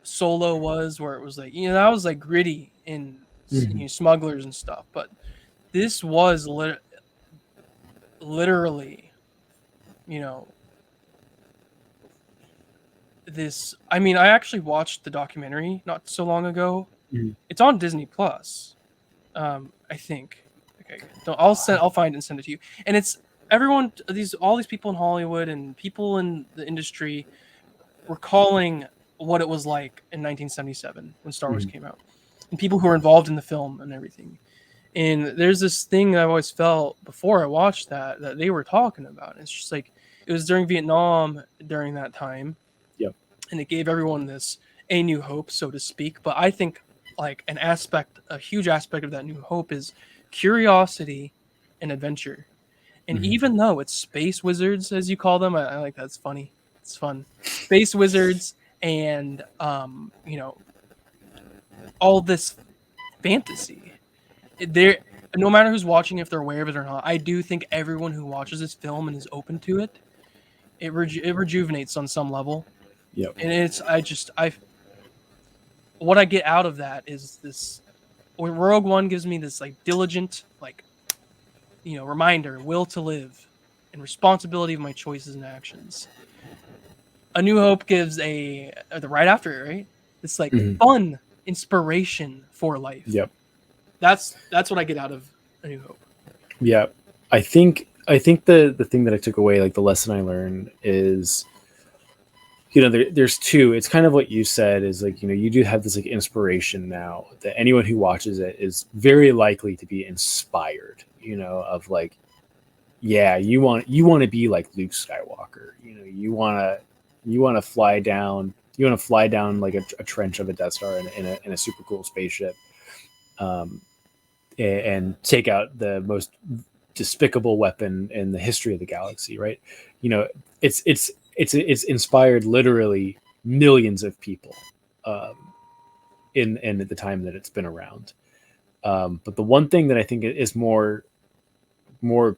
Solo was, where it was like that was like gritty and Mhm. smugglers and stuff, but this was literally, you know, this. I mean, I actually watched the documentary not so long ago. Mhm. It's on Disney Plus, I think. Okay, I'll find it and send it to you. And it's all these people in Hollywood and people in the industry were calling what it was like in 1977 when Star Wars came out, and people who were involved in the film and everything. And there's this thing that I've always felt before I watched that they were talking about. It's just like it was during Vietnam during that time, Yep. and it gave everyone this a new hope, so to speak. But I think like a huge aspect of that new hope is curiosity and adventure. And even though it's space wizards, as you call them, I like that. It's funny. It's fun. Space wizards and all this fantasy. There, no matter who's watching, if they're aware of it or not, I do think everyone who watches this film and is open to it, it rejuvenates on some level. Yep. And what I get out of that is this. When Rogue One gives me this like diligent, like reminder, will to live, and responsibility of my choices and actions. A New Hope gives the right after it, right? It's like fun inspiration for life. Yep. That's what I get out of A New Hope. Yeah, I think the thing that I took away, like the lesson I learned, is there's two. It's kind of what you said is like you do have this like inspiration now that anyone who watches it is very likely to be inspired. Of like, yeah, you want to be like Luke Skywalker. You want to fly down. You want to fly down like a trench of a Death Star in a super cool spaceship. And take out the most despicable weapon in the history of the galaxy, right? It's inspired literally millions of people in the time that it's been around. But the one thing that I think is more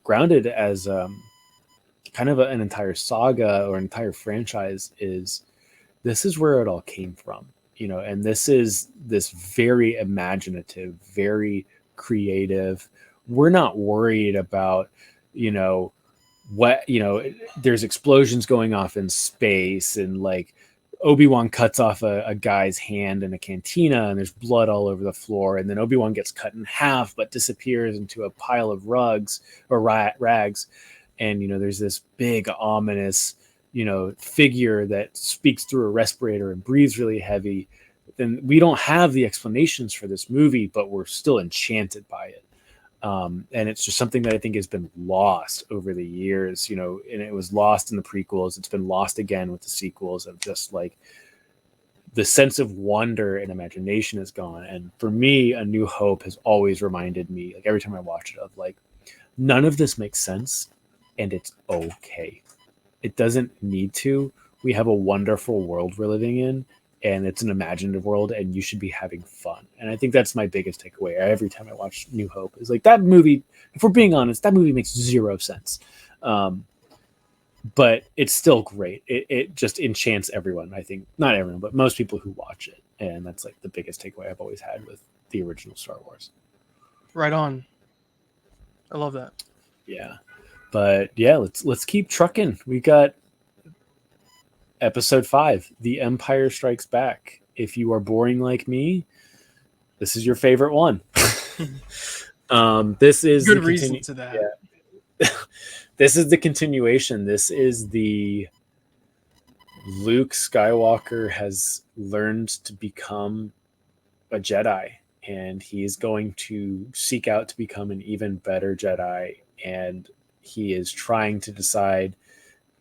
grounded as kind of an entire saga or an entire franchise is this is where it all came from, and this is this very imaginative, very creative. We're not worried about there's explosions going off in space and like Obi-Wan cuts off a guy's hand in a cantina and there's blood all over the floor, and then Obi-Wan gets cut in half but disappears into a pile of rags, and there's this big ominous figure that speaks through a respirator and breathes really heavy. Then we don't have the explanations for this movie, but we're still enchanted by it. And it's just something that I think has been lost over the years, and it was lost in the prequels. It's been lost again with the sequels of just like the sense of wonder and imagination is gone. And for me, A New Hope has always reminded me, like every time I watch it, of like, none of this makes sense and it's okay. It doesn't need to. We have a wonderful world we're living in, and it's an imaginative world, and you should be having fun. And I think that's my biggest takeaway every time I watch New Hope is like that movie, if we're being honest, that movie makes zero sense. But it's still great. It just enchants everyone. I think not everyone, but most people who watch it. And that's like the biggest takeaway I've always had with the original Star Wars. Right on. I love that. Yeah. But yeah, let's keep trucking. We got Episode 5, The Empire Strikes Back. If you are boring like me, this is your favorite one. This is good reason to that. Yeah. This is the continuation. This is the Luke Skywalker has learned to become a Jedi, and he is going to seek out to become an even better Jedi. And he is trying to decide,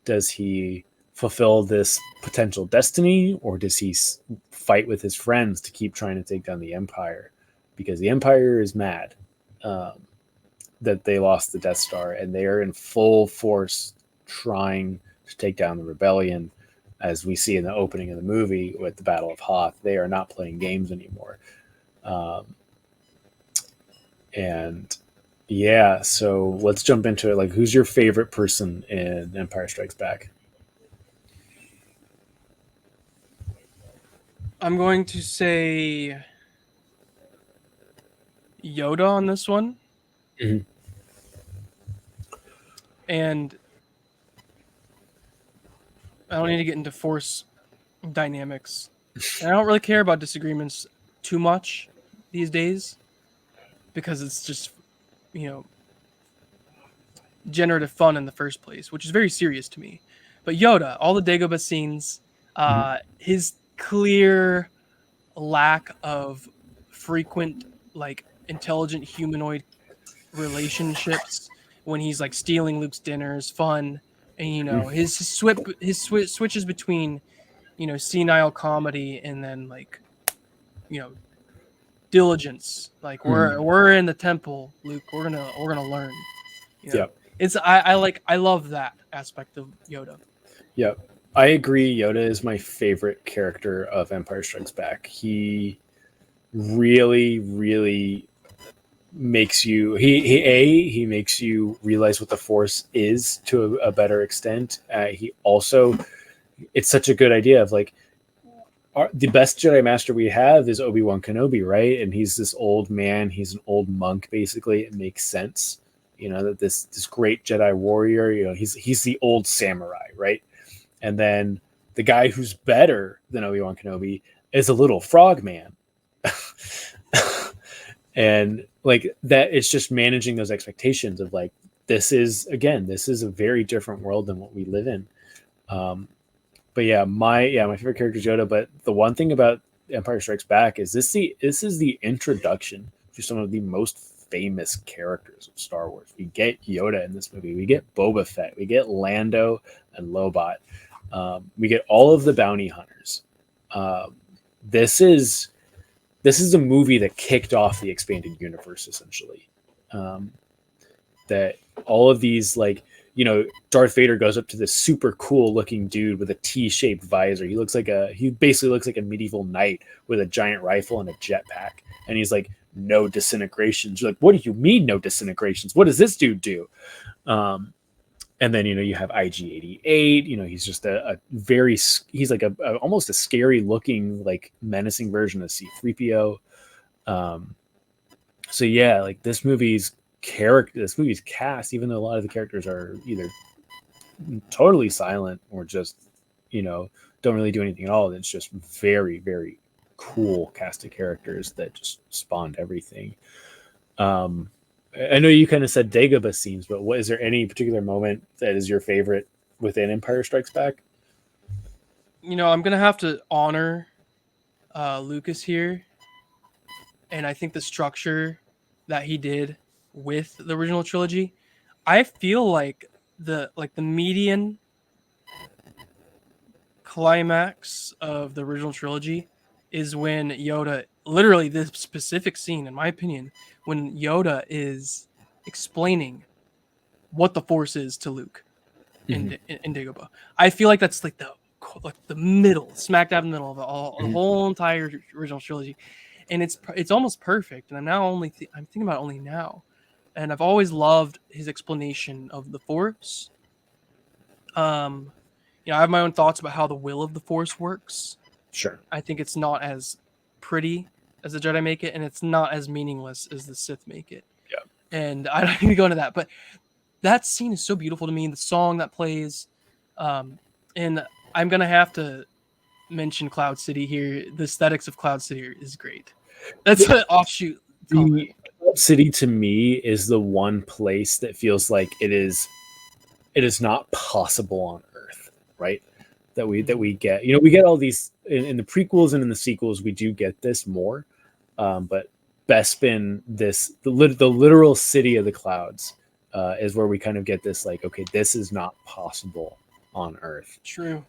does he fulfill this potential destiny, or does he fight with his friends to keep trying to take down the Empire? Because the Empire is mad that they lost the Death Star, and they are in full force trying to take down the rebellion, as we see in the opening of the movie with the Battle of Hoth. They are not playing games anymore. And yeah, so let's jump into it. Like, who's your favorite person in Empire Strikes Back? I'm going to say Yoda on this one. Mhm. And I don't need to get into Force dynamics. And I don't really care about disagreements too much these days, because it's just, generative fun in the first place, which is very serious to me. But Yoda, all the Dagobah scenes, his clear lack of frequent like intelligent humanoid relationships when he's like stealing Luke's dinner is fun, and his switches between senile comedy and then like you know diligence. Like we're in the temple, Luke. We're gonna learn. You know, Yep. it's I love that aspect of Yoda. Yep. I agree. Yoda is my favorite character of Empire Strikes Back. He really, really makes you he makes you realize what the Force is to a better extent. He also, it's such a good idea of like the best Jedi Master we have is Obi-Wan Kenobi, right? And he's this old man. He's an old monk, basically. It makes sense, that this great Jedi warrior. He's the old samurai, right? And then the guy who's better than Obi-Wan Kenobi is a little frog man. And like that, it's just managing those expectations of like, this is a very different world than what we live in. But yeah, my favorite character is Yoda. But the one thing about Empire Strikes Back is this is the introduction to some of the most famous characters of Star Wars. We get Yoda in this movie. We get Boba Fett. We get Lando and Lobot. We get all of the bounty hunters. This is a movie that kicked off the expanded universe, essentially. That all of these, like, Darth Vader goes up to this super cool looking dude with a T-shaped visor. He basically looks like a medieval knight with a giant rifle and a jetpack. And he's like, no disintegrations. You're like, what do you mean no disintegrations? What does this dude do? And then, you have IG-88, he's just he's like almost a scary looking, like menacing version of C-3PO. So yeah, like this movie's cast, even though a lot of the characters are either totally silent or just, don't really do anything at all. It's just very, very cool cast of characters that just spawned everything. I know you kind of said Dagobah scenes, but is there any particular moment that is your favorite within Empire Strikes Back? I'm gonna have to honor Lucas here, and I think the structure that he did with the original trilogy, I feel like the median climax of the original trilogy is when Yoda, literally this specific scene, in my opinion, when Yoda is explaining what the Force is to Luke in Dagobah. I feel like that's like the middle, smack dab in the middle of the whole entire original trilogy, and it's almost perfect. And I'm thinking about it only now, and I've always loved his explanation of the Force. I have my own thoughts about how the will of the Force works. Sure. I think it's not as pretty as the Jedi make it, and it's not as meaningless as the Sith make it. Yeah. And I don't need to go into that, but that scene is so beautiful to me. The song that plays, and I'm gonna have to mention Cloud City here. The aesthetics of Cloud City is great. That's an offshoot comment. Cloud City to me is the one place that feels like it is not possible on Earth, right? That we get, we get all these in the prequels and in the sequels. We do get this more, but Bespin, the literal city of the clouds, is where we kind of get this, like, okay, this is not possible on Earth. True.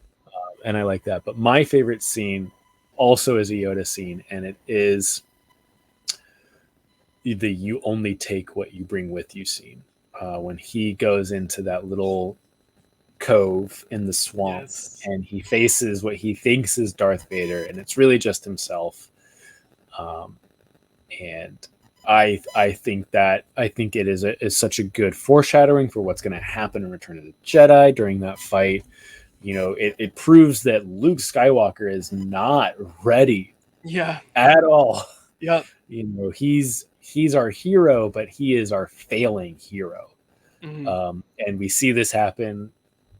And I like that. But my favorite scene also is a Yoda scene, and it is the "you only take what you bring with you" scene. When he goes into that little cove in the swamp, yes, and he faces what he thinks is Darth Vader, and it's really just himself. And I think it is such a good foreshadowing for what's going to happen in Return of the Jedi during that fight. It proves that Luke Skywalker is not ready, at all. Yep. He's our hero, but he is our failing hero. Mm-hmm. And we see this happen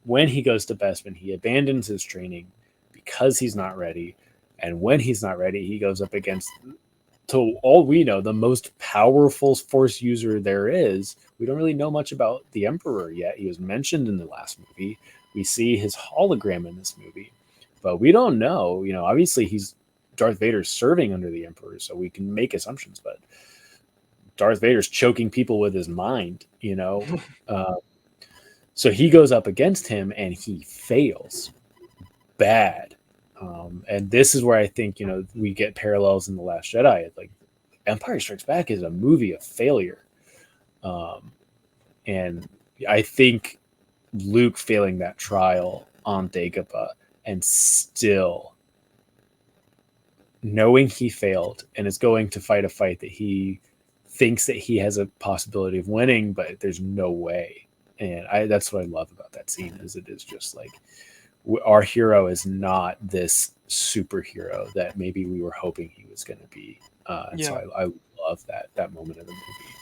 when he goes to Bespin. He abandons his training because he's not ready. And when he's not ready, he goes up against, to all we know, the most powerful Force user there is, We don't really know much about the Emperor yet. He was mentioned in the last movie. We see his hologram in this movie, but we don't know. Obviously he's Darth Vader's serving under the Emperor, so we can make assumptions. But Darth Vader's choking people with his mind. So he goes up against him and he fails bad. And this is where I think we get parallels in The Last Jedi. Like Empire Strikes Back is a movie of failure. And I think Luke failing that trial on Dagobah and still knowing he failed and is going to fight a fight that he thinks that he has a possibility of winning, but there's no way. And that's what I love about that scene, is it is just like our hero is not this superhero that maybe we were hoping he was going to be. So I love that moment of the movie.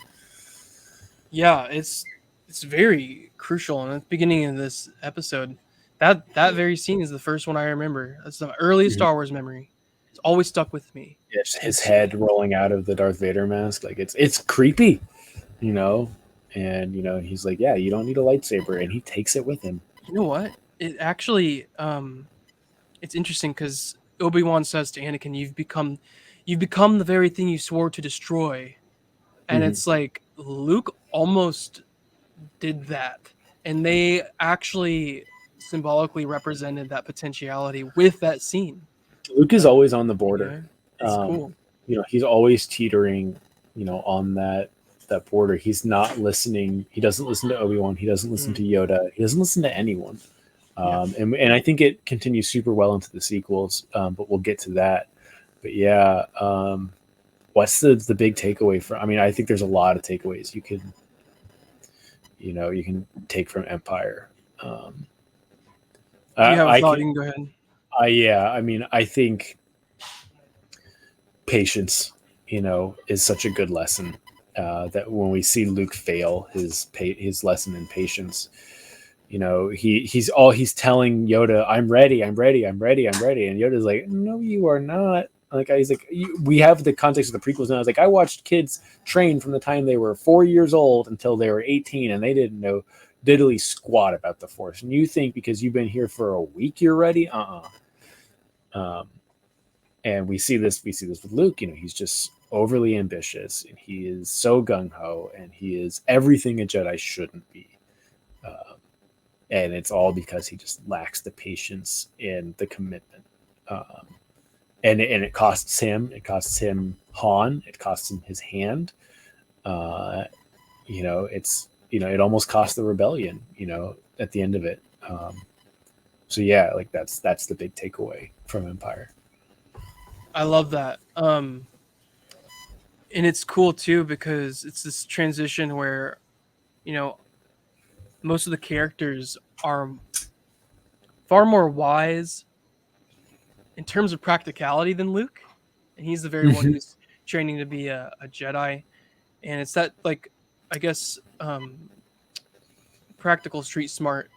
Yeah, it's very crucial. And at the beginning of this episode, that very scene is the first one I remember. That's the earliest Star Wars memory. It's always stuck with me. It's his head rolling out of the Darth Vader mask. Like it's creepy, and he's like, yeah, you don't need a lightsaber, and he takes it with him. You know what? It actually, it's interesting because Obi-Wan says to Anakin, you've become the very thing you swore to destroy. And it's like Luke almost did that. And they actually symbolically represented that potentiality with that scene. Luke is always on the border. It's cool. He's always teetering, on that border. He's not listening. He doesn't listen to Obi-Wan. He doesn't listen to Yoda. He doesn't listen to anyone. And I think it continues super well into the sequels, but we'll get to that. But yeah, what's the big takeaway from? I mean, I think there's a lot of takeaways you can take from Empire. You have a thought? You can go ahead. I think patience, is such a good lesson. That when we see Luke fail his lesson in patience, he's telling Yoda, I'm ready, and Yoda's like, no, you are not. Like he's like, we have the context of the prequels now. I was like, I watched kids train from the time they were 4 years old until they were 18, and they didn't know diddly squat about the Force. And you think because you've been here for a week you're ready? And we see this with Luke. He's just overly ambitious, and he is so gung-ho, and he is everything a Jedi shouldn't be. And it's all because he just lacks the patience and the commitment. And it costs him. It costs him Han. It costs him his hand. It almost cost the rebellion. At the end of it. So yeah, like that's the big takeaway from Empire. I love that. And it's cool too because it's this transition where, most of the characters are far more wise in terms of practicality than Luke, and he's the very one who's training to be a Jedi. And it's that, like, I guess, practical street smart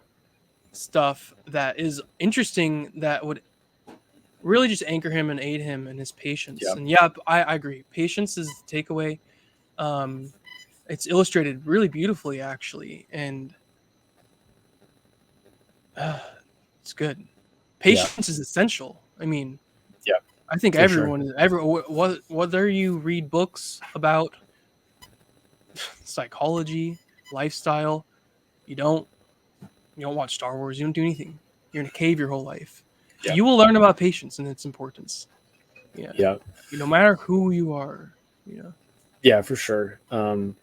stuff that is interesting, that would really just anchor him and aid him in his patience. Yeah. And I agree. Patience is the takeaway. It's illustrated really beautifully, actually, and it's good. Patience is essential. I mean, I think everyone is whether you read books about psychology, lifestyle, you don't watch Star Wars, you don't do anything. You're in a cave your whole life. Yeah. You will learn about patience and its importance. Yeah. No matter who you are, Yeah, for sure. I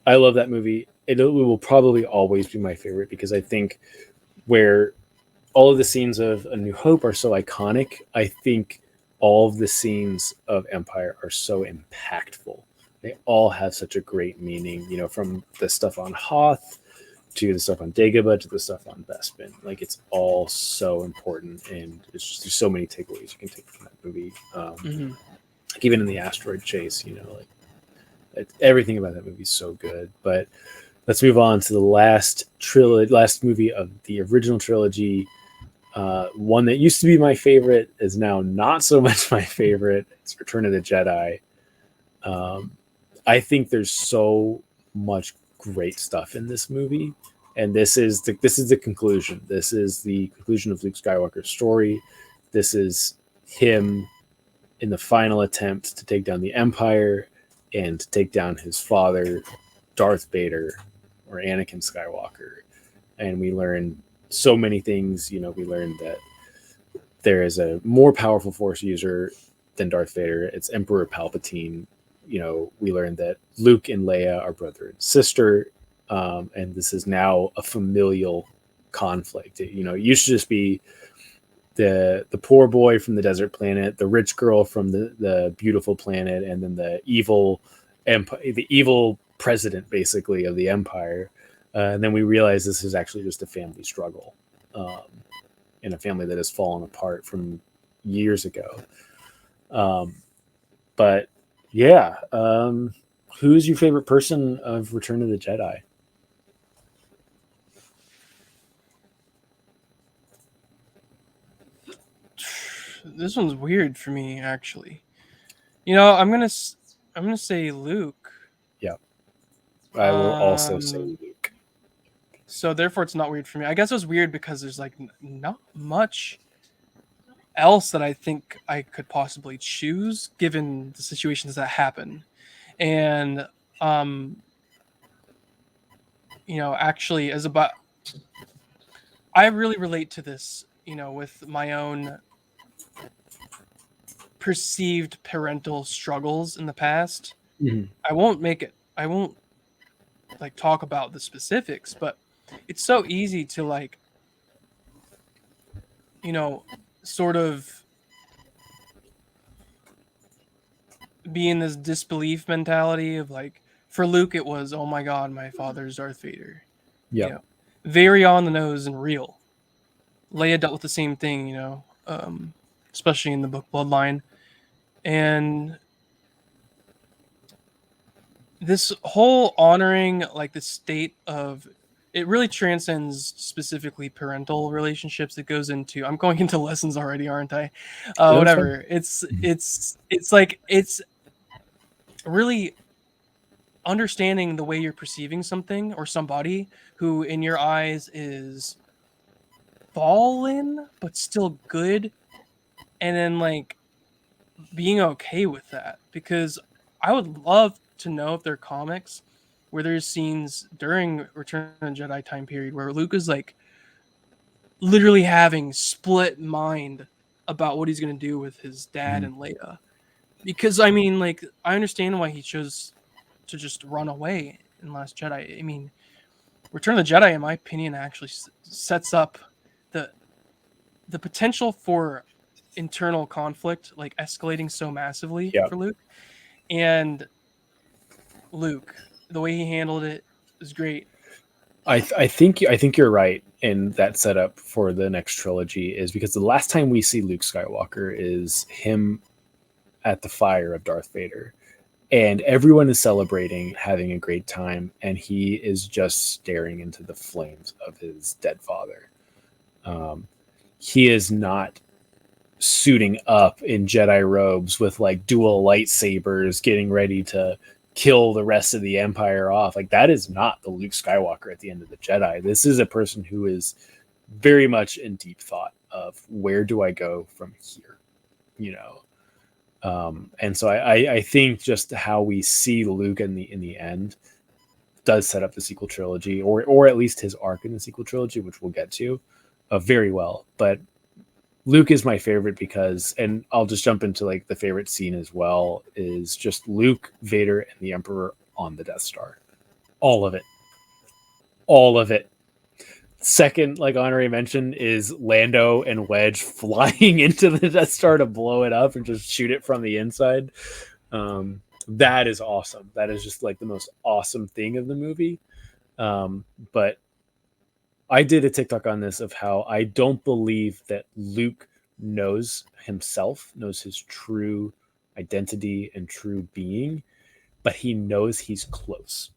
love that movie. It will probably always be my favorite because I think where all of the scenes of A New Hope are so iconic, I think all of the scenes of Empire are so impactful. They all have such a great meaning, from the stuff on Hoth to the stuff on Dagobah to the stuff on Bespin. Like, it's all so important, and there's so many takeaways you can take from that movie. Like even in the asteroid chase, everything about that movie is so good. But let's move on to the last movie of the original trilogy. One that used to be my favorite is now not so much my favorite. It's Return of the Jedi. I think there's so much great stuff in this movie, and this is the conclusion. This is the conclusion of Luke Skywalker's story. This is him in the final attempt to take down the Empire and to take down his father, Darth Vader, or Anakin Skywalker. And we learn so many things. We learned that there is a more powerful Force user than Darth Vader. It's Emperor Palpatine. We learned that Luke and Leia are brother and sister, and this is now a familial conflict. It used to just be the poor boy from the desert planet, the rich girl from the beautiful planet, and then the evil president, basically, of the Empire. And then we realize this is actually just a family struggle, in a family that has fallen apart from years ago. But yeah, who's your favorite person of Return of the Jedi? This one's weird for me, actually. I'm gonna say Luke. Yeah, I will also say Luke. So therefore, it's not weird for me. I guess it was weird because there's like not much else that I think I could possibly choose given the situations that happen, and actually, I really relate to this, with my own perceived parental struggles in the past. Mm-hmm. I won't like talk about the specifics, but it's so easy to like, sort of be in this disbelief mentality of like, for Luke, it was, oh my God, my father's Darth Vader. Yeah. Very on the nose and real. Leia dealt with the same thing, especially in the book Bloodline. And this whole honoring like the state of it really transcends specifically parental relationships. It goes into, I'm going into lessons already, aren't I? Whatever. It's like it's really understanding the way you're perceiving something or somebody who in your eyes is fallen but still good, and then like being okay with that. Because I would love to know if there are comics where there's scenes during Return of the Jedi time period where Luke is like literally having split mind about what he's going to do with his dad and Leia. Because I mean, like, I understand why he chose to just run away in Last Jedi. I mean, Return of the Jedi, in my opinion, actually sets up the potential for internal conflict, like escalating so massively for Luke. And Luke, the way he handled it is great. I think you're right in that setup for the next trilogy, is because the last time we see Luke Skywalker is him at the fire of Darth Vader, and everyone is celebrating, having a great time, and he is just staring into the flames of his dead father. He is not suiting up in Jedi robes with like dual lightsabers, getting ready to kill the rest of the Empire off. Like, that is not the Luke Skywalker at the end of the Jedi. This is a person who is very much in deep thought of, where do I go from here? And so I think just how we see Luke in the end does set up the sequel trilogy, or at least his arc in the sequel trilogy, which we'll get to very well. But Luke is my favorite because, and I'll just jump into like the favorite scene as well, is just Luke, Vader, and the Emperor on the Death Star. All of it. All of it. Second, like Honoré mentioned, is Lando and Wedge flying into the Death Star to blow it up and just shoot it from the inside. That is awesome. That is just like the most awesome thing of the movie. But I did a TikTok on this of how I don't believe that Luke knows himself, knows his true identity and true being, but he knows he's close.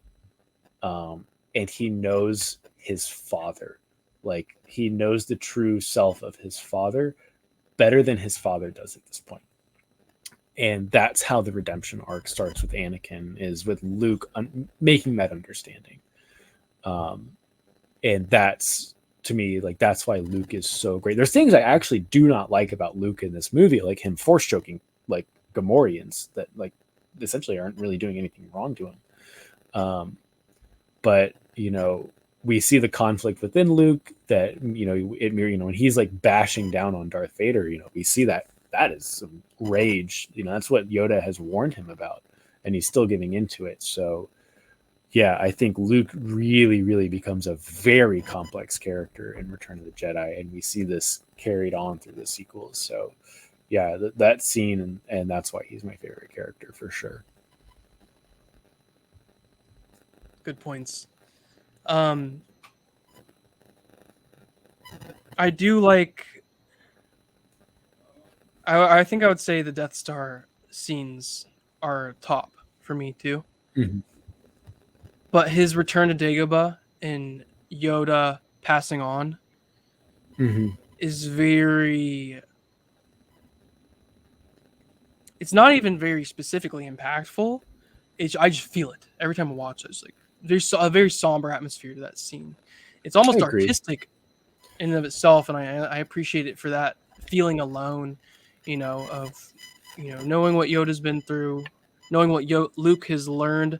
And he knows his father. Like, he knows the true self of his father better than his father does at this point. And that's how the redemption arc starts with Anakin, is with Luke making that understanding. And that's, to me, like, that's why Luke is so great. There's things I actually do not like about Luke in this movie, like him force choking like Gamorreans that like essentially aren't really doing anything wrong to him. But we see the conflict within Luke that when he's like bashing down on Darth Vader, we see that is some rage. That's what Yoda has warned him about, and he's still giving into it. So yeah, I think Luke really, really becomes a very complex character in Return of the Jedi, and we see this carried on through the sequels. So yeah, that scene, and that's why he's my favorite character for sure. Good points. I do like. I think I would say the Death Star scenes are top for me too. Mm-hmm. But his return to Dagobah and Yoda passing on is very. It's not even very specifically impactful. I just feel it every time I watch it. It's like there's a very somber atmosphere to that scene. It's almost artistic in and of itself, and I appreciate it for that feeling alone. Of knowing what Yoda's been through, knowing what Luke has learned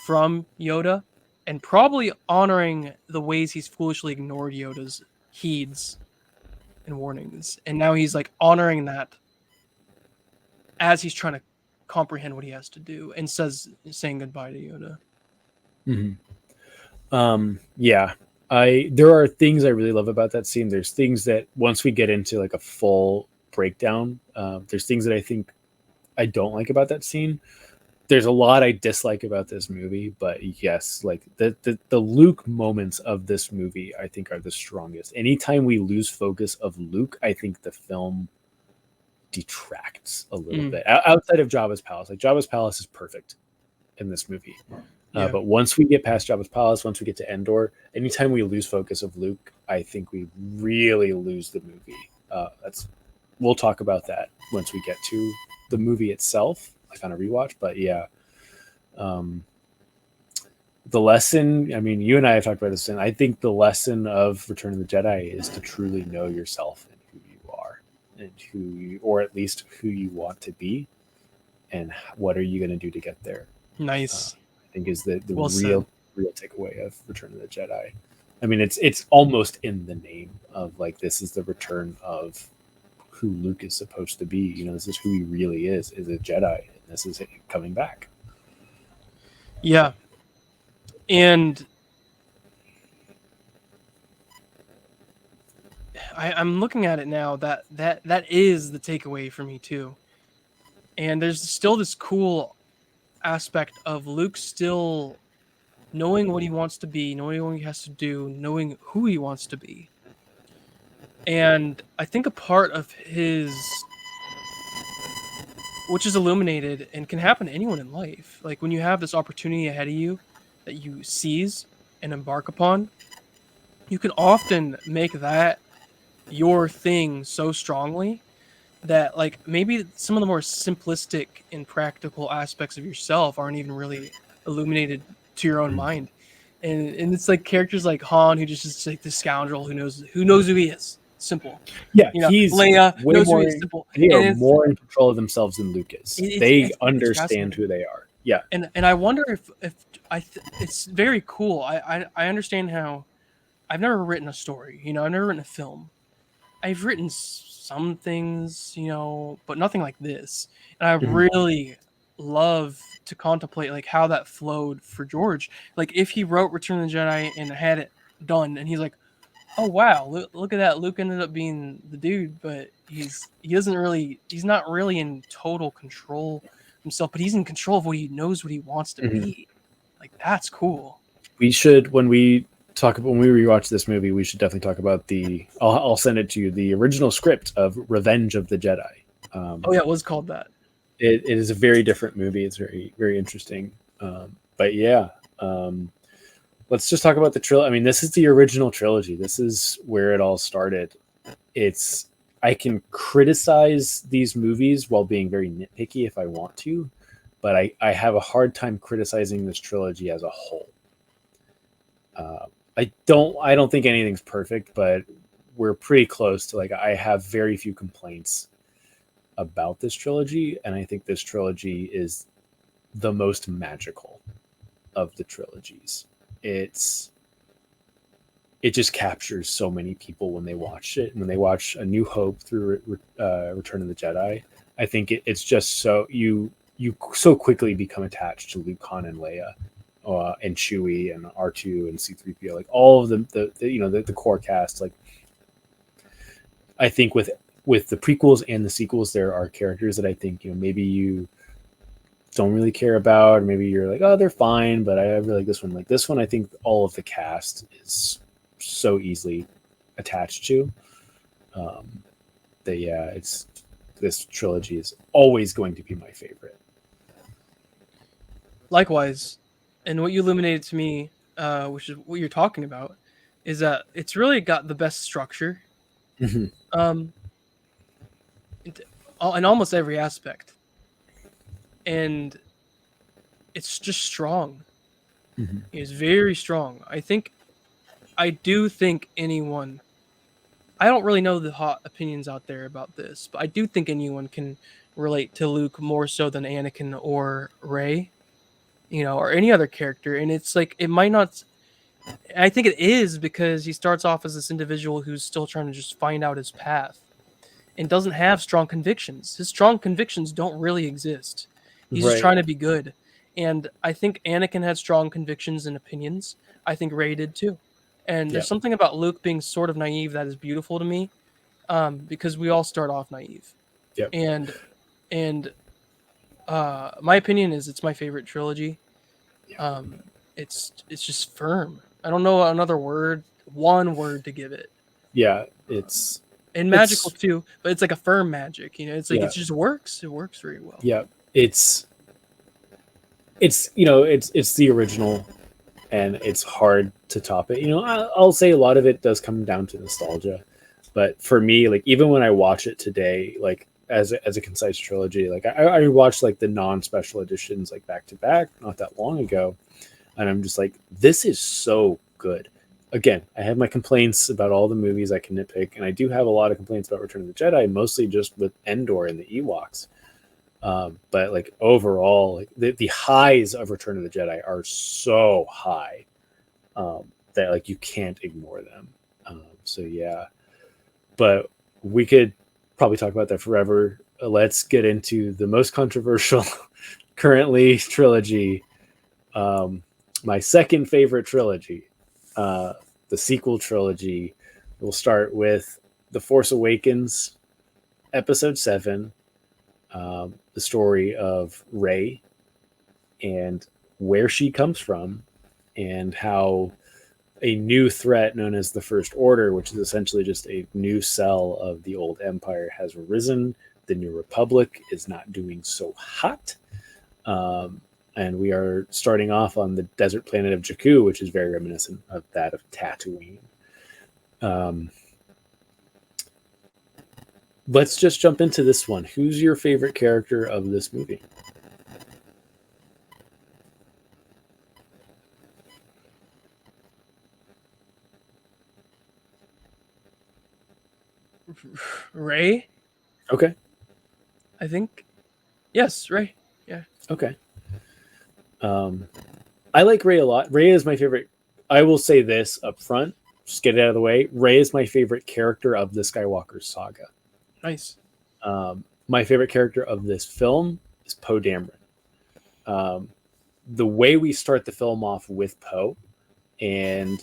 from Yoda, and probably honoring the ways he's foolishly ignored Yoda's heeds and warnings, and now he's like honoring that as he's trying to comprehend what he has to do, and saying goodbye to Yoda. Yeah, there are things I really love about that scene. There's things that once we get into like a full breakdown, there's things that I think I don't like about that scene. There's a lot I dislike about this movie, but yes, like the Luke moments of this movie, I think are the strongest. Anytime we lose focus of Luke, I think the film detracts a little bit. Outside of Jabba's palace, like Jabba's palace is perfect in this movie. Yeah. But once we get past Jabba's palace, once we get to Endor, anytime we lose focus of Luke, I think we really lose the movie. We'll talk about that once we get to the movie itself, like on a rewatch. But yeah, the lesson, I mean, you and I have talked about this, and I think the lesson of Return of the Jedi is to truly know yourself and who you are, and or at least who you want to be, and what are you going to do to get there. Nice. I think is the Well real takeaway of Return of the Jedi. I mean, it's almost in the name of like, this is the return of who Luke is supposed to be. This is who he really is a Jedi, and this is it coming back. Yeah. And I'm looking at it now, that is the takeaway for me too. And there's still this cool aspect of Luke still knowing what he wants to be, knowing what he has to do, knowing who he wants to be. And I think a part of his, which is illuminated and can happen to anyone in life, like when you have this opportunity ahead of you that you seize and embark upon, you can often make that your thing so strongly that like maybe some of the more simplistic and practical aspects of yourself aren't even really illuminated to your own mind. And it's like characters like Han, who just is like the scoundrel who knows who he is. Simple. Yeah, he's Leia knows more, who he is. Simple. They are more in control of themselves than Luke is. They understand who they are. Yeah. And I wonder if it's very cool. I understand how I've never written a story. I've never written a film. I've written some things, but nothing like this. And I really love to contemplate like how that flowed for George. Like if he wrote Return of the Jedi and had it done, and he's like, oh wow, look at that. Luke ended up being the dude, but he's not really in total control himself, but he's in control of what he knows, what he wants to be. Like that's cool. We should, when we rewatch this movie, we should definitely talk about I'll send it to you, the original script of Revenge of the Jedi. Oh yeah, it was called that. It is a very different movie. It's very, very interesting. But yeah, let's just talk about the trilogy. I mean, this is the original trilogy. This is where it all started. I can criticize these movies while being very nitpicky if I want to, but I have a hard time criticizing this trilogy as a whole. I don't think anything's perfect, but we're pretty close to, like, I have very few complaints about this trilogy, and I think this trilogy is the most magical of the trilogies. It just captures so many people when they watch it. When they watch A New Hope through Return of the Jedi, I think it's just so you so quickly become attached to Luke, Han, and Leia, and Chewie and R2 and C-3PO, like all of the core cast. Like, I think with the prequels and the sequels, there are characters that I think maybe you don't really care about, or maybe you're like, oh, they're fine, but I really like this one. Like this one, I think all of the cast is so easily attached to. That yeah, this trilogy is always going to be my favorite. Likewise, and what you illuminated to me, which is what you're talking about, is that it's really got the best structure, Mhm. um, in almost every aspect, and it's just strong. Mhm. It's very strong. I do think anyone. I don't really know the hot opinions out there about this, but I do think anyone can relate to Luke more so than Anakin or Rey, or any other character. And it's like it might not. I think it is because he starts off as this individual who's still trying to just find out his path and doesn't have strong convictions. His strong convictions don't really exist. He's just Right. trying to be good. And I think Anakin had strong convictions and opinions. I think Rey did too. And Yeah. there's something about Luke being sort of naive that is beautiful to me, because we all start off naive. Yep. And my opinion is it's my favorite trilogy. Yeah. It's just firm. I don't know another one word to give it. Yeah. It's And magical too, but it's like a firm magic. It's like Yeah. it just works. It works very well. Yeah. It's it's the original, and it's hard to top it. I'll say a lot of it does come down to nostalgia, but for me, like, even when I watch it today, like as a concise trilogy, like I watched like the non-special editions like back to back not that long ago, and I'm just like, this is so good. Again, I have my complaints about all the movies I can nitpick, and I do have a lot of complaints about Return of the Jedi, mostly just with Endor and the Ewoks. But like overall, like the highs of Return of the Jedi are so high, that like you can't ignore them. So yeah, but we could probably talk about that forever. Let's get into the most controversial currently trilogy. My second favorite trilogy, the sequel trilogy. We'll start with The Force Awakens, Episode 7, the story of Rey and where she comes from, and how a new threat known as the First Order, which is essentially just a new cell of the old empire, has risen. The New Republic is not doing so hot. And we are starting off on the desert planet of Jakku, which is very reminiscent of that of Tatooine. Let's just jump into this one. Who's your favorite character of this movie? Rey, Okay. I think. Yes, Rey. Yeah. Okay. I like Rey a lot. Rey is my favorite. I will say this up front, just get it out of the way. Rey is my favorite character of the Skywalker saga. Nice. My favorite character of this film is Poe Dameron. The way we start the film off with Poe, and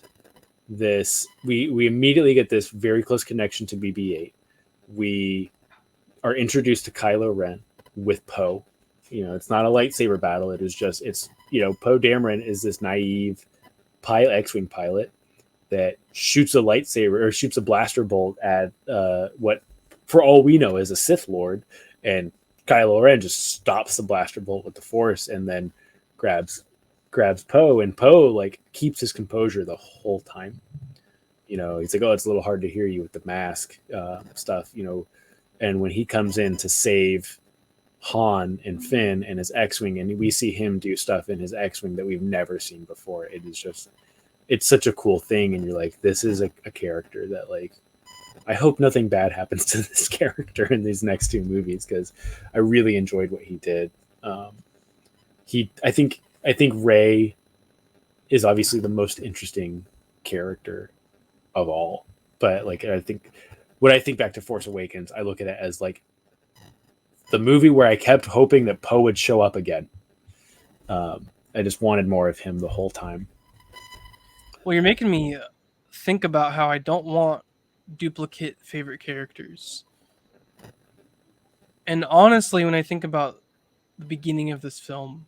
this, we immediately get this very close connection to BB-8. We are introduced to Kylo Ren with Poe. It's not a lightsaber battle. Poe Dameron is this naive X-wing pilot that shoots a lightsaber or shoots a blaster bolt at what, for all we know, is a Sith Lord, and Kylo Ren just stops the blaster bolt with the Force and then grabs Poe, and Poe like keeps his composure the whole time. He's like, oh, it's a little hard to hear you with the mask stuff. And when he comes in to save Han and Finn and his X-wing, and we see him do stuff in his X-wing that we've never seen before, it is just it's such a cool thing, and you're like, this is a character that like I hope nothing bad happens to this character in these next two movies, because I really enjoyed what he did. I think Ray is obviously the most interesting character of all, but like I think when I think back to Force Awakens, I look at it as like the movie where I kept hoping that Poe would show up again. I just wanted more of him the whole time. Well, you're making me think about how I don't want duplicate favorite characters. And honestly, when I think about the beginning of this film,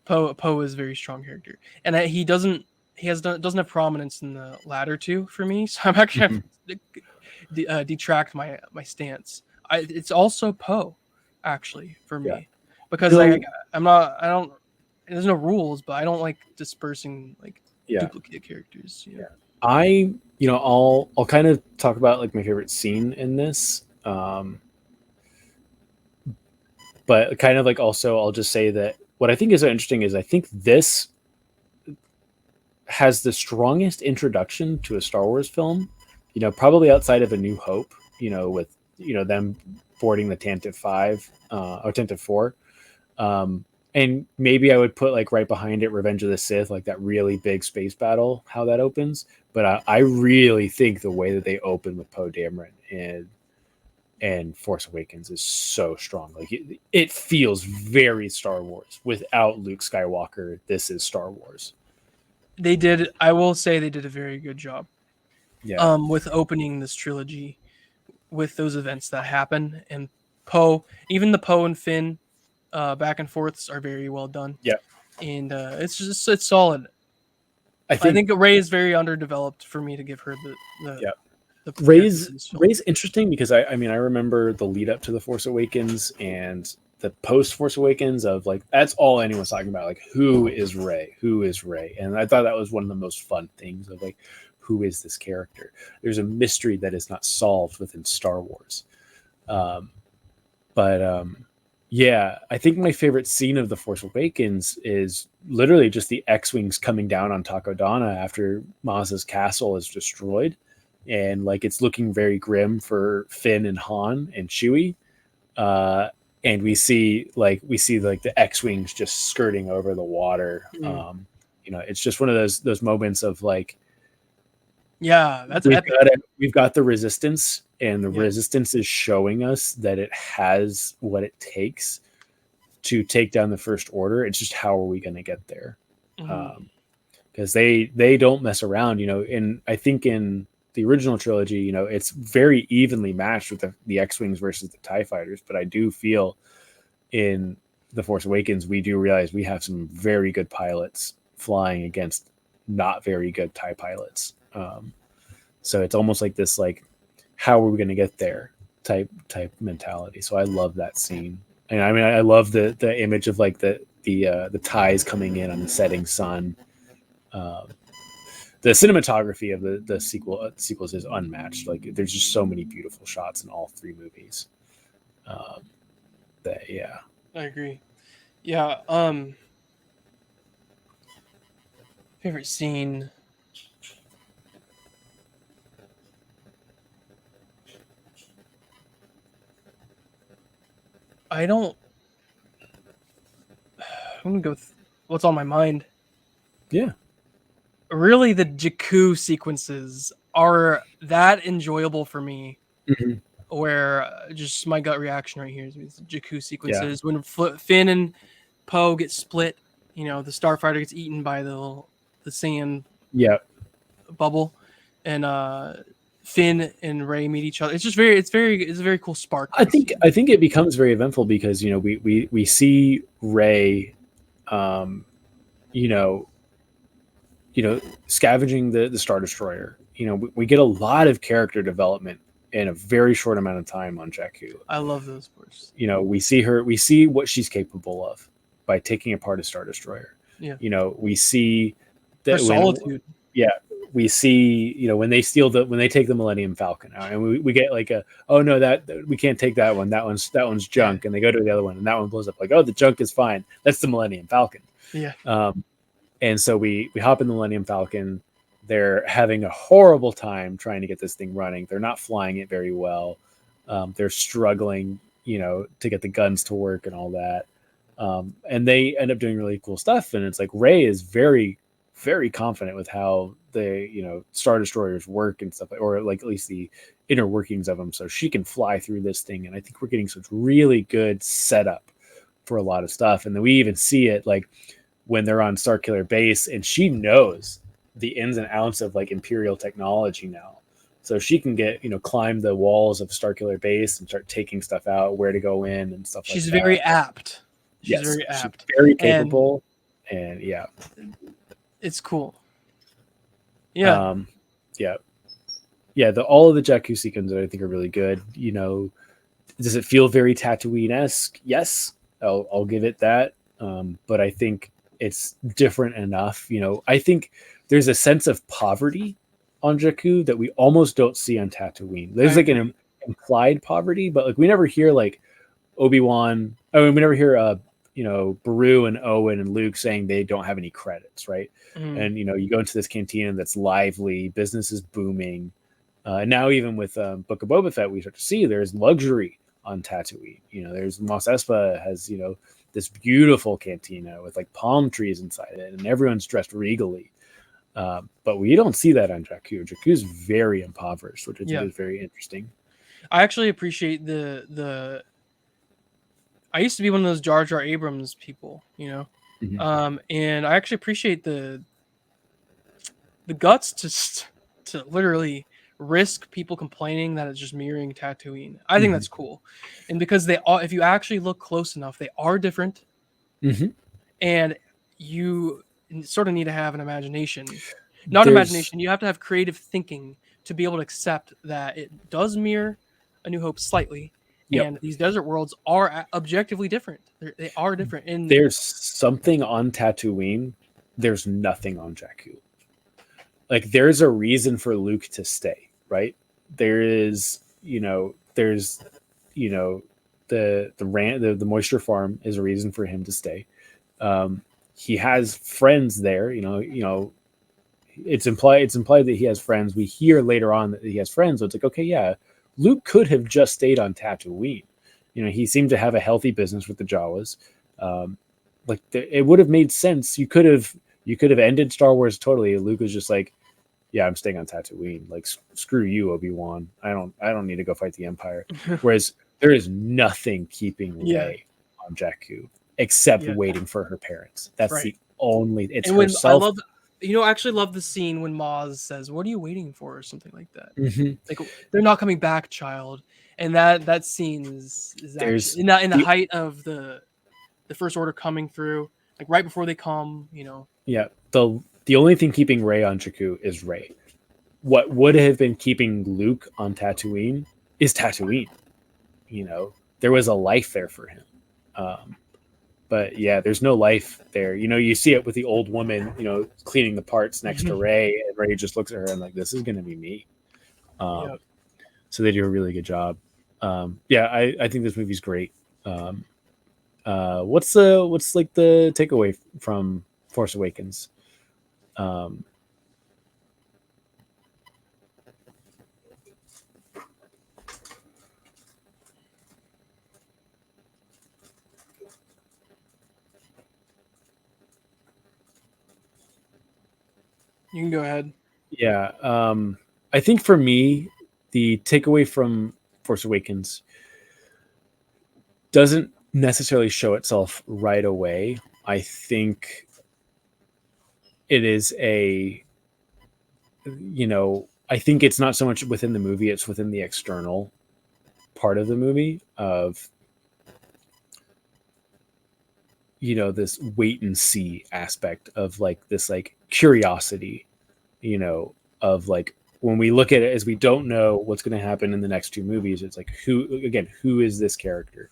Poe is a very strong character, and doesn't have prominence in the latter two for me. So I'm actually have to detract my stance. It's also Poe, actually, for me, because I'm not I don't. There's no rules, but I don't like dispersing like duplicate characters. Yeah. I'll kind of talk about like my favorite scene in this. But kind of like also I'll just say that what I think is so interesting is I think this has the strongest introduction to a Star Wars film, probably outside of A New Hope, with, them boarding the Tantive 5 or Tantive 4. And maybe I would put like right behind it Revenge of the Sith, like that really big space battle, how that opens. But I really think the way that they open with Poe Dameron and Force Awakens is so strong. Like it feels very Star Wars. Without Luke Skywalker, this is Star Wars. I will say they did a very good job. Yeah. With opening this trilogy with those events that happen, and Poe, even the Poe and Finn back and forths are very well done. Yeah. And it's solid. I think Rey is very underdeveloped for me to give her the Rey's interesting because I remember the lead up to the Force Awakens and the post Force Awakens of like that's all anyone's talking about, like who is Rey, and I thought that was one of the most fun things of like who is this character. There's a mystery that is not solved within Star Wars. Yeah, I think my favorite scene of the Force Awakens is literally just the X-wings coming down on Takodana after Maz's castle is destroyed. And like it's looking very grim for Finn and Han and Chewie, and we see the X-wings just skirting over the water. It's just one of those moments of like, that's we've got the Resistance, and the Resistance is showing us that it has what it takes to take down the First Order. It's just how are we going to get there? Because they don't mess around, and I think in the original trilogy, it's very evenly matched with the X-wings versus the TIE fighters. But I do feel in the Force Awakens, we do realize we have some very good pilots flying against not very good TIE pilots. So it's almost like this, like, how are we going to get there type mentality. So I love that scene. And I love the image of like the TIEs coming in on the setting sun. The cinematography of the sequels is unmatched. Like there's just so many beautiful shots in all three movies. I agree. Favorite scene. I'm gonna go with what's on my mind. Yeah. Really, the Jakku sequences are that enjoyable for me. Where just my gut reaction right here is the Jakku sequences when Finn and Poe get split. The starfighter gets eaten by the sand bubble, and Finn and Rey meet each other. It's just it's a very cool spark. I think it becomes very eventful because we see Rey, scavenging the Star Destroyer. We get a lot of character development in a very short amount of time on Jakku. I love those parts. We see what she's capable of by taking apart a Star Destroyer. Yeah. We see that solitude. We see, when they take the Millennium Falcon out, and we get like that we can't take that one. That one's junk. And they go to the other one and that one blows up. Like, oh, the junk is fine. That's the Millennium Falcon. Yeah. And so we hop in the Millennium Falcon. They're having a horrible time trying to get this thing running. They're not flying it very well. They're struggling, to get the guns to work and all that. And they end up doing really cool stuff. And it's like Rey is very, very confident with how the Star Destroyers work and stuff, or like at least the inner workings of them, so she can fly through this thing. And I think we're getting such really good setup for a lot of stuff. And then we even see it like when they're on Starkiller Base, and she knows the ins and outs of like Imperial technology now. So she can get, climb the walls of Starkiller Base and start taking stuff out, where to go in and stuff like that. She's very apt. She's very capable. And yeah. It's cool. Yeah. Yeah. All of the Jakku sequences I think are really good. Does it feel very Tatooine-esque? Yes. I'll give it that. But I think it's different enough. I think there's a sense of poverty on Jakku that we almost don't see on Tatooine. There's like an implied poverty, but like we never hear like Obi-Wan. I mean, we never hear Beru and Owen and Luke saying they don't have any credits, right? Mhm. And you go into this cantina that's lively, business is booming. Now even with Book of Boba Fett, we start to see there's luxury on Tatooine. There's Mos Espa has this beautiful cantina with like palm trees inside it, and everyone's dressed regally. But we don't see that on Jakku. Jakku's very impoverished, which I think is very interesting. I actually appreciate the. I used to be one of those Jar Jar Abrams people, Mhm. and I actually appreciate the guts to literally risk people complaining that it's just mirroring Tatooine. I think Mhm. that's cool, and because they are, if you actually look close enough, they are different, Mhm. and you sort of need to have an imagination. Not imagination. You have to have creative thinking to be able to accept that it does mirror A New Hope slightly, Yep. and these desert worlds are objectively different. They are different. And There's something on Tatooine. There's nothing on Jakku. Like there's a reason for Luke to stay, right? There is, there's, the moisture farm is a reason for him to stay. He has friends there, it's implied that he has friends. We hear later on that he has friends, so it's like, okay, yeah, Luke could have just stayed on Tatooine. He seemed to have a healthy business with the Jawas. It would have made sense. You could have ended Star Wars totally. Luke was just like, yeah, I'm staying on Tatooine. Like, screw you, Obi-Wan. I don't need to go fight the Empire. Whereas there is nothing keeping Rey on Jakku except waiting for her parents. That's the only. It's and when herself. I love, I actually love the scene when Maz says, "What are you waiting for?" or something like that. Mm-hmm. Like, they're not coming back, child. And that scene is actually in the height of the First Order coming through, like right before they come. Yeah. The only thing keeping Rey on Jakku is Rey. What would have been keeping Luke on Tatooine is Tatooine. There was a life there for him. But yeah, there's no life there. You see it with the old woman, cleaning the parts next to Rey, and Rey just looks at her and like, this is going to be me. So they do a really good job. I think this movie's great. What's like the takeaway from Force Awakens? You can go ahead. Yeah. I think for me, the takeaway from Force Awakens doesn't necessarily show itself right away. I think it is I think it's not so much within the movie, it's within the external part of the movie of, this wait and see aspect of like this, like curiosity, of like, when we look at it as we don't know what's going to happen in the next two movies, it's like, who is this character?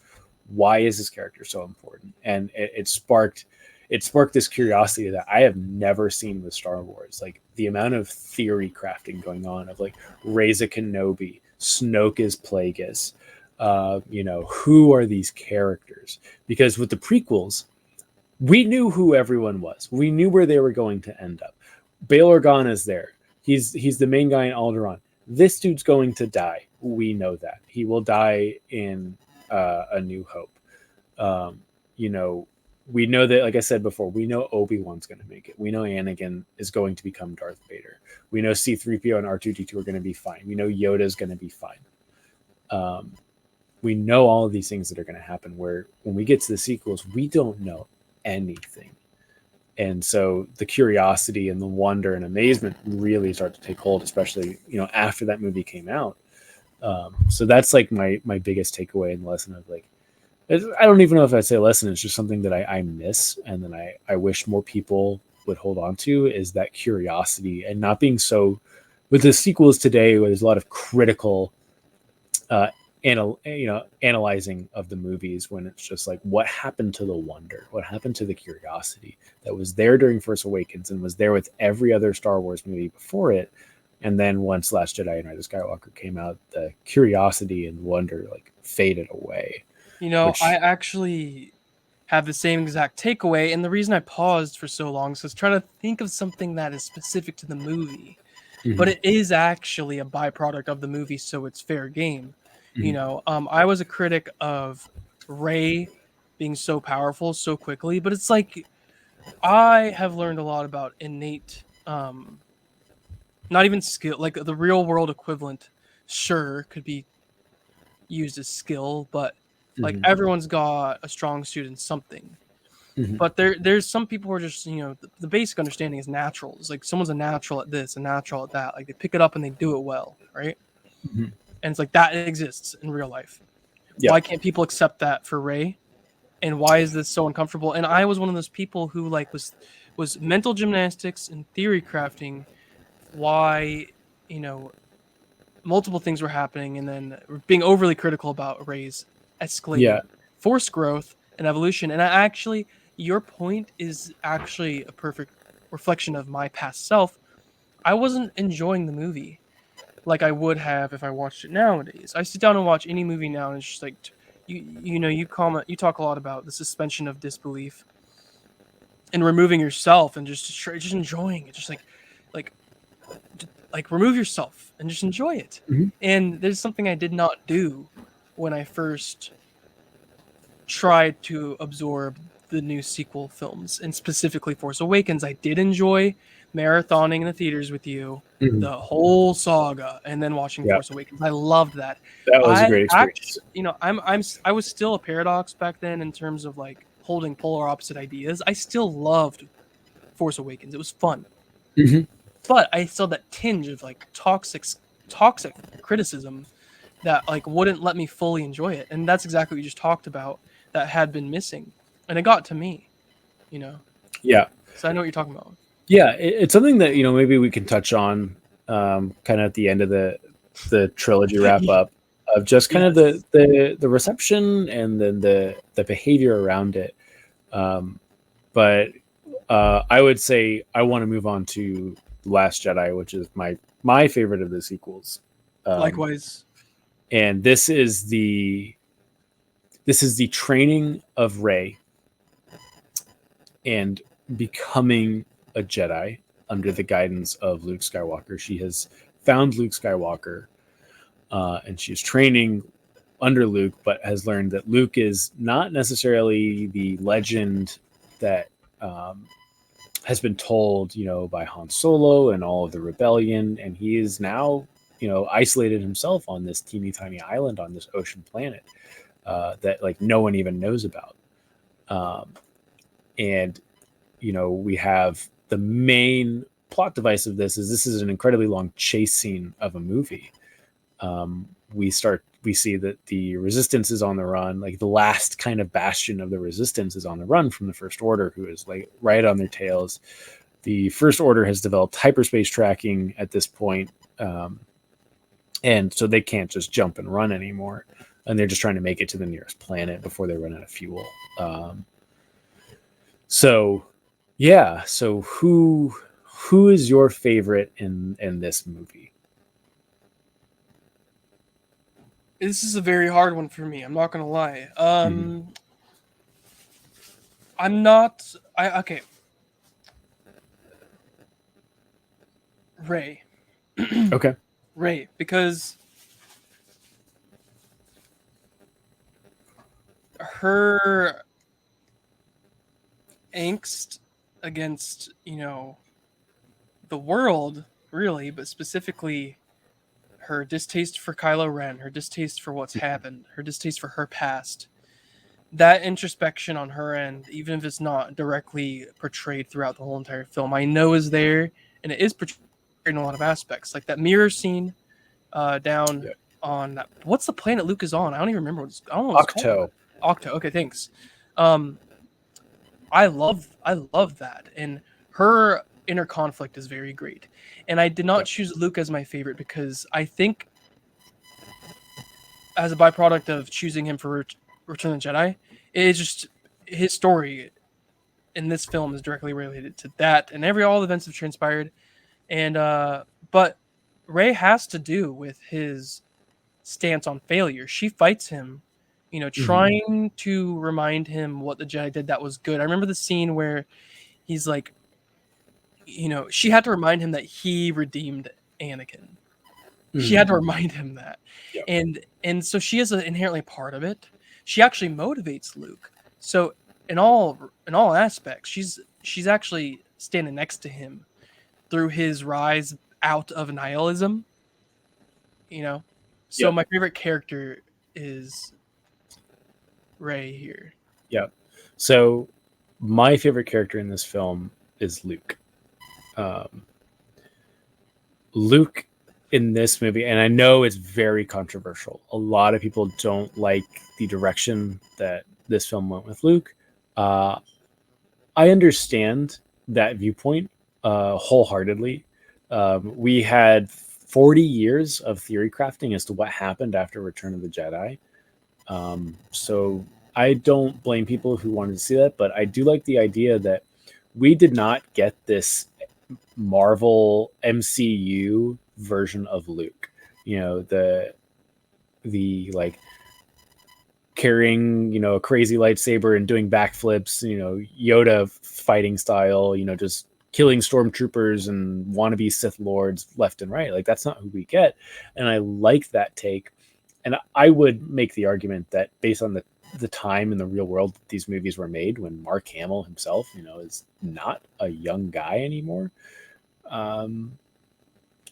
Why is this character so important? And it sparked this curiosity that I have never seen with Star Wars. Like the amount of theory crafting going on of like Reza Kenobi, Snoke is Plagueis, who are these characters? Because with the prequels, we knew who everyone was. We knew where they were going to end up. Bail Organa is there. He's the main guy in Alderaan. This dude's going to die. We know that he will die in A New Hope. You know, we know that, like I said before, we know Obi-Wan's going to make it. We know Anakin is going to become Darth Vader. We know C-3PO and R2-D2 are going to be fine. We know Yoda is going to be fine. We know all of these things that are going to happen, where when we get to the sequels, we don't know anything. And so the curiosity and the wonder and amazement really start to take hold, especially, you know, after that movie came out. So that's like my biggest takeaway and lesson of like, I don't even know if I'd say lesson. It's just something that I miss, and then I wish more people would hold on to, is that curiosity and not being so with the sequels today, where there's a lot of critical, analyzing of the movies, when it's just like, what happened to the wonder? What happened to the curiosity that was there during Force Awakens and was there with every other Star Wars movie before it? And then once Last Jedi and Rise of Skywalker came out, the curiosity and wonder like faded away. You know, Which- I actually have the same exact takeaway, and the reason I paused for so long is I was trying to think of something that is specific to the movie, but it is actually a byproduct of the movie, so it's fair game. You know, I was a critic of Rey being so powerful so quickly, but it's like I have learned a lot about innate, not even skill, like the real world equivalent, sure, could be used as skill, but like everyone's got a strong suit in something. But there's some people who are just, you know, the basic understanding is natural. It's like someone's a natural at this, a natural at that. Like they pick it up and they do it well, right? And it's like that exists in real life. Yeah. Why can't people accept that for Rey? And why is this so uncomfortable? And I was one of those people who like was mental gymnastics and theory crafting why, you know, multiple things were happening, and then being overly critical about Rey's escalating force growth and evolution. And I actually, your point is actually a perfect reflection of my past self. I wasn't enjoying the movie like I would have if I watched it nowadays. I sit down and watch any movie now, and it's just like, you know, you talk a lot about the suspension of disbelief and removing yourself and just enjoying it, just like remove yourself and just enjoy it. And there's something I did not do when I first tried to absorb the new sequel films, and specifically Force Awakens. I did enjoy marathoning in the theaters with you the whole saga, and then watching Force Awakens. I loved that. That was a great experience. You know, I was still a paradox back then in terms of like holding polar opposite ideas. I still loved Force Awakens. It was fun. But I saw that tinge of like toxic criticism that like wouldn't let me fully enjoy it. And that's exactly what you just talked about, that had been missing. And it got to me, you know? Yeah. So I know what you're talking about. Yeah. It's something that, you know, maybe we can touch on kind of at the end of the trilogy wrap up, of just kind of the reception and then the behavior around it. But I would say I want to move on to Last Jedi, which is my favorite of the sequels. Likewise. And this is the training of Rey and becoming a Jedi under the guidance of Luke Skywalker. She has found Luke Skywalker, and she's training under Luke, but has learned that Luke is not necessarily the legend that has been told, you know, by Han Solo and all of the rebellion. And he is now, you know, isolated himself on this teeny tiny island on this ocean planet that like no one even knows about. And, you know, we have the main plot device of this is an incredibly long chase scene of a movie. We see that the resistance is on the run, like the last kind of bastion of the resistance is on the run from the First Order, who is like right on their tails. The First Order has developed hyperspace tracking at this point, and so they can't just jump and run anymore, and they're just trying to make it to the nearest planet before they run out of fuel. So who is your favorite in this movie? This is a very hard one for me. I'm not gonna lie. I'm not. Okay. Ray. Okay. Ray, because her angst against, the world, really, but specifically her distaste for Kylo Ren, her distaste for what's happened, her distaste for her past, that introspection on her end, even if it's not directly portrayed throughout the whole entire film, I know is there, and it is portrayed in a lot of aspects, like that mirror scene down Yeah. on that. What's the planet Luke is on? I don't even remember. I don't know what it's called. Octo. Octo. Okay, thanks. Um, I love that, and her inner conflict is very great. And I did not Yep. choose Luke as my favorite because I think, as a byproduct of choosing him for Return of the Jedi, it is just his story in this film is directly related to that, and all the events have transpired. And but Ray has to do with his stance on failure. She fights him, Mhm. trying to remind him what the Jedi did that was good. I remember the scene where he's like, she had to remind him that he redeemed Anakin. She had Mhm. to remind him that. Yep. And so she is inherently part of it. She actually motivates Luke. So in all aspects, she's actually standing next to him through his rise out of nihilism, you know. So Yep. my favorite character is Ray here. Yep. So my favorite character in this film is Luke. Um, Luke in this movie, and I know it's very controversial. A lot of people don't like the direction that this film went with Luke. Uh, I understand that viewpoint wholeheartedly. We had 40 years of theory crafting as to what happened after Return of the Jedi. So I don't blame people who wanted to see that, but I do like the idea that we did not get this Marvel MCU version of Luke. You know, the like carrying, a crazy lightsaber and doing backflips, Yoda fighting style, just killing stormtroopers and wannabe Sith lords left and right. Like that's not who we get. And I like that take. And I would make the argument that based on the time in the real world that these movies were made, when Mark Hamill himself, is not a young guy anymore. Um,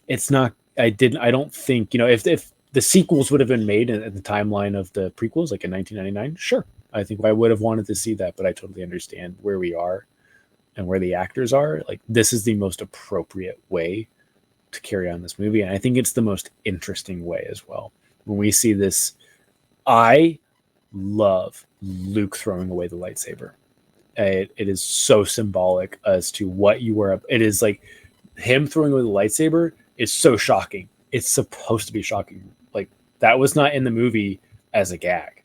it's not. I don't think, if the sequels would have been made at the timeline of the prequels, like in 1999, sure, I think I would have wanted to see that. But I totally understand where we are and where the actors are. Like this is the most appropriate way to carry on this movie, and I think it's the most interesting way as well. When we see this, I love Luke throwing away the lightsaber. It is so symbolic as to what you were. It is like him throwing away the lightsaber is so shocking. It's supposed to be shocking. Like that was not in the movie as a gag.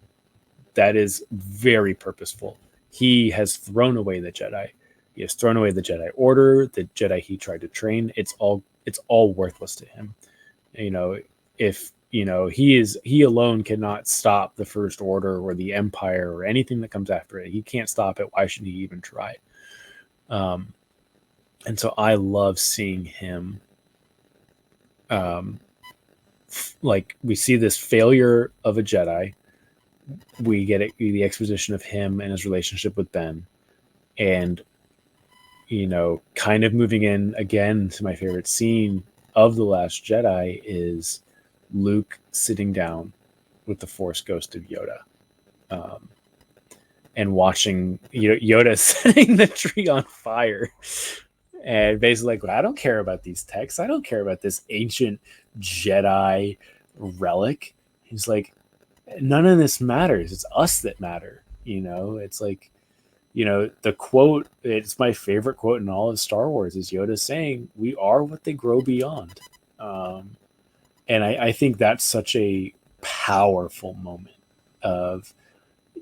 That is very purposeful. He has thrown away the Jedi. He has thrown away the Jedi Order, the Jedi he tried to train. It's all worthless to him. If he alone cannot stop the First Order or the Empire or anything that comes after it. He can't stop it. Why should he even try? And so I love seeing him. Like we see this failure of a Jedi. We get the exposition of him and his relationship with Ben, and kind of moving in again to my favorite scene of The Last Jedi is Luke sitting down with the Force ghost of Yoda, and watching Yoda setting the tree on fire, and basically like, well, I don't care about these texts. I don't care about this ancient Jedi relic. He's like, none of this matters. It's us that matter. It's like, the quote, it's my favorite quote in all of Star Wars is Yoda saying, we are what they grow beyond. And I think that's such a powerful moment of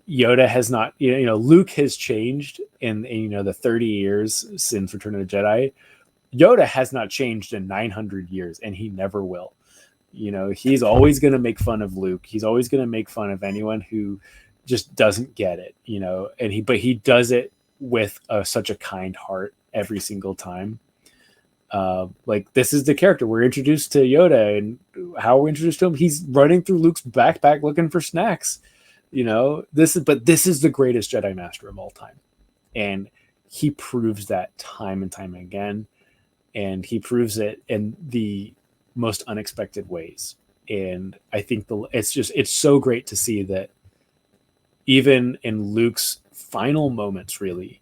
Yoda has not, Luke has changed in the 30 years since Return of the Jedi. Yoda has not changed in 900 years, and he never will. He's always going to make fun of Luke. He's always going to make fun of anyone who just doesn't get it, but he does it with such a kind heart every single time. Like, this is the character we're introduced to Yoda, and how we're introduced to him. He's running through Luke's backpack looking for snacks. This is the greatest Jedi Master of all time, and he proves that time and time again, and he proves it in the most unexpected ways. And I think it's so great to see that even in Luke's final moments, really,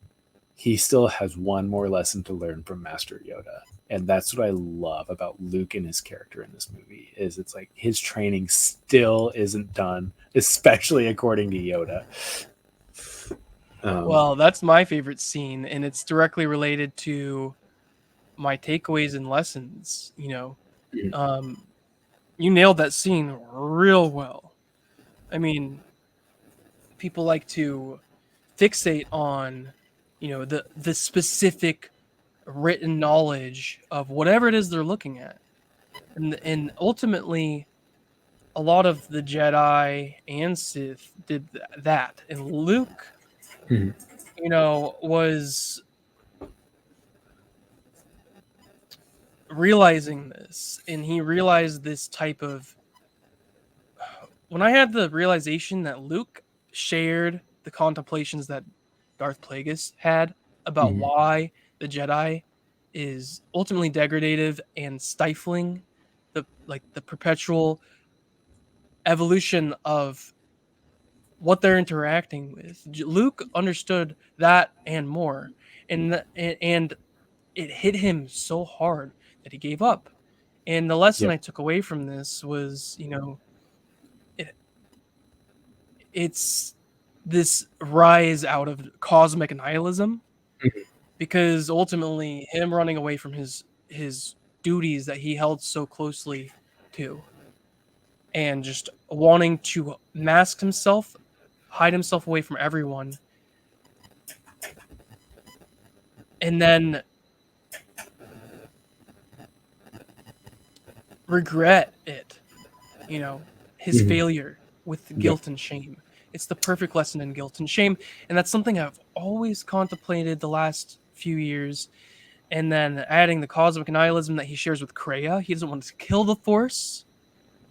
he still has one more lesson to learn from Master Yoda. And that's what I love about Luke and his character in this movie, is it's like his training still isn't done, especially according to Yoda. Well, that's my favorite scene, and it's directly related to my takeaways and lessons. You nailed that scene real well. I mean, people like to fixate on, the specific written knowledge of whatever it is they're looking at, and ultimately, a lot of the Jedi and Sith did that, and Luke, Mhm. Was realizing this, and he realized this type of. When I had the realization that Luke shared the contemplations that Darth Plagueis had about Mhm. why the Jedi is ultimately degradative and stifling the perpetual evolution of what they're interacting with. Luke understood that and more, and it hit him so hard that he gave up. And the lesson Yep. I took away from this was, it, it's this rise out of cosmic nihilism, Mhm. because ultimately him running away from his duties that he held so closely to, and just wanting to mask himself, hide himself away from everyone, and then regret it, his Mhm. failure with Yep. guilt and shame. It's the perfect lesson in guilt and shame, and that's something I've always contemplated the last few years. And then adding the cosmic nihilism that he shares with Kreia, he doesn't want to kill the Force,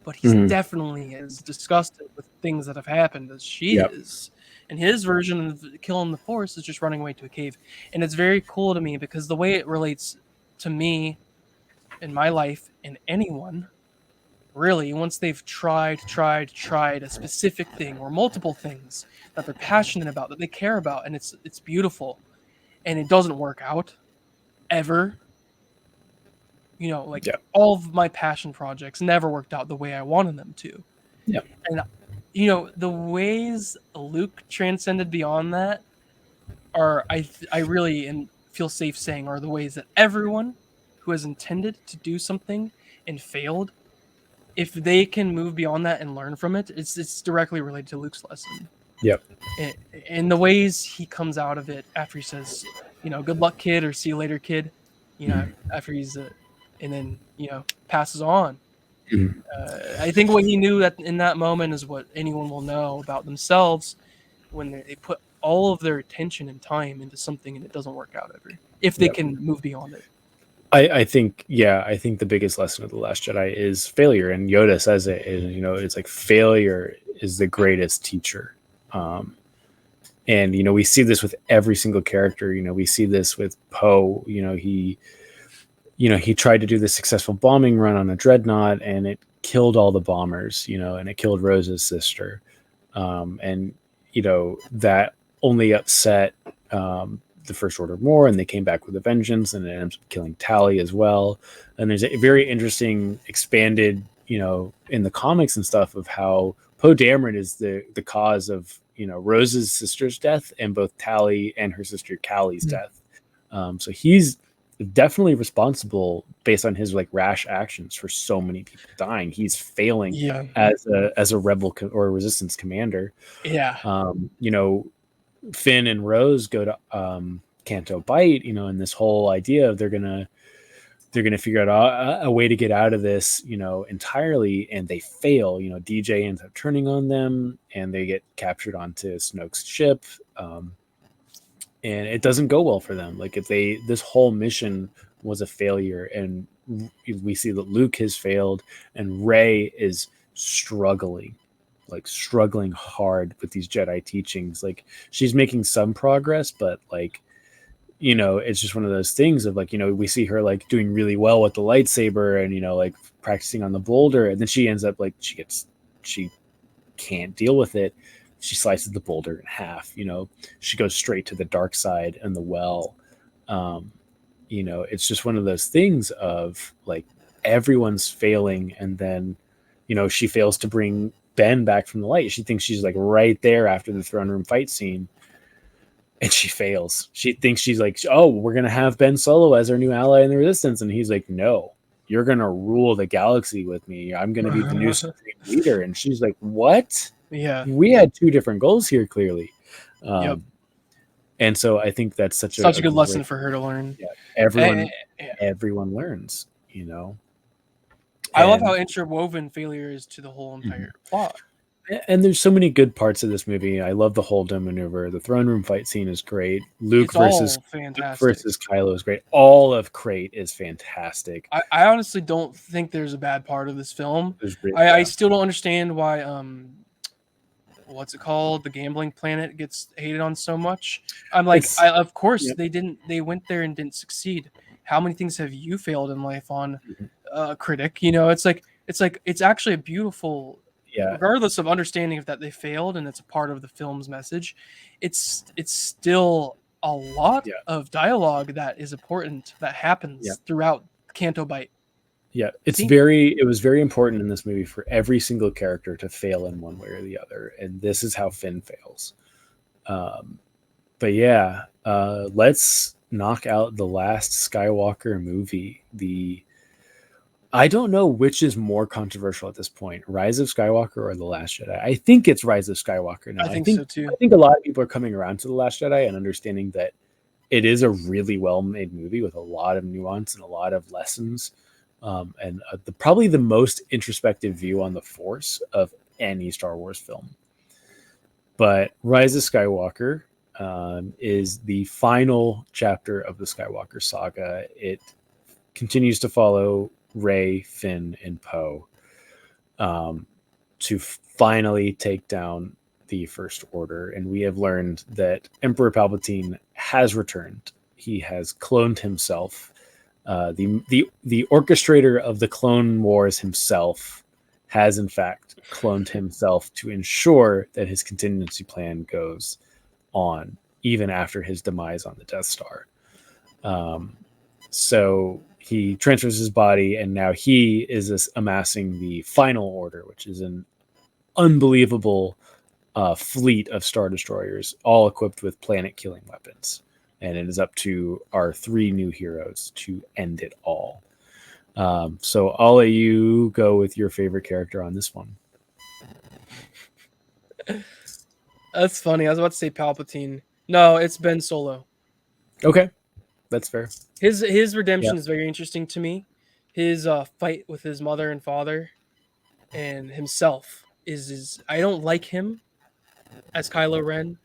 but he's Mhm. definitely as disgusted with things that have happened as she Yep. is. And his version of killing the Force is just running away to a cave. And it's very cool to me because the way it relates to me in my life and anyone, really, once they've tried a specific thing or multiple things that they're passionate about, that they care about, and it's beautiful, and it doesn't work out ever. Like, Yep. all of my passion projects never worked out the way I wanted them to. Yep. And the ways Luke transcended beyond that are, I really and feel safe saying, are the ways that everyone who has intended to do something and failed, if they can move beyond that and learn from it, it's directly related to Luke's lesson. Yep. And the ways he comes out of it after he says, good luck, kid, or see you later, kid. Mhm. After he's and then passes on. Mhm. I think what he knew that in that moment is what anyone will know about themselves when they put all of their attention and time into something and it doesn't work out ever. If they Yep. can move beyond it. I think, yeah, I think the biggest lesson of The Last Jedi is failure. And Yoda says it, and, it's like failure is the greatest teacher. And, we see this with every single character. We see this with Poe. He tried to do the successful bombing run on a dreadnought, and it killed all the bombers, and it killed Rose's sister. And, that only upset the First Order more, and they came back with a vengeance, and it ends up killing Tally as well. And there's a very interesting expanded, in the comics and stuff, of how Poe Dameron is the cause of, Rose's sister's death, and both Tally and her sister Callie's death. So he's definitely responsible, based on his like rash actions, for so many people dying. He's failing Yeah. as a rebel or a resistance commander. Yeah. Finn and Rose go to Canto Bight, and this whole idea of they're gonna figure out a way to get out of this, entirely, and they fail. DJ ends up turning on them, and they get captured onto Snoke's ship. and it doesn't go well for them. Like if this whole mission was a failure, and we see that Luke has failed, and Rey is struggling, like struggling hard with these Jedi teachings. Like she's making some progress, but like, you know, it's just one of those things of like, you know, we see her like doing really well with the lightsaber and, you know, like practicing on the boulder. And then she ends up like, she can't deal with it. She slices the boulder in half, you know, she goes straight to the dark side and the well. You know, it's just one of those things of like everyone's failing. And then, you know, she fails to bring Ben back from the light. She thinks she's like right there after the throne room fight scene. And she fails. She thinks she's like, oh, we're going to have Ben Solo as our new ally in the Resistance. And he's like, no, you're going to rule the galaxy with me. I'm going to be the new supreme leader. And she's like, what? Yeah. We had two different goals here, clearly. Yep. And so I think that's such a good lesson for her to learn. Yeah, everyone learns, you know. I love how interwoven failure is to the whole entire plot. And there's so many good parts of this movie. I love the hold-down maneuver. The throne room fight scene is great. Luke versus Kylo is great. All of Crate is fantastic. I honestly don't think there's a bad part of this film. I still don't understand why what's it called? The gambling planet gets hated on so much. I'm like, of course they went there and didn't succeed. How many things have you failed in life on, critic? You know, it's actually a beautiful. Yeah. Regardless of understanding if that they failed and it's a part of the film's message, it's still a lot of dialogue that is important that happens throughout Canto Bight. Yeah, it was very important in this movie for every single character to fail in one way or the other, and this is how Finn fails. But yeah, let's knock out the last Skywalker movie. I don't know which is more controversial at this point, Rise of Skywalker or The Last Jedi. I think it's Rise of Skywalker now. I think so too. I think a lot of people are coming around to The Last Jedi and understanding that it is a really well-made movie with a lot of nuance and a lot of lessons, and probably the most introspective view on the Force of any Star Wars film. But Rise of Skywalker is the final chapter of the Skywalker saga. It continues to follow Rey, Finn, and Poe to finally take down the First Order. And we have learned that Emperor Palpatine has returned. He has cloned himself. The orchestrator of the Clone Wars himself has in fact cloned himself to ensure that his contingency plan goes on even after his demise on the Death Star. So he transfers his body, and now he is amassing the Final Order, which is an unbelievable fleet of Star Destroyers, all equipped with planet-killing weapons. And it is up to our three new heroes to end it all. So I'll let you go with your favorite character on this one. That's funny. I was about to say Palpatine. No, it's Ben Solo. Okay. That's fair. His redemption is very interesting to me. His fight with his mother and father and himself is I don't like him as Kylo Ren,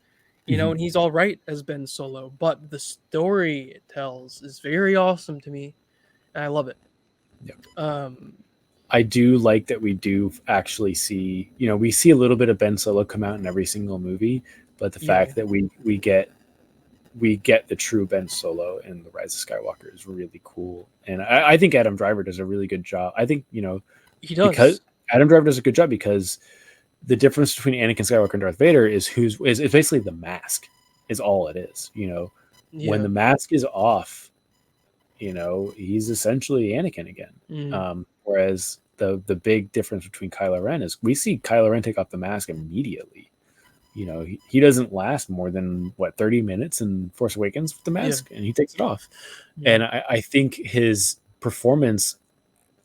you know, and he's all right as Ben Solo, but the story it tells is very awesome to me, and I love it. Yeah. I do like that we do actually see, you know, we see a little bit of Ben Solo come out in every single movie, but the fact that we get the true Ben Solo in The Rise of Skywalker is really cool. And I think Adam Driver does a really good job. I think, you know, he does. Because Adam Driver does a good job because the difference between Anakin Skywalker and Darth Vader is it's basically the mask is all it is. You know, when the mask is off, you know, he's essentially Anakin again. Whereas the big difference between Kylo Ren is we see Kylo Ren take off the mask immediately. You know, he doesn't last more than 30 minutes in Force Awakens with the mask, and he takes it off. And I think his performance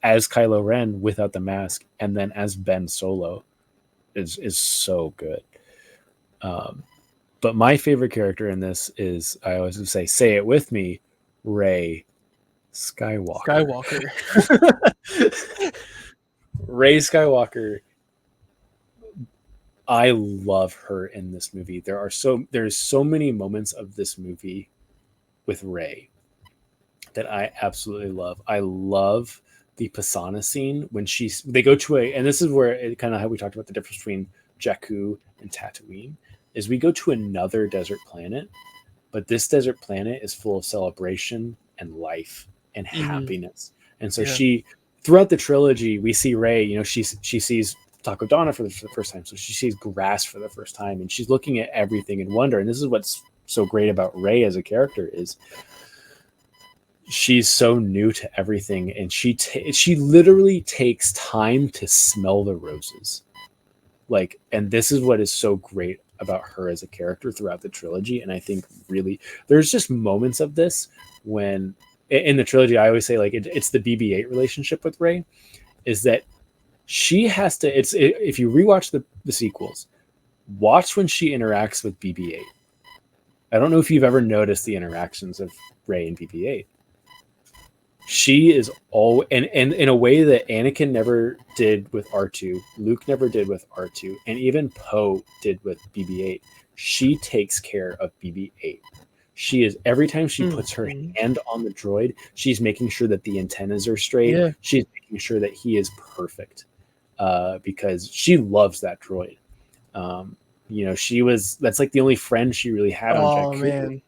as Kylo Ren without the mask and then as Ben Solo is so good. But my favorite character in this is, I always say it with me, Rey Skywalker. Rey Skywalker I love her in this movie. There's so many moments of this movie with Rey that I absolutely love. I love the Pisana scene when they go to and this is where it kind of how we talked about the difference between Jakku and Tatooine is we go to another desert planet, but this desert planet is full of celebration and life and happiness. And so throughout the trilogy, we see Rey, you know, she sees Takodana for the first time. So she sees grass for the first time and she's looking at everything in wonder. And this is what's so great about Rey as a character is she's so new to everything. And she literally takes time to smell the roses. Like, and this is what is so great about her as a character throughout the trilogy. And I think really there's just moments of this when in the trilogy, I always say like it's the BB-8 relationship with Rey is that she has to, if you rewatch the sequels, watch when she interacts with BB-8. I don't know if you've ever noticed the interactions of Rey and BB-8. She is and in a way that Anakin never did with R2, Luke never did with R2, and even Poe did with BB-8. She takes care of BB-8. She is every time she puts her hand on the droid, she's making sure that the antennas are straight. Yeah. She's making sure that he is perfect because she loves that droid. You know, that's like the only friend she really had on Jakku.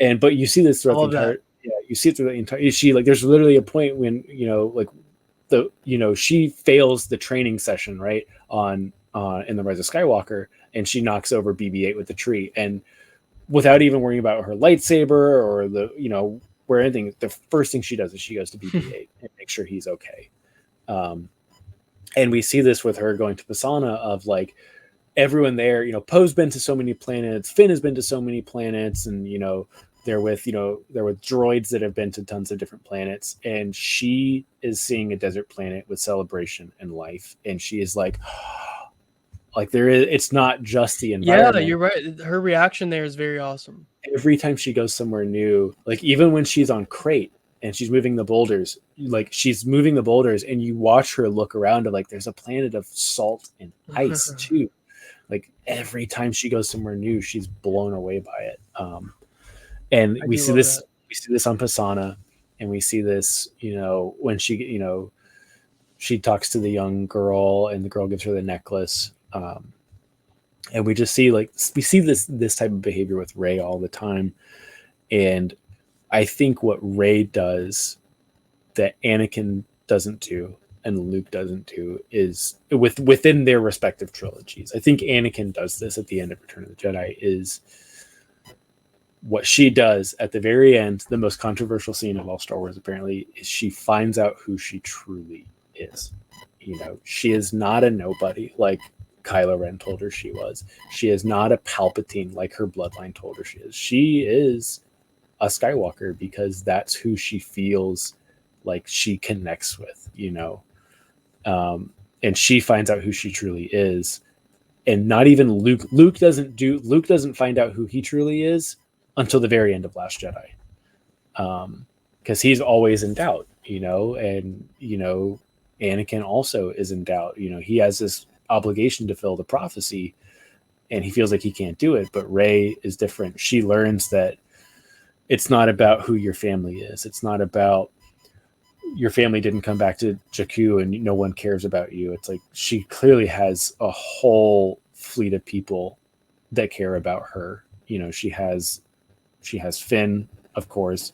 Man. But you see this throughout the entire. Yeah, you see it through the entire. There's literally a point when she fails the training session right on in the Rise of Skywalker, and she knocks over BB-8 with the tree, and without even worrying about her lightsaber or where anything, the first thing she does is she goes to BB-8 and makes sure he's okay. And we see this with her going to Pisana of like everyone there. You know, Poe's been to so many planets, Finn has been to so many planets, and they're with droids that have been to tons of different planets, and she is seeing a desert planet with celebration and life, and she is like it's not just the environment. Yeah, you're right. Her reaction there is very awesome. Every time she goes somewhere new, like even when she's on Crate and she's moving the boulders, and you watch her look around and like there's a planet of salt and ice too. Like every time she goes somewhere new, she's blown away by it. And we see this on Pisana, and we see this, when she talks to the young girl and the girl gives her the necklace. And we just see this type of behavior with Rey all the time. And I think what Rey does that Anakin doesn't do and Luke doesn't do is within their respective trilogies. I think Anakin does this at the end of Return of the Jedi is what she does at the very end, the most controversial scene of all Star Wars, apparently, is she finds out who she truly is. She is not a nobody like Kylo Ren told her she was. She is not a Palpatine like her bloodline told her she is. She is a Skywalker because that's who she feels like she connects with, and she finds out who she truly is. And not even Luke. Luke doesn't find out who he truly is until the very end of Last Jedi. Because he's always in doubt, and, Anakin also is in doubt. He has this obligation to fill the prophecy and he feels like he can't do it. But Rey is different. She learns that it's not about who your family is. It's not about your family didn't come back to Jakku and no one cares about you. It's like she clearly has a whole fleet of people that care about her. She has Finn, of course.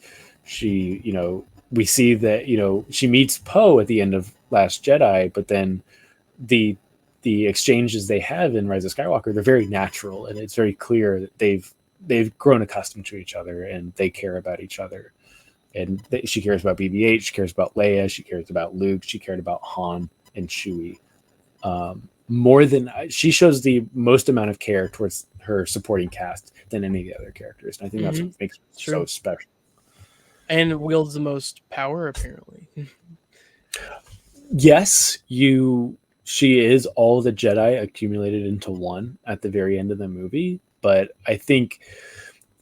We see that, she meets Poe at the end of Last Jedi, but then the exchanges they have in Rise of Skywalker, they're very natural, and it's very clear that they've grown accustomed to each other and they care about each other. And she cares about BB-8, she cares about Leia, she cares about Luke, she cared about Han and Chewie. More than she shows the most amount of care towards her supporting cast than any of the other characters. And I think that's what makes her so special. And wields the most power, apparently. Yes, she is all the Jedi accumulated into one at the very end of the movie. But I think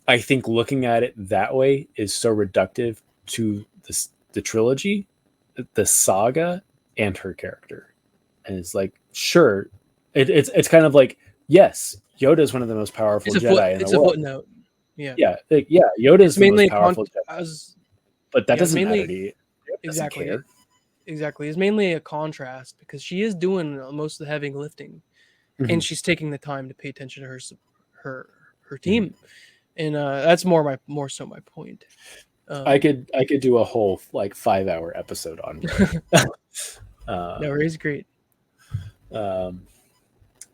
looking at it that way is so reductive to the trilogy, the saga, and her character. And it's like, sure, it's kind of like, yes, Yoda is one of the most powerful Jedi in the It's a world. footnote. Yeah. Yeah, Yoda is It's the most mainly powerful Jedi, but that yeah, it's doesn't matter to mainly you. Yoda doesn't exactly. care. Exactly. It's mainly a contrast because she is doing most of the heavy lifting, and Mhm. she's taking the time to pay attention to her Mhm. team, and that's more so my point. I could do a whole like 5-hour episode on Rey. No, Ray's great. Um,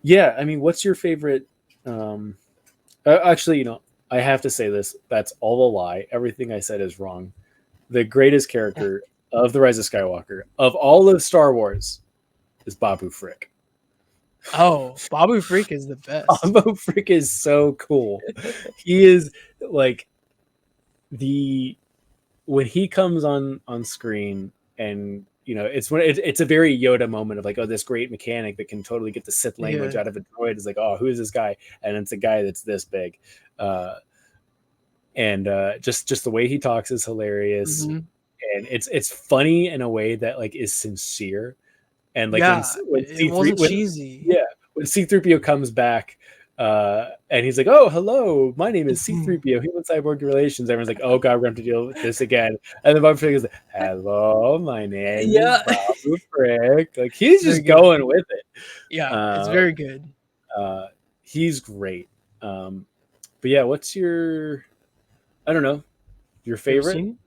yeah, I mean, what's your favorite? Um, actually, I have to say this. That's all a lie. Everything I said is wrong. The greatest character of The Rise of Skywalker, of all of Star Wars, is Babu Frick. Oh, Babu Freak is the best. Babu Frick is so cool. He is like the when he comes on screen, and it's a very Yoda moment of like, oh, this great mechanic that can totally get the Sith language Yeah. out of a droid is like, oh, who is this guy? And it's a guy that's this big. And just the way he talks is hilarious, hmm and it's funny in a way that like is sincere. And like Yeah, when it C3 wasn't cheesy. yeah, when C3PO comes back, and he's like, oh, hello, my name is C3PO, human cyborg relations. Everyone's like, oh god, we're going to have to deal with this again. And then Bob Frick is like, hello, my name is Yeah, Babu Frick. Like, he's very just good. going with it. Yeah, it's uh, very good. he's great. But yeah, what's your, I don't know, your favorite Scene?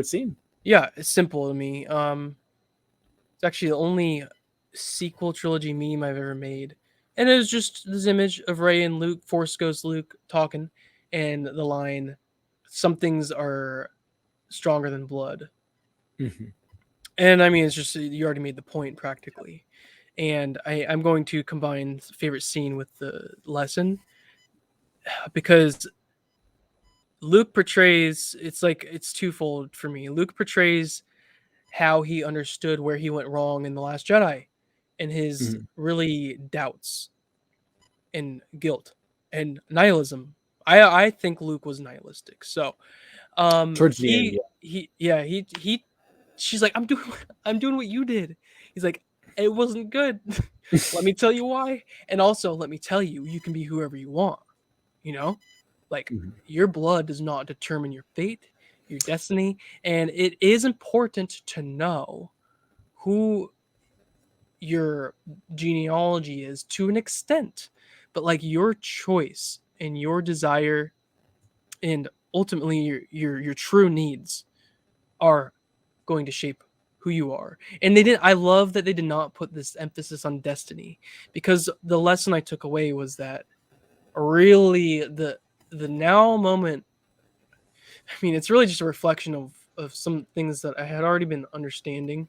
scene? Yeah, it's simple to me. It's actually the only sequel trilogy meme I've ever made, and it was just this image of Ray and Luke, Force Ghost Luke talking, and the line, "Some things are stronger than blood." Mhm. And I mean, it's just you already made the point practically. And I'm going to combine favorite scene with the lesson because Luke portrays it's twofold for me. Luke portrays how he understood where he went wrong in The Last Jedi and his Mhm. really doubts and guilt and nihilism. I think Luke was nihilistic. So Towards the end, he she's like, I'm doing what you did. He's like, it wasn't good. Let me tell you why. And also let me tell you, you can be whoever you want. You know? Like Mhm. your blood does not determine your fate, your destiny, and it is important to know who your genealogy is to an extent. But like your choice and your desire and ultimately your true needs are going to shape who you are. And I love that they did not put this emphasis on destiny because the lesson I took away was that really the now moment, I mean, it's really just a reflection of some things that I had already been understanding.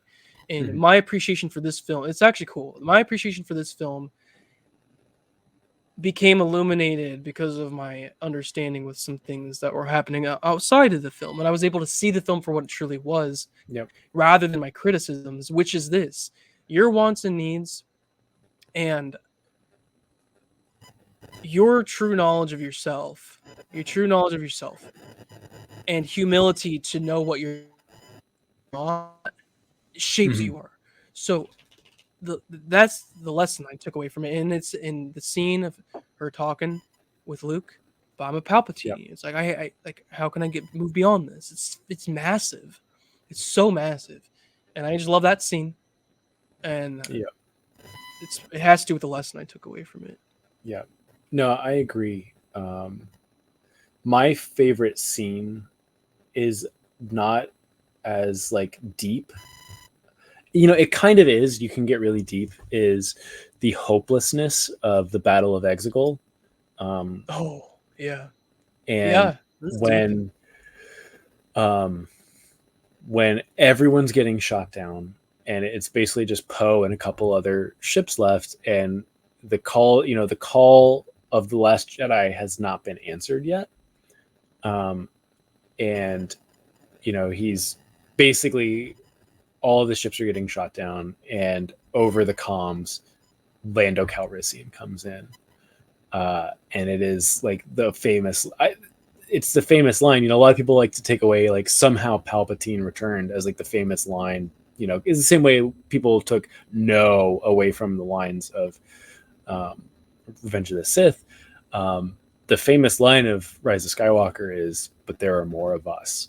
And Mhm. my appreciation for this film, it's actually cool. My appreciation for this film became illuminated because of my understanding with some things that were happening outside of the film. And I was able to see the film for what it truly was Yep. rather than my criticisms, which is this: your wants and needs and your true knowledge of yourself, and humility to know what you're not shapes who Mhm. you are. So that's the lesson I took away from it, and it's in the scene of her talking with Luke. But I'm a Yep. Palpatine. It's like I like how can I move beyond this? It's massive, it's so massive, and I just love that scene, and Yep. it has to do with the lesson I took away from it. Yeah. No, I agree. My favorite scene is not as like deep. It kind of is. You can get really deep. Is the hopelessness of the Battle of Exegol, um, Oh yeah, and yeah, that's deep. when um, when everyone's getting shot down, and it's basically just Poe and a couple other ships left, and the call of the Last Jedi has not been answered yet. And he's basically, all of the ships are getting shot down, and over the comms, Lando Calrissian comes in, and it is like it's the famous line. A lot of people like to take away like somehow Palpatine returned as like the famous line. It's the same way people took no away from the lines of Revenge of the Sith, the famous line of Rise of Skywalker is, "But there are more of us."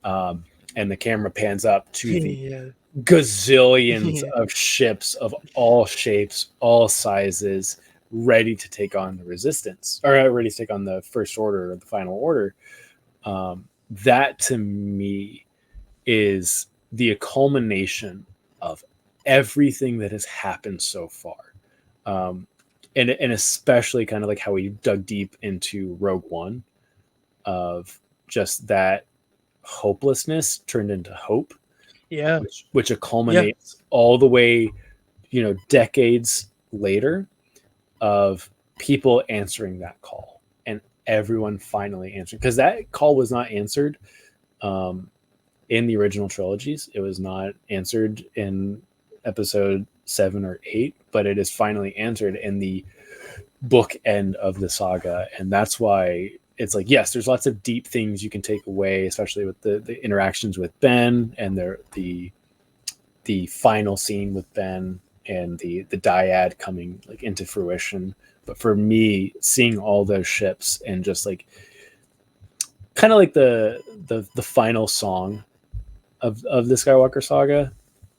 And the camera pans up to the Yeah. gazillions Yeah. of ships of all shapes, all sizes, ready to take on the Resistance, or ready to take on the First Order or the Final Order. That to me is the culmination of everything that has happened so far. And especially kind of like how we dug deep into Rogue One, of just that hopelessness turned into hope, Yeah. which culminates all the way, decades later, of people answering that call and everyone finally answering, because that call was not answered in the original trilogies. It was not answered in episode 7 or 8, but it is finally answered in the book end of the saga. And that's why it's like, yes, there's lots of deep things you can take away, especially with the interactions with Ben and the final scene with Ben and the dyad coming like into fruition. But for me, seeing all those ships and just like kind of like the final song of the Skywalker saga,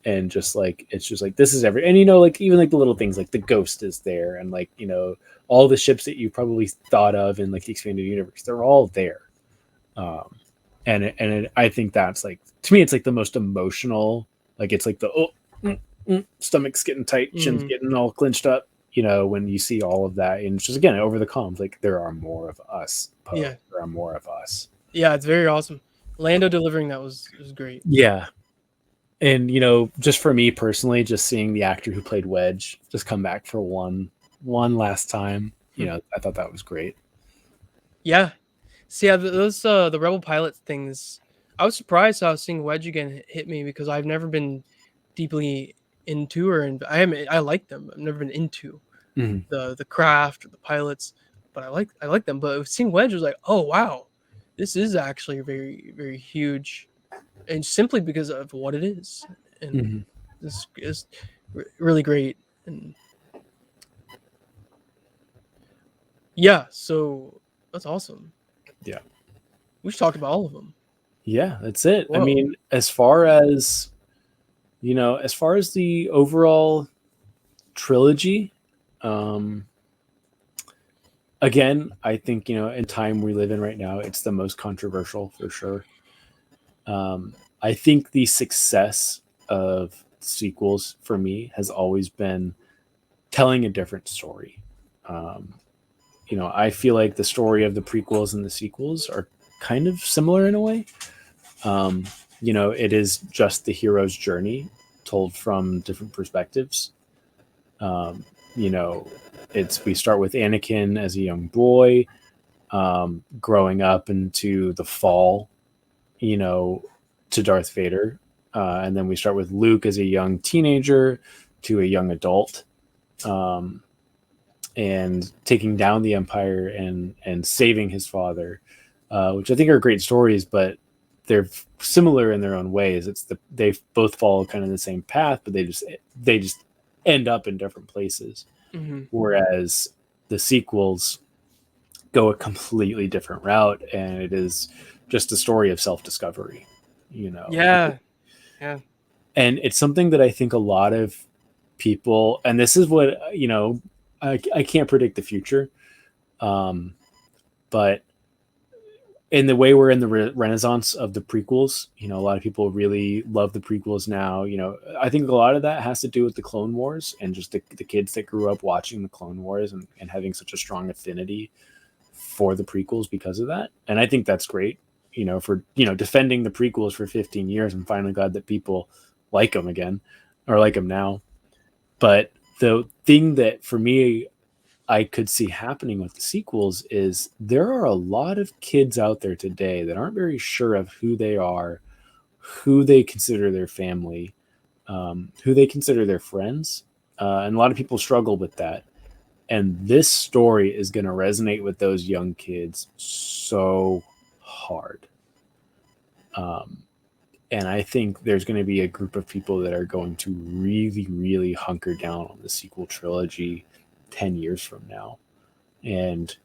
and just like it's just like this is every, and like even like the little things like the Ghost is there, and like all the ships that you probably thought of in like the expanded universe, they're all there. I think that's like, to me, it's like the most emotional. Like it's like the stomach's getting tight, chin's getting all clinched up. When you see all of that, and it's just again over the comms, like there are more of us. Poe. Yeah. There are more of us. Yeah, it's very awesome. Lando delivering that was great. Yeah. And just for me personally, just seeing the actor who played Wedge just come back for one last time, I thought that was great. Yeah. See, yeah, those the Rebel pilot things, I was surprised how seeing Wedge again hit me, because I've never been deeply into, or I like them. I've never been into the craft or the pilots, but I like them. But seeing Wedge was like, oh wow, this is actually very, very huge, and simply because of what it is, and this is really great. And yeah, so that's awesome. Yeah. We should talk about all of them. Yeah, that's it. Whoa. I mean, as far as the overall trilogy, again, I think, in time we live in right now, it's the most controversial for sure. I think the success of sequels for me has always been telling a different story. I feel like the story of the prequels and the sequels are kind of similar in a way. It is just the hero's journey told from different perspectives. We start with Anakin as a young boy, growing up into the fall, to Darth Vader. And then we start with Luke as a young teenager to a young adult, and taking down the Empire and saving his father, which I think are great stories, but they're similar in their own ways. They both follow kind of the same path, but they just end up in different places. Whereas the sequels go a completely different route, and it is just a story of self-discovery. Yeah. And it's something that I think a lot of people, and this is what I can't predict the future, but in the way we're in the renaissance of the prequels, a lot of people really love the prequels now. I think a lot of that has to do with the Clone Wars and just the kids that grew up watching the Clone Wars and having such a strong affinity for the prequels because of that. And I think that's great, for, defending the prequels for 15 years. I'm finally glad that people like them again, or like them now. But the thing that for me, I could see happening with the sequels is there are a lot of kids out there today that aren't very sure of who they are, who they consider their family, who they consider their friends. And a lot of people struggle with that. And this story is going to resonate with those young kids so hard. And I think there's going to be a group of people that are going to really, really hunker down on the sequel trilogy 10 years from now, and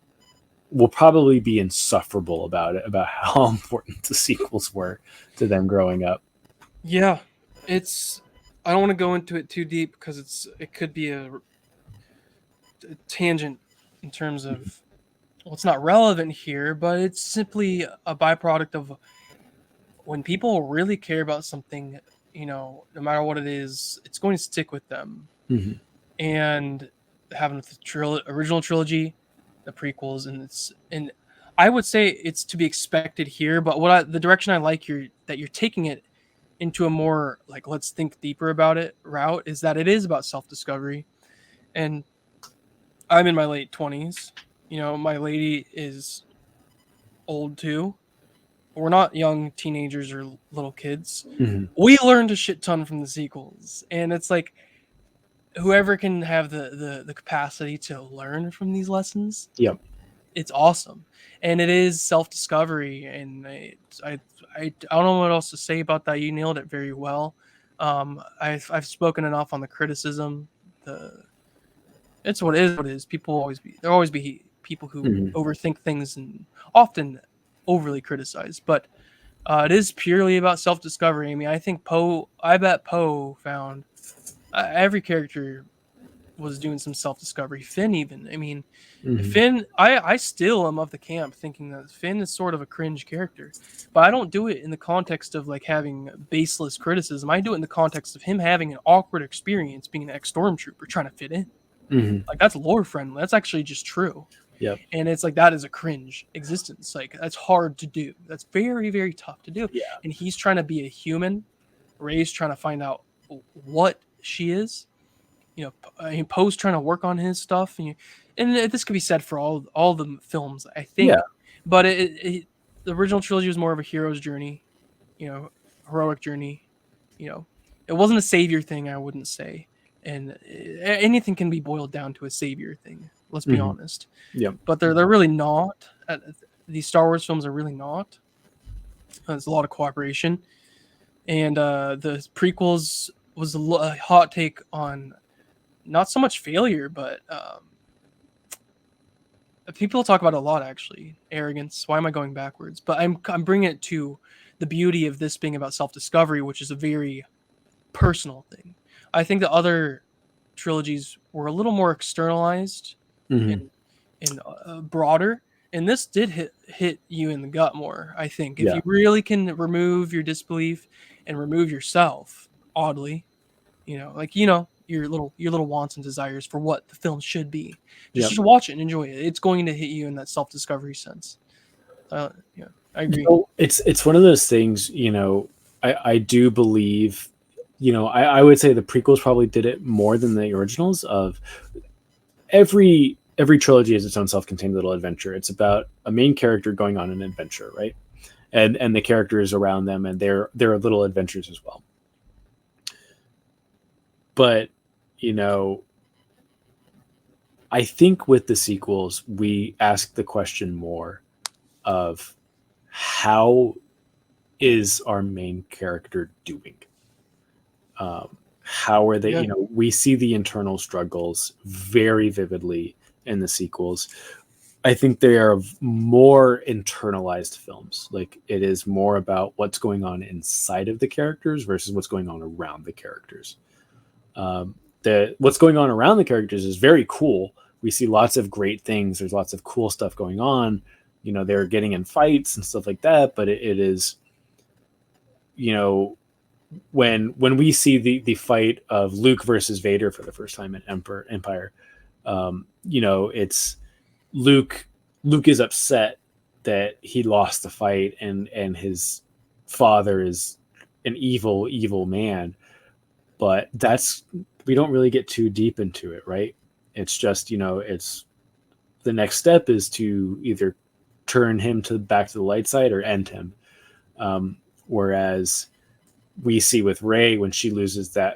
we'll probably be insufferable about it, about how important the sequels were to them growing up. Yeah, it's. I don't want to go into it too deep because it could be a tangent in terms of, well, it's not relevant here, but it's simply a byproduct of when people really care about something, no matter what it is, it's going to stick with them. Mm-hmm. And having the original trilogy, the prequels, and I would say it's to be expected here. But the direction I like that you're taking it into a more like, let's think deeper about it route, is that it is about self discovery. And I'm in my late 20s. My lady is old too. We're not young teenagers or little kids. Mm-hmm. We learned a shit ton from the sequels, and it's like whoever can have the capacity to learn from these lessons, Yep. it's awesome. And it is self-discovery, and I don't know what else to say about that. You nailed it very well. I've spoken enough on the criticism. It's what it is. What it is. There'll always be people who Mm-hmm. overthink things and often overly criticize. But it is purely about self-discovery. I mean, I bet Poe found every character was doing some self-discovery. Finn, even. I mean, Mm-hmm. Finn. I still am of the camp thinking that Finn is sort of a cringe character, but I don't do it in the context of like having baseless criticism. I do it in the context of him having an awkward experience being an ex-stormtrooper trying to fit in. Mm-hmm. Like, that's lore friendly. That's actually just true. Yep. And it's like, that is a cringe existence. Like, that's hard to do. That's very, very tough to do. Yeah. And he's trying to be a human. Rey's trying to find out what she is. Poe's trying to work on his stuff. And this could be said for all the films, I think. Yeah. But the original trilogy was more of a hero's journey, heroic journey. It wasn't a savior thing, I wouldn't say. And anything can be boiled down to a savior thing. Let's be honest. Yep. But they're really not. These Star Wars films are really not. There's a lot of cooperation, and the prequels was a hot take on not so much failure, but people talk about it a lot, actually. Arrogance. Why am I going backwards? But I'm bringing it to the beauty of this being about self-discovery, which is a very personal thing. I think the other trilogies were a little more externalized and broader, and this did hit you in the gut more. I think if you really can remove your disbelief and remove yourself, oddly, your little wants and desires for what the film should be, just watch it and enjoy it. It's going to hit you in that self-discovery sense. I agree. It's one of those things. I do believe. I would say the prequels probably did it more than the originals. Of every trilogy has its own self-contained little adventure. It's about a main character going on an adventure, right? And the characters around them and their little adventures as well. But I think with the sequels, we ask the question more of how is our main character doing? How are they? We see the internal struggles very vividly in the sequels. I think they are more internalized films. Like, it is more about what's going on inside of the characters versus what's going on around the characters. What's going on around the characters is very cool. We see lots of great things. There's lots of cool stuff going on. They're getting in fights and stuff like that. But it is, when we see the fight of Luke versus Vader for the first time in Empire, it's Luke is upset that he lost the fight and his father is an evil man. But we don't really get too deep into it, right? It's just, it's the next step is to either turn him back to the light side or end him. Whereas we see with Rey, when she loses there's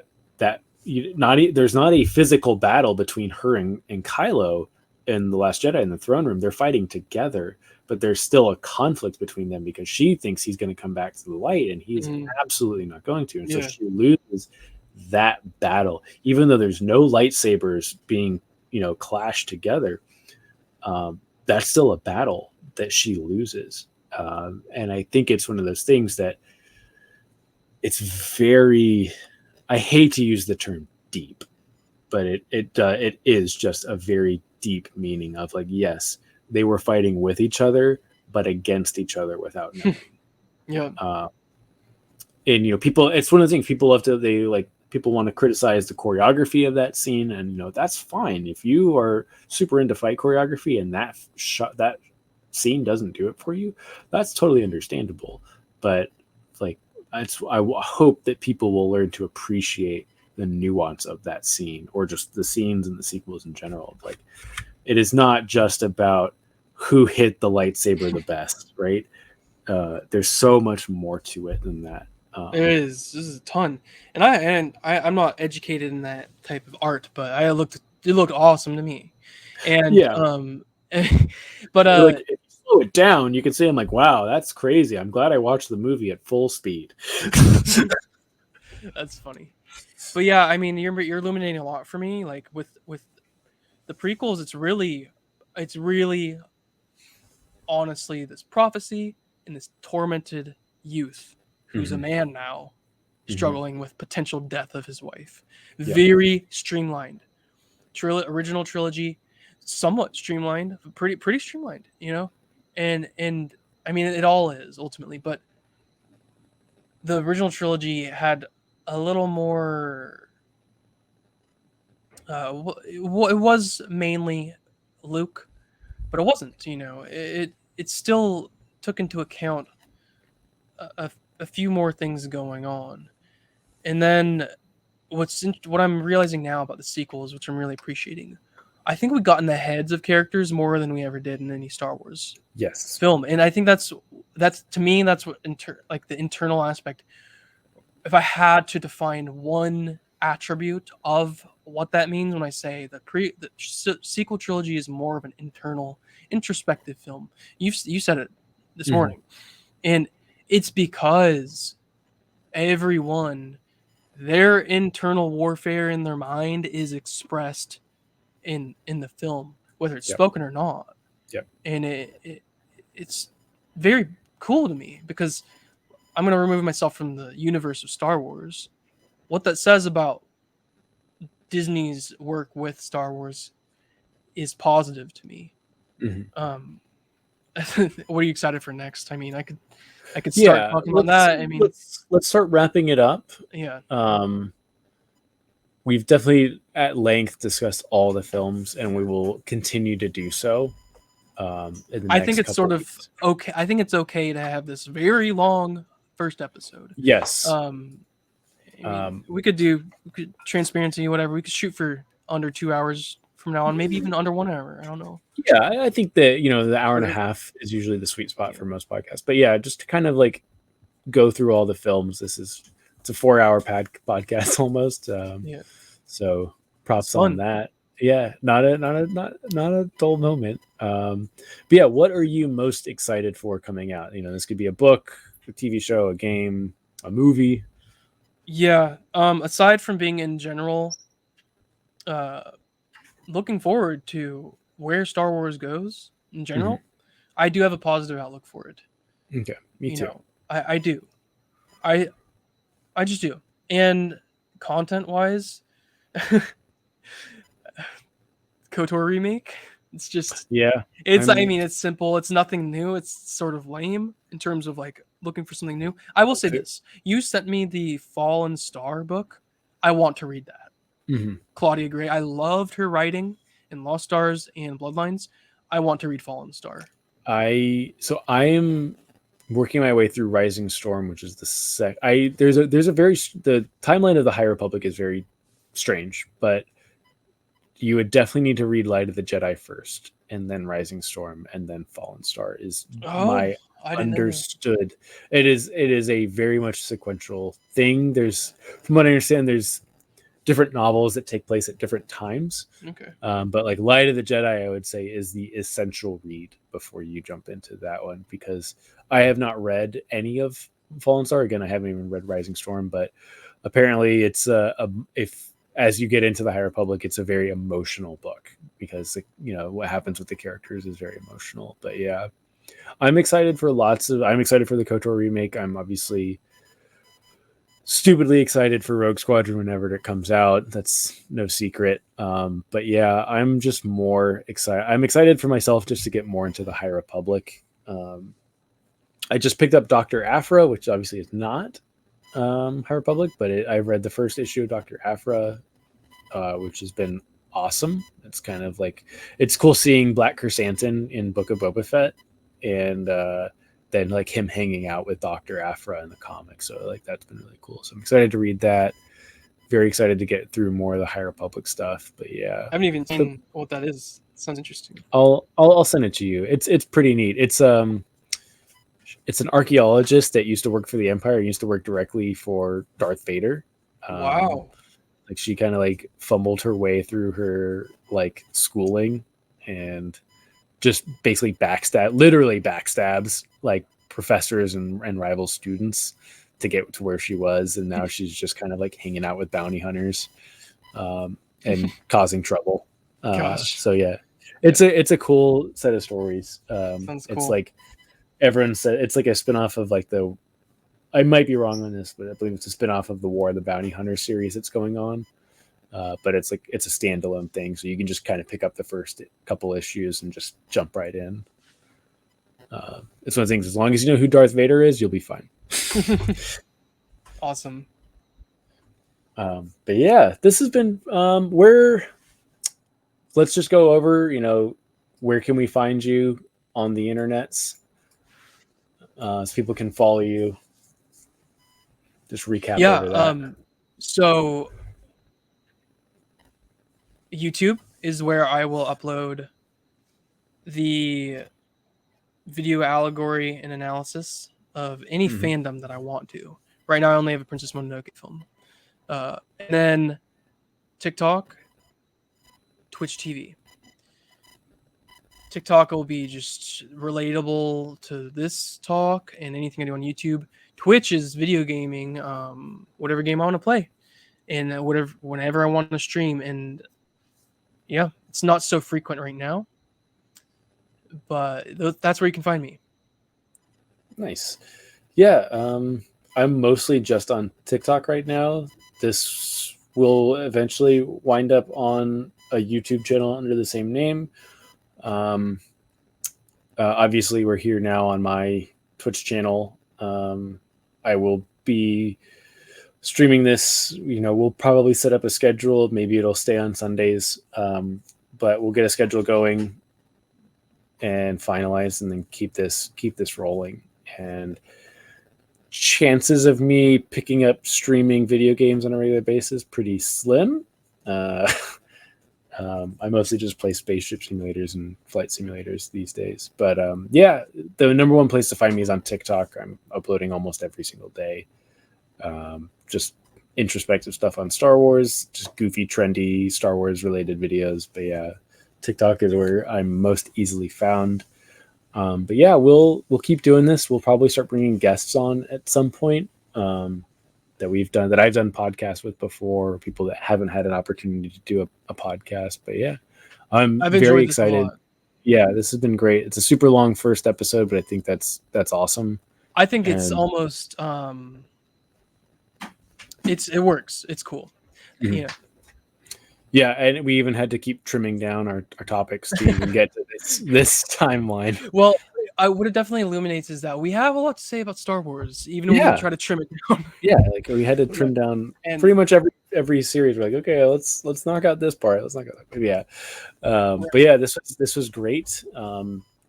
not a physical battle between her and Kylo in The Last Jedi in the throne room. They're fighting together, but there's still a conflict between them because she thinks he's going to come back to the light and he's absolutely not going to. And so she loses that battle, even though there's no lightsabers being clash together, that's still a battle that she loses. And I think it's one of those things that it's very, I hate to use the term deep, but it is just a very deep meaning of like, yes, they were fighting with each other, but against each other without knowing. Yeah. And people, it's one of the things people love to, people want to criticize the choreography of that scene, and that's fine if you are super into fight choreography and that scene doesn't do it for you. That's totally understandable. But like, I hope that people will learn to appreciate the nuance of that scene, or just the scenes and the sequels in general. Like, it is not just about who hit the lightsaber the best, right? There's so much more to it than that. There is. This is a ton, and I'm not educated in that type of art, but it looked awesome to me, and Yeah. but like, if you slow it down, you can say, I'm like, wow, that's crazy. I'm glad I watched the movie at full speed. That's funny. But yeah, I mean, you're illuminating a lot for me. Like with the prequels, it's really honestly this prophecy and this tormented youth who's a man now, struggling with potential death of his wife. Yep. Very streamlined. Original trilogy, somewhat streamlined, pretty streamlined, and I mean it all is ultimately, but the original trilogy had a little more. It was mainly Luke, but it wasn't. It still took into account a few more things going on, and then what I'm realizing now about the sequels, which I'm really appreciating. I think we got in the heads of characters more than we ever did in any Star Wars Yes. film, and I think that's to me that's what like the internal aspect. If I had to define one attribute of what that means when I say the sequel trilogy is more of an internal, introspective film. You said it this morning, and it's because everyone, their internal warfare in their mind is expressed in the film, whether it's spoken or not. Yep. And it's very cool to me because I'm going to remove myself from the universe of Star Wars. What that says about Disney's work with Star Wars is positive to me. What are you excited for next? I mean, I could start talking about that. I mean, let's start wrapping it up. Yeah. We've definitely at length discussed all the films, and we will continue to do so. I think it's sort of okay. I think it's okay to have this very long first episode. Yes. We could transparency, whatever. We could shoot for under 2 hours from now on, maybe even under 1 hour. I don't know. Yeah, I think that the hour and a half is usually the sweet spot for most podcasts. But yeah, just to kind of like go through all the films. It's a 4-hour podcast almost. So props on that. Yeah, not a dull moment. But yeah, what are you most excited for coming out? This could be a book, a TV show, a game, a movie. Yeah. Aside from being in general, looking forward to where Star Wars goes in general, I do have a positive outlook for it. Okay, me too. I do. I just do. And content-wise, KOTOR remake. It's just I mean, it's simple. It's nothing new. It's sort of lame in terms of like looking for something new. I will say this: you sent me the Fallen Star book. I want to read that. Claudia Gray. I loved her writing in Lost Stars and Bloodlines. I want to read Fallen Star. I am working my way through Rising Storm, which is the the timeline of the High Republic is very strange, but you would definitely need to read Light of the Jedi first, and then Rising Storm, and then Fallen Star is my understood. It is a very much sequential thing. From what I understand, there's different novels that take place at different times. Okay. But like Light of the Jedi, I would say is the essential read before you jump into that one, because I have not read any of Fallen Star. Again, I haven't even read Rising Storm, but apparently it's if as you get into the High Republic, it's a very emotional book because what happens with the characters is very emotional. But yeah, I'm excited for I'm excited for the KOTOR remake. I'm obviously stupidly excited for Rogue Squadron whenever it comes out. That's no secret. But yeah, I'm just more excited. I'm excited for myself just to get more into the High Republic. I just picked up Dr. Aphra, which obviously is not High Republic, but I've read the first issue of Dr. Aphra, which has been awesome. It's kind of like, it's cool seeing Black Chrysanthemum in Book of Boba Fett, and then like him hanging out with Dr. Aphra in the comics. So like that's been really cool. So I'm excited to read that. Very excited to get through more of the High Republic stuff. But yeah, I haven't even seen what that is. Sounds interesting. I'll send it to you. It's pretty neat. It's an archaeologist that used to work for the Empire, used to work directly for Darth Vader. Wow. Like she kind of like fumbled her way through her like schooling and just basically literally backstabs like professors and rival students to get to where she was. And now she's just kind of like hanging out with bounty hunters and causing trouble. Gosh. So yeah, it's a cool set of stories. Sounds cool. It's like everyone said, it's like a spinoff of like I might be wrong on this, but I believe it's a spinoff of the War of the Bounty Hunter series that's going on. But it's a standalone thing, so you can just kind of pick up the first couple issues and just jump right in. It's one of the things, as long as you know who Darth Vader is, you'll be fine. Awesome. But yeah, this has been let's just go over, where can we find you on the internets, so people can follow you. Just recap over that. So YouTube is where I will upload the video allegory and analysis of any fandom that I want to. Right now I only have a Princess Mononoke film. And then TikTok, Twitch TV. TikTok will be just relatable to this talk and anything I do on YouTube. Twitch is video gaming, whatever game I want to play, and whenever I want to stream. And yeah, it's not so frequent right now, but that's where you can find me. Nice. Yeah, I'm mostly just on TikTok right now. This will eventually wind up on a YouTube channel under the same name. Obviously, we're here now on my Twitch channel. I will be streaming this. We'll probably set up a schedule. Maybe it'll stay on Sundays, but we'll get a schedule going and finalize, and then keep this rolling. And chances of me picking up streaming video games on a regular basis pretty slim. I mostly just play spaceship simulators and flight simulators these days. But yeah, the number one place to find me is on TikTok. I'm uploading almost every single day. Just introspective stuff on Star Wars, just goofy, trendy Star Wars related videos. But yeah, TikTok is where I'm most easily found. But yeah, we'll keep doing this. We'll probably start bringing guests on at some point that I've done podcasts with before, people that haven't had an opportunity to do a podcast. But yeah, I'm very excited. Yeah, this has been great. It's a super long first episode, but I think that's awesome. I think it's almost it works. It's cool. Mm-hmm. Yeah. Yeah, and we even had to keep trimming down our topics to even get to this timeline. Well, what it definitely illuminates is that we have a lot to say about Star Wars, even when we try to trim it down. Yeah, like we had to trim down pretty much every series. We're like, okay, let's knock out this part. Let's knock out that. Yeah, but yeah, this was great.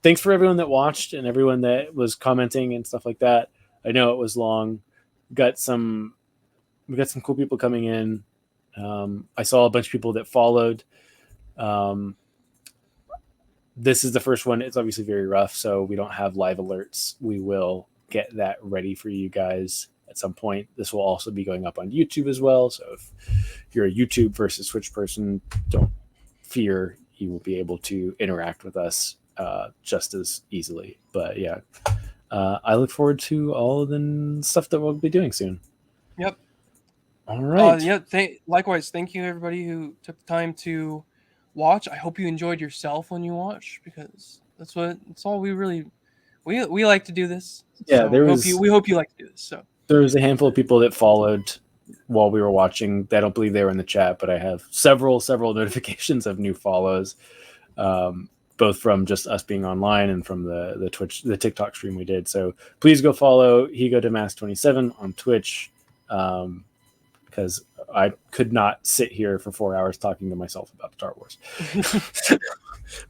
Thanks for everyone that watched and everyone that was commenting and stuff like that. I know it was long. We got some cool people coming in. I saw a bunch of people that followed. This is the first one. It's obviously very rough, so we don't have live alerts. We will get that ready for you guys at some point. This will also be going up on YouTube as well. So if you're a YouTube versus Twitch person, don't fear. You will be able to interact with us just as easily. But yeah, I look forward to all the stuff that we'll be doing soon. Yep. All right. Yeah. Likewise, thank you everybody who took the time to watch. I hope you enjoyed yourself when you watch, because that's all we like to do this. Yeah, So we hope you like to do this. So there was a handful of people that followed while we were watching. I don't believe they were in the chat, but I have several notifications of new follows, both from just us being online and from the Twitch, the TikTok stream we did. So please go follow HeGoDamask27 on Twitch, because I could not sit here for 4 hours talking to myself about Star Wars.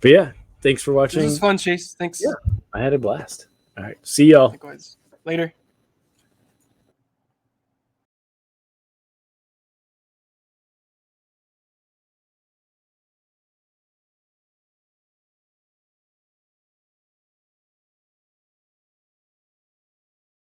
But yeah, thanks for watching. this was fun, Chase. Thanks. Yeah, I had a blast. All right, see y'all. Likewise. Later.